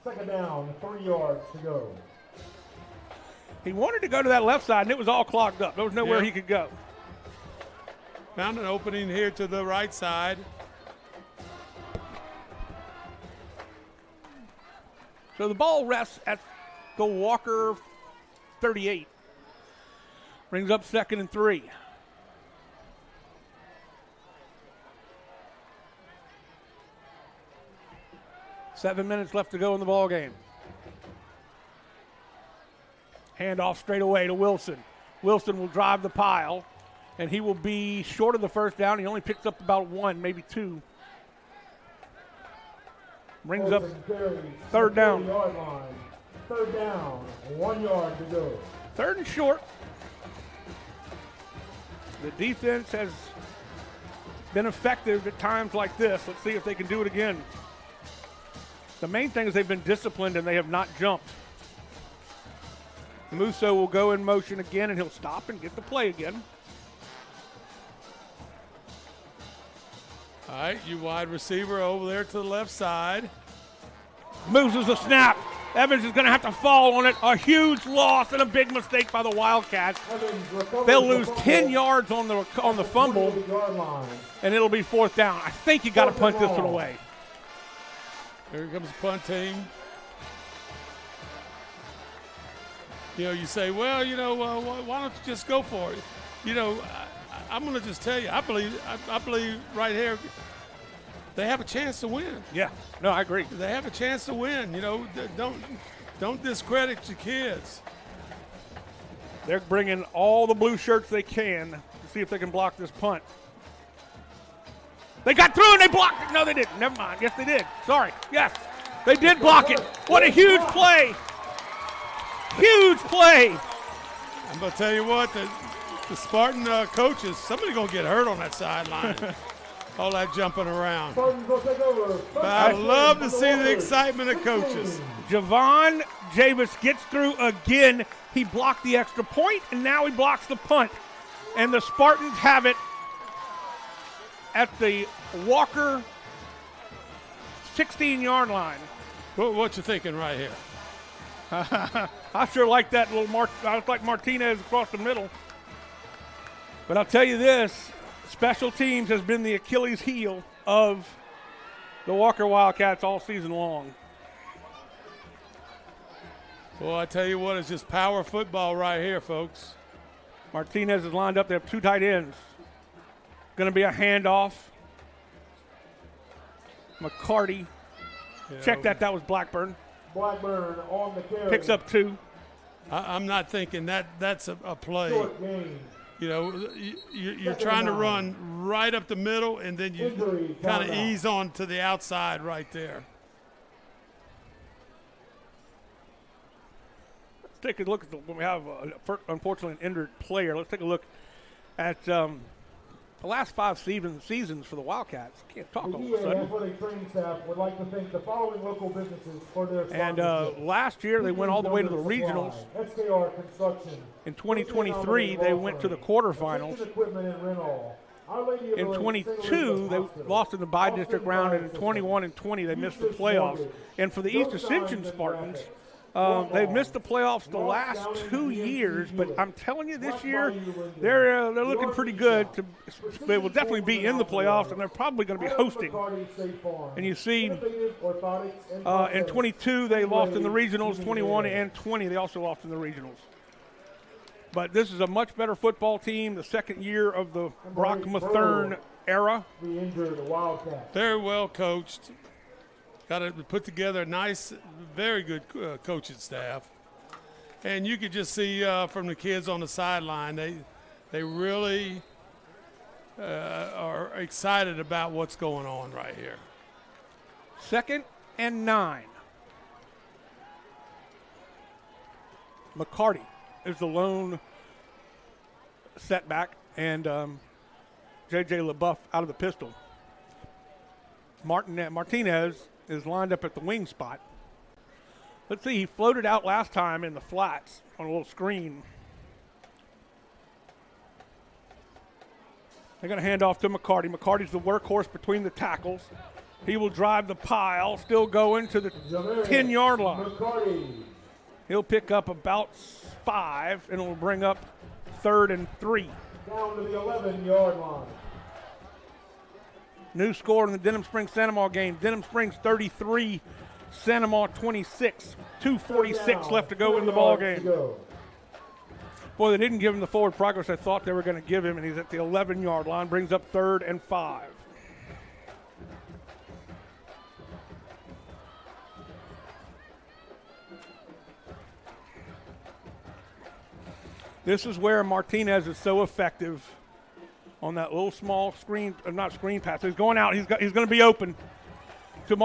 2nd down, 3 yards to go. He wanted to go to that left side, and it was all clogged up. There was nowhere he could go. Found an opening here to the right side. So the ball rests at the Walker 38. Brings up 2nd and 3. Seven minutes left to go in the ball game. Handoff straight away to Wilson. Wilson will drive the pile, and he will be short of the 1st down. He only picks up about 1, maybe 2. Brings up 3rd down. 3rd down, 1 yard to go. 3rd and short. The defense has been effective at times like this. Let's see if they can do it again. The main thing is they've been disciplined and they have not jumped. Musso will go in motion again, and he'll stop and get the play again. All right, you wide receiver over there to the left side. Moves a snap. Evans is going to have to fall on it. A huge loss and a big mistake by the Wildcats. They'll lose 10 yards on the fumble, and it'll be 4th down. I think you got to punt this one away. Here comes the punt team. You know, you say, well, you know, why don't you just go for it? You know, I'm going to just tell you, I believe right here they have a chance to win. Yeah, no, I agree. They have a chance to win. You know, don't discredit your kids. They're bringing all the blue shirts they can to see if they can block this punt. They got through and they blocked it. No, they didn't. Never mind. Yes, they did. Sorry. Yes, they did block it. What a huge play. Huge play. I'm going to tell you what, the Spartan coaches, somebody's going to get hurt on that sideline. All that jumping around. But I love to see the excitement of coaches. Javon Javis gets through again. He blocked the extra point, and now he blocks the punt. And the Spartans have it at the Walker 16-yard line. What you thinking right here? I sure like that little I like Martinez across the middle. But I'll tell you this, special teams has been the Achilles heel of the Walker Wildcats all season long. Well, I tell you what, it's just power football right here, folks. Martinez is lined up. They have 2 tight ends. Going to be a handoff. McCarty. Check that. That was Blackburn. Blackburn on the carry. Picks up 2. I'm not thinking that's a play. You know, you're trying to run right up the middle, and then you kind of ease on to the outside right there. Let's take a look at we have, unfortunately, an injured player. Let's take a look at the last 5 seasons for the Wildcats. Can't talk all of a sudden. Athletic training staff would like to thank the following local businesses for their sponsorship. And last year they went all the way to the regionals. SKR Construction. In 2023 they went to the quarterfinals. In 22 they lost in the bi-district round, and in 21 and 20 they missed the playoffs. And for the East Ascension Spartans, they've missed the playoffs the last 2 years, but I'm telling you, this year they're looking pretty good. They will definitely be in the playoffs, and they're probably going to be hosting. And you see, in 22 they lost in the regionals, 21 and 20 they also lost in the regionals. But this is a much better football team, the second year of the Brock Mathern era. Very well coached. Got to put together a nice, very good coaching staff. And you could just see from the kids on the sideline, they really are excited about what's going on right here. 2nd and 9. McCarty is the lone setback, and J.J. LaBeouf out of the pistol. Martinez is lined up at the wing spot. Let's see, he floated out last time in the flats on a little screen. They're going to hand off to McCarty. McCarty's the workhorse between the tackles. He will drive the pile, still going to the 10-yard line. He'll pick up about 5, and it will bring up 3rd and 3. Down to the 11-yard line. New score in the Denham Springs Santamar game. Denham Springs 33, Santamar 26. 2:46 left to go in the ball game. Boy, they didn't give him the forward progress I thought they were going to give him, and he's at the 11-yard line. Brings up 3rd and 5. This is where Martinez is so effective on that little small screen, not screen pass. He's going out. He's going to be open to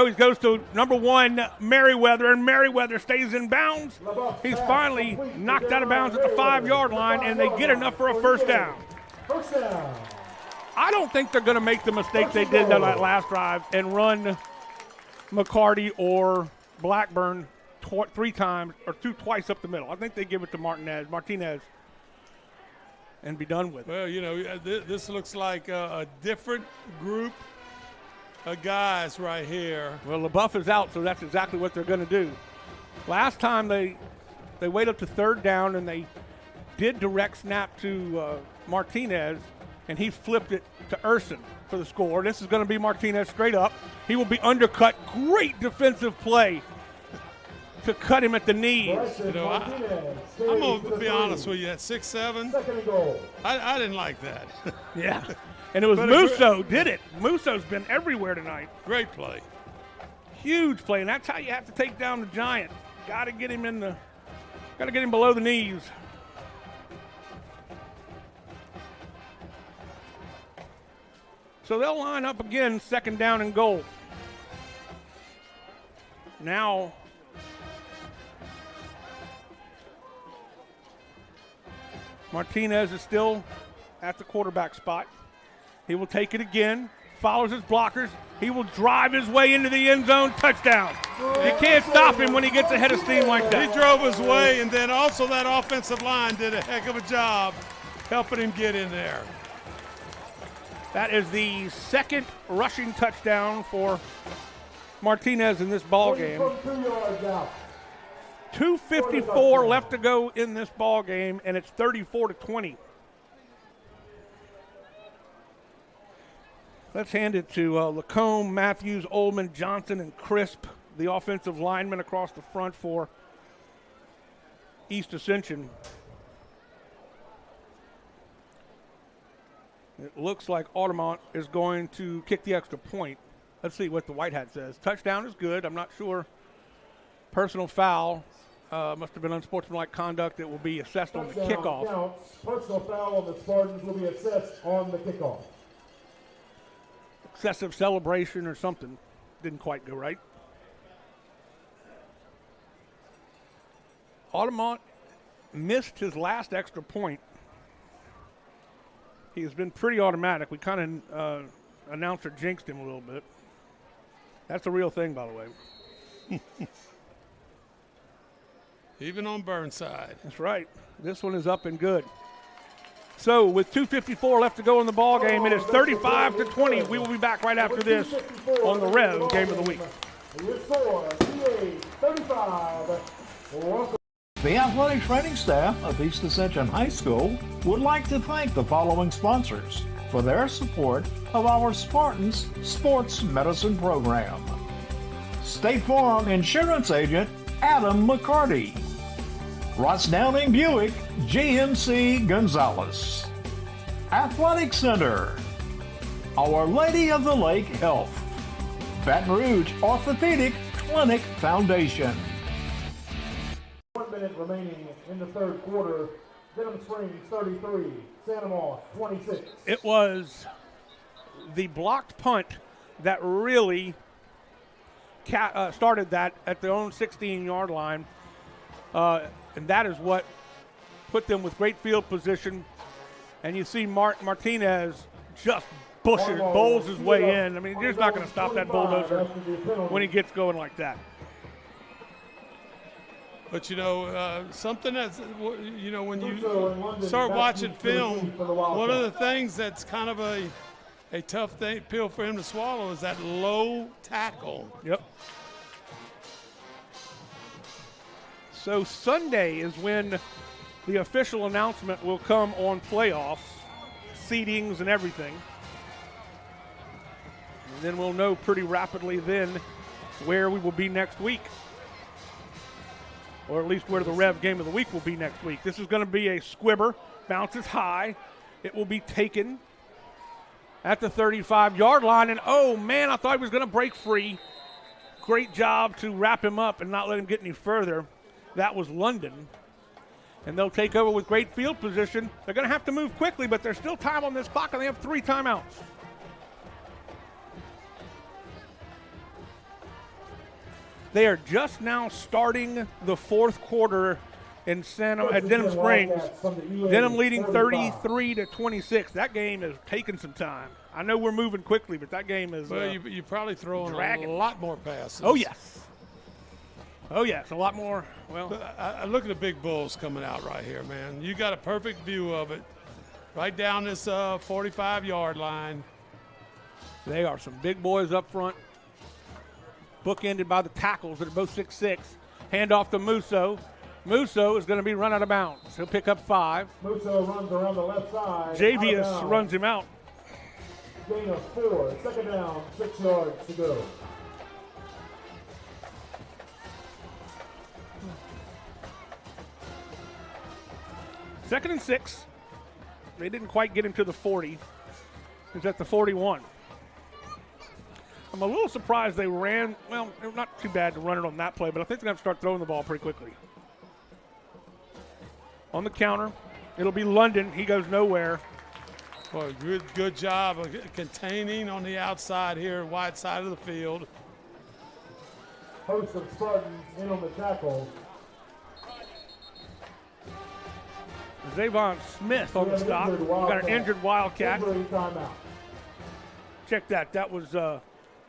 he goes to number 1, Merriweather, and Merriweather stays in bounds. He's finally knocked out of bounds at the 5-yard line, and they get enough for a first down. First down. I don't think they're going to make the mistake they did on that last drive and run McCarty or Blackburn three times or twice up the middle. I think they give it to Martinez, and be done with it. Well, you know, this looks like a different group of guys right here. Well, LaBeouf is out, so that's exactly what they're going to do. Last time they wait up to third down, and they did direct snap to Martinez, and he flipped it to Urson for the score. This is going to be Martinez straight up. He will be undercut. Great defensive play to cut him at the knees. You know, I'm going to be honest with you, at 6'7", I didn't like that. Yeah, and it was Musso did it. Musso's been everywhere tonight. Great play. Huge play, and that's how you have to take down the Giant. Got to get him below the knees. So they'll line up again, second down and goal. Now, Martinez is still at the quarterback spot. He will take it again, follows his blockers. He will drive his way into the end zone, touchdown. You can't stop him when he gets ahead of steam like that. He drove his way, and then also that offensive line did a heck of a job helping him get in there. That is the second rushing touchdown for Martinez in this ball game. 2:54 left to go in this ball game, and it's 34-20. Let's hand it to Lacombe, Matthews, Ullman, Johnson, and Crisp, the offensive linemen across the front for East Ascension. It looks like Altamont is going to kick the extra point. Let's see what the white hat says. Touchdown is good. I'm not sure. Personal foul. Must have been unsportsmanlike conduct. It will be assessed on the kickoff. Counts. Personal foul on the Spartans will be assessed on the kickoff. Excessive celebration or something. Didn't quite go right. Altamont missed his last extra point. He has been pretty automatic. We kind of announcer jinxed him a little bit. That's a real thing, by the way. Even on Burnside. That's right. This one is up and good. So with 2:54 left to go in the ball game, it is 35-20. We will be back right after this on the Rev Game of the Week. Your score, PA 35. The athletic training staff of East Ascension High School would like to thank the following sponsors for their support of our Spartans Sports Medicine Program. State Farm Insurance Agent Adam McCarty. Ross Downing Buick GMC Gonzalez. Athletic Center. Our Lady of the Lake Health. Baton Rouge Orthopedic Clinic Foundation. 1 minute remaining in the third quarter. Denham Springs 33, Santa Moss 26. It was the blocked punt that really started that at their own 16-yard line, and that is what put them with great field position. And you see Martinez just bowls his way in. I mean, you're just not going to stop that bulldozer when he gets going like that. But, you know, something that's, you know, when you start watching film, one of the things that's kind of a tough pill for him to swallow is that low tackle. Yep. So Sunday is when the official announcement will come on playoffs, seedings and everything. And then we'll know pretty rapidly then where we will be next week. Or at least where the Rev Game of the Week will be next week. This is going to be a squibber, bounces high. It will be taken at the 35-yard line. And, oh, man, I thought he was going to break free. Great job to wrap him up and not let him get any further. That was London. And they'll take over with great field position. They're going to have to move quickly, but there's still time on this clock, and they have 3 timeouts. They are just now starting the fourth quarter at Denham Springs. Denham leading 33-26. That game is taking some time. I know we're moving quickly, but that game is well, you're probably throwing dragging. a lot more passes. Oh, yes. Oh, yes, a lot more. Well, I look at the big bulls coming out right here, man. You got a perfect view of it. Right down this 45-yard line. They are some big boys up front. Bookended by the tackles that are both 6'6". Hand off to Musso. Musso is going to be run out of bounds. He'll pick up 5. Musso runs around the left side. Javius runs him out. Gain of 4. Second down, 6 yards to go. Second and 6. They didn't quite get him to the 40. He's at the 41. I'm a little surprised they ran. Well, not too bad to run it on that play, but I think they're going to start throwing the ball pretty quickly. On the counter, it'll be London. He goes nowhere. Boy, good job of containing on the outside here, wide side of the field. Host of Spartans in on the tackle. Zavon Smith on the stop. We got an injured Wildcat. Check that. That was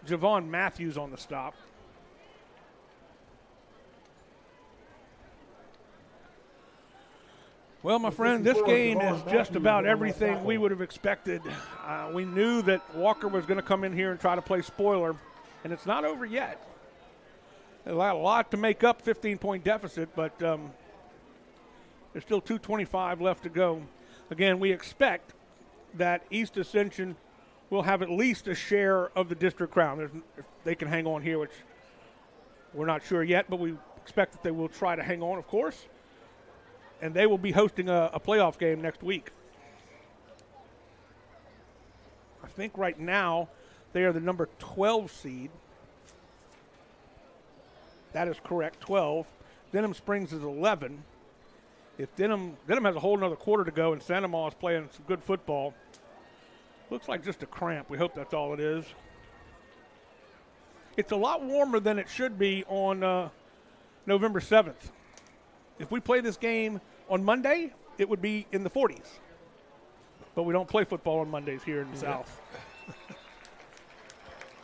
Javon Matthews on the stop. Well, my friend, this game is just about everything we would have expected. We knew that Walker was going to come in here and try to play spoiler, and it's not over yet. A lot to make up 15-point deficit, but there's still 2:25 left to go. Again, we expect that East Ascension will have at least a share of the district crown. If they can hang on here, which we're not sure yet, but we expect that they will try to hang on, of course. And they will be hosting a playoff game next week. I think right now they are the number 12 seed. That is correct, 12. Denham Springs is 11. If Denham has a whole another quarter to go and Santa Ma is playing some good football, looks like just a cramp. We hope that's all it is. It's a lot warmer than it should be on November 7th. If we play this game on Monday, it would be in the 40s. But we don't play football on Mondays here in the South.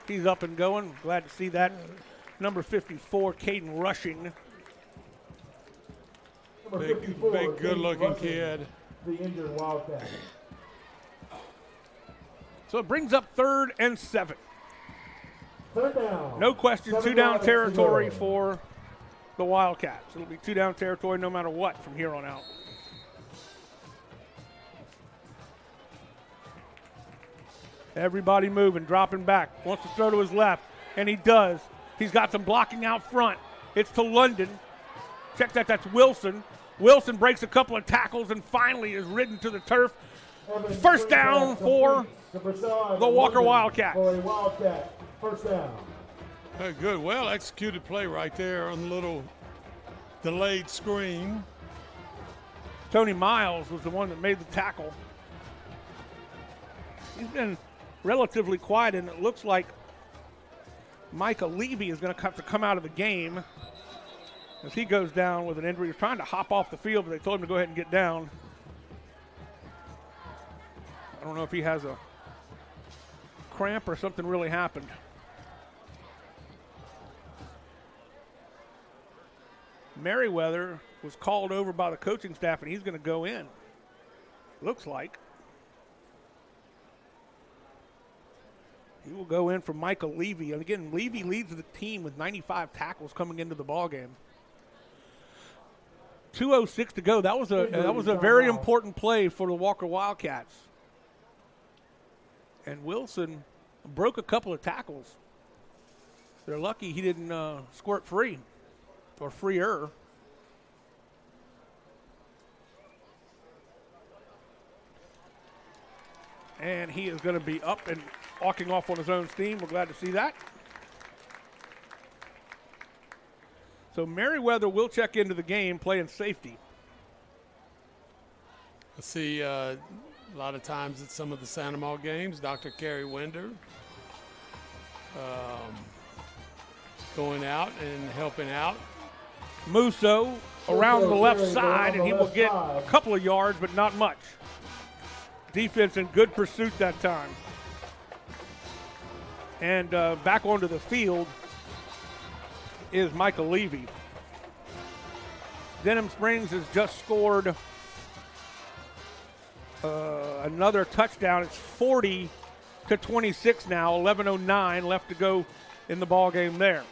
He's up and going. Glad to see that. Number 54, Caden Rushing. Big good-looking kid. The injured Wildcat. So it brings up 3rd and 7. Third down. No question, 2-down territory for the Wildcats. It'll be 2-down territory no matter what from here on out. Everybody moving, dropping back. Wants to throw to his left, and he does. He's got some blocking out front. It's to London. Check that, that's Wilson. Wilson breaks a couple of tackles and finally is ridden to the turf. First down for the Walker Wildcats. First down. Good, well executed play right there on the little delayed screen. Tony Miles was the one that made the tackle. He's been relatively quiet, and it looks like Micah Levy is going to have to come out of the game as he goes down with an injury. He's trying to hop off the field, but they told him to go ahead and get down. I don't know if he has a cramp or something really happened. Merriweather was called over by the coaching staff, and he's going to go in. Looks like. He will go in for Michael Levy. And again, Levy leads the team with 95 tackles coming into the ball game. 2:06 to go. That was a very important play for the Walker Wildcats. And Wilson broke a couple of tackles. They're lucky he didn't squirt free or freer. And he is going to be up and walking off on his own steam. We're glad to see that. So Merriweather will check into the game playing safety. I see a lot of times at some of the Santa Ma games, Dr. Kerry Winder going out and helping out. Musso around the left side, and he will get a couple of yards, but not much. Defense in good pursuit that time. And back onto the field is Michael Levy. Denham Springs has just scored another touchdown. It's 40-26 now, 11:09 left to go in the ball game there.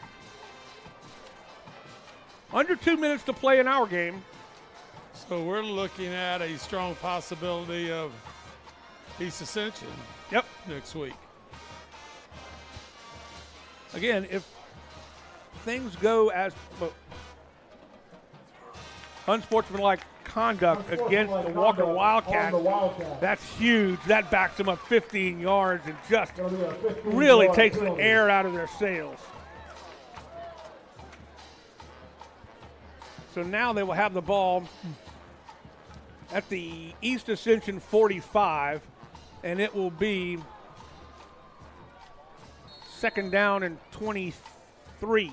Under 2 minutes to play in our game. So we're looking at a strong possibility of East Ascension next week. Again, if things go as unsportsmanlike conduct against the Walker Wildcats, that's huge. That backs them up 15 yards and just really takes the air out of their sails. So now they will have the ball at the East Ascension 45, and it will be second down and 23.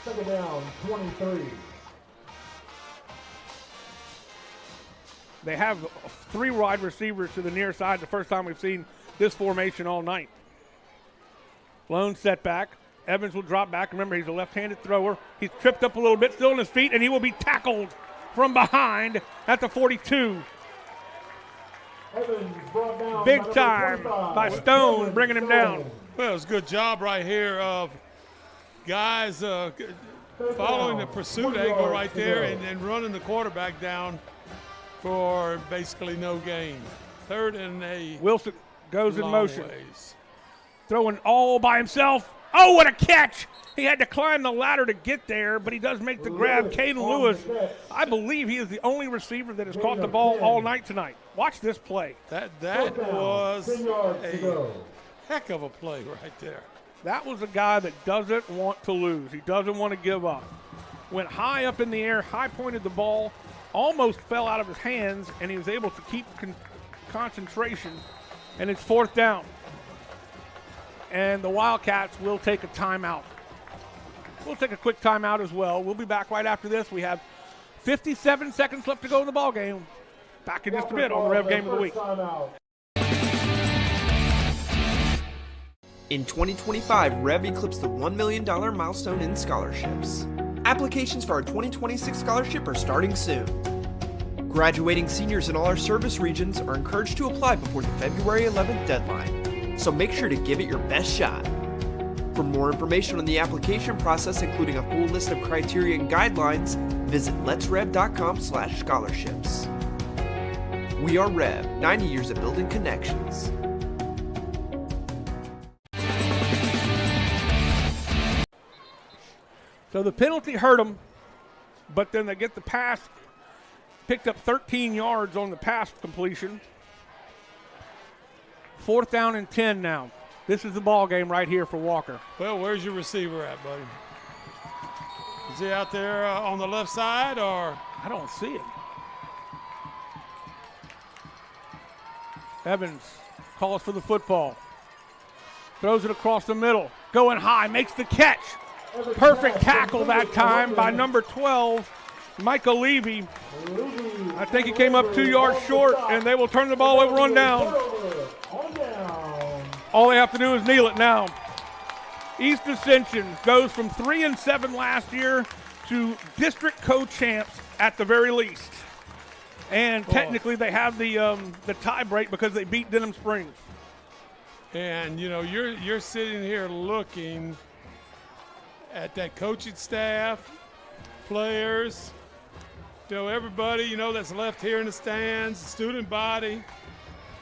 Second down, 23. They have 3 wide receivers to the near side, the first time we've seen this formation all night. Lone setback. Evans will drop back. Remember, he's a left-handed thrower. He's tripped up a little bit, still on his feet, and he will be tackled from behind at the 42. Evans brought down Big time by Stone, bringing him down. Well, it's a good job right here of guys following the pursuit angle right there and running the quarterback down for basically no gain. Third and a Wilson goes in motion. Ways. Throwing all by himself. Oh, what a catch! He had to climb the ladder to get there, but he does make the grab. Caden Lewis, I believe he is the only receiver that has caught the ball all night tonight. Watch this play. That was a heck of a play right there. That was a guy that doesn't want to lose. He doesn't want to give up. Went high up in the air, high-pointed the ball, almost fell out of his hands, and he was able to keep concentration, and it's fourth down. And the Wildcats will take a timeout. We'll take a quick timeout as well. We'll be back right after this. We have 57 seconds left to go in the ball game. Back in just a bit on the Rev Game of the Week. In 2025, REV eclipsed the $1 million milestone in scholarships. Applications for our 2026 scholarship are starting soon. Graduating seniors in all our service regions are encouraged to apply before the February 11th deadline, so make sure to give it your best shot. For more information on the application process, including a full list of criteria and guidelines, visit letsrev.com/scholarships. We are REV, 90 years of building connections. So the penalty hurt them, but then they get the pass, picked up 13 yards on the pass completion. Fourth down and 10 now. This is the ball game right here for Walker. Well, where's your receiver at, buddy? Is he out there on the left side, or? I don't see it. Evans calls for the football. Throws it across the middle. Going high, makes the catch. Perfect tackle that time by number 12, Michael Levy. I think he came up 2 yards short, and they will turn the ball over on down. All they have to do is kneel it now. East Ascension goes from 3-7 last year to district co-champs at the very least. And technically they have the tie break because they beat Denham Springs. And, you know, you're sitting here looking at that coaching staff, players, you know, everybody, you know, that's left here in the stands, student body,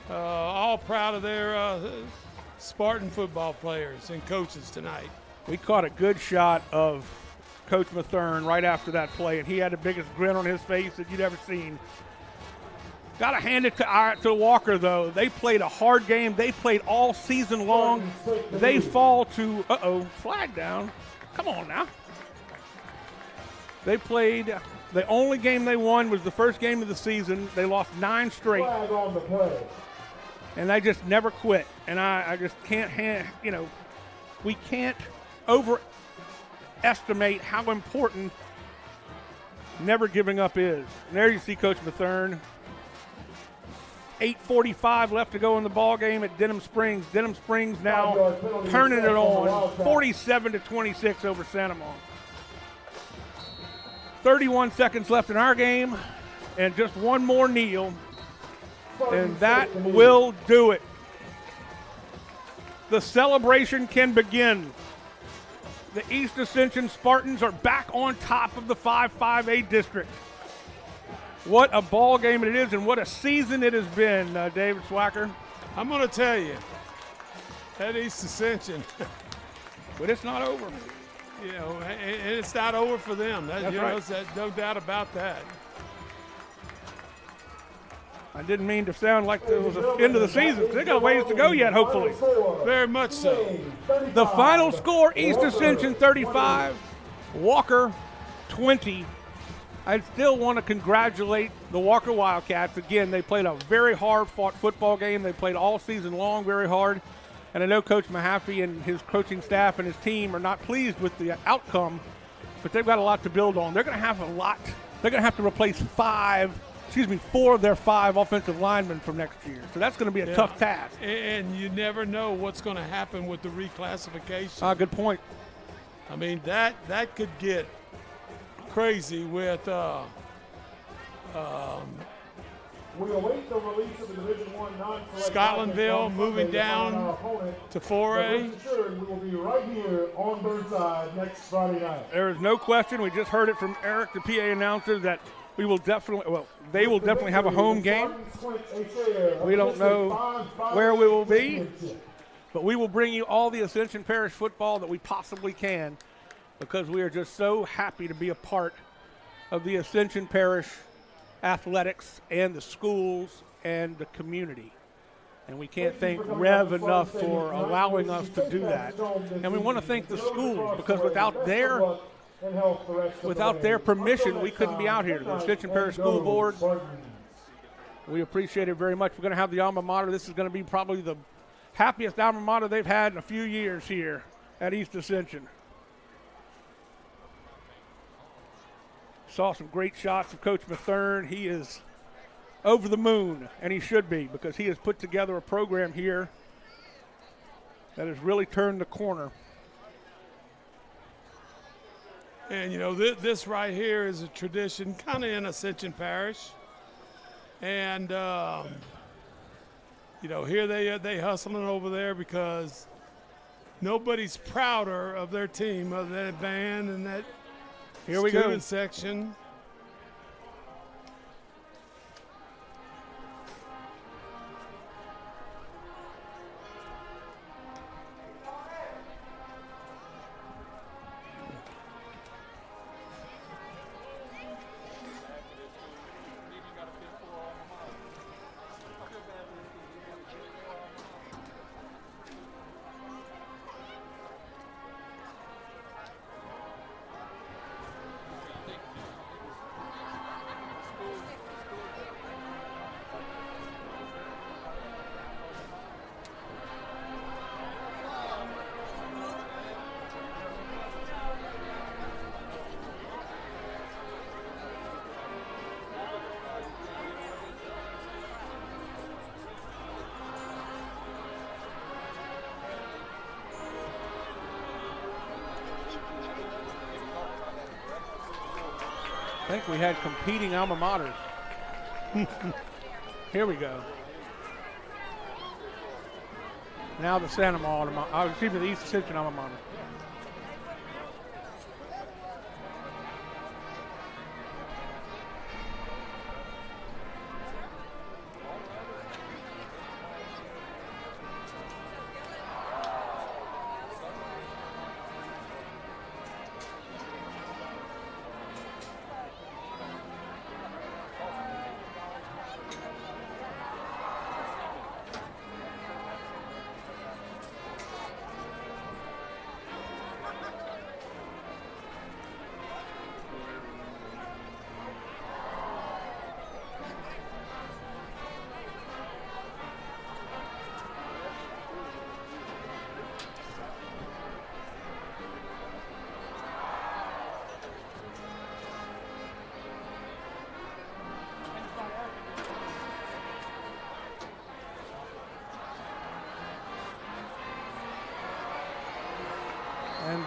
all proud of their Spartan football players and coaches tonight. We caught a good shot of Coach Mathern right after that play, and he had the biggest grin on his face that you'd ever seen. Got to hand it to Walker, though. They played a hard game. They played all season long. They fall to, flag down. Come on now. They played, the only game they won was the first game of the season. They lost 9 straight. Flag on the play. and they just never quit. And I just can't, we can't overestimate how important never giving up is. And there you see Coach Bethune. 8:45 left to go in the ball game at Denham Springs. Denham Springs now turning it on, 47-26 over Santa Monica. 31 seconds left in our game, and just one more kneel, and that will do it. The celebration can begin. The East Ascension Spartans are back on top of the 5-5A district. What a ball game it is, and what a season it has been, David Swacker. I'm going to tell you, that East Ascension. But it's not over. And it's not over for them. That's right. There's no doubt about that. I didn't mean to sound like it was the end of the season. They got a ways to go yet, hopefully. Very much so. The final score, East Ascension 35, Walker 20. I still want to congratulate the Walker Wildcats. Again, they played a very hard-fought football game. They played all season long very hard. And I know Coach Mahaffey and his coaching staff and his team are not pleased with the outcome, but they've got a lot to build on. They're going to have a lot. They're going to have to replace 4 of their 5 offensive linemen from next year. So that's going to be a tough task. And you never know what's going to happen with the reclassification. Good point. I mean, that could get crazy with we await the release of the Division I non-select Scotlandville moving down to 4A. We will be right here on Burnside next Friday night. There is no question. We just heard it from Eric, the PA announcer, that they will definitely have a home game. We don't know where we will be, but we will bring you all the Ascension Parish football that we possibly can, because we are just so happy to be a part of the Ascension Parish athletics and the schools and the community. And we can't thank REV enough for allowing us to do that. And we want to thank the schools, because without their permission, we couldn't be out here. The Ascension Parish School Board, we appreciate it very much. We're going to have the alma mater. This is going to be probably the happiest alma mater they've had in a few years here at East Ascension. Saw some great shots of Coach Bethune. He is over the moon, and he should be, because he has put together a program here that has really turned the corner. And, this right here is a tradition kind of in Ascension Parish. And, here they hustling over there because nobody's prouder of their team other than that band and that here we go. Student section. I think we had competing alma maters. Here we go. Now the Santa Monica, the East Ascension alma mater.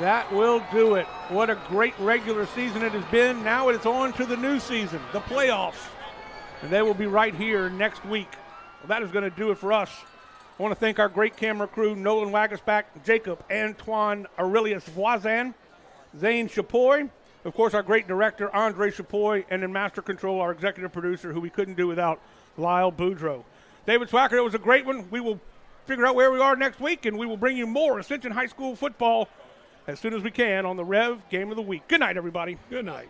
that will do it. What a great regular season it has been. Now it's on to the new season, the playoffs. And they will be right here next week. Well, that is going to do it for us. I want to thank our great camera crew, Nolan Wagaspak, Jacob Antoine Aurelius Voisin, Zane Chapoy, of course, our great director, Andre Chapoy, and in Master Control, our executive producer, who we couldn't do without, Lyle Boudreau. David Swacker, it was a great one. We will figure out where we are next week, and we will bring you more Ascension High School football as soon as we can on the Rev Game of the Week. Good night, everybody. Good night.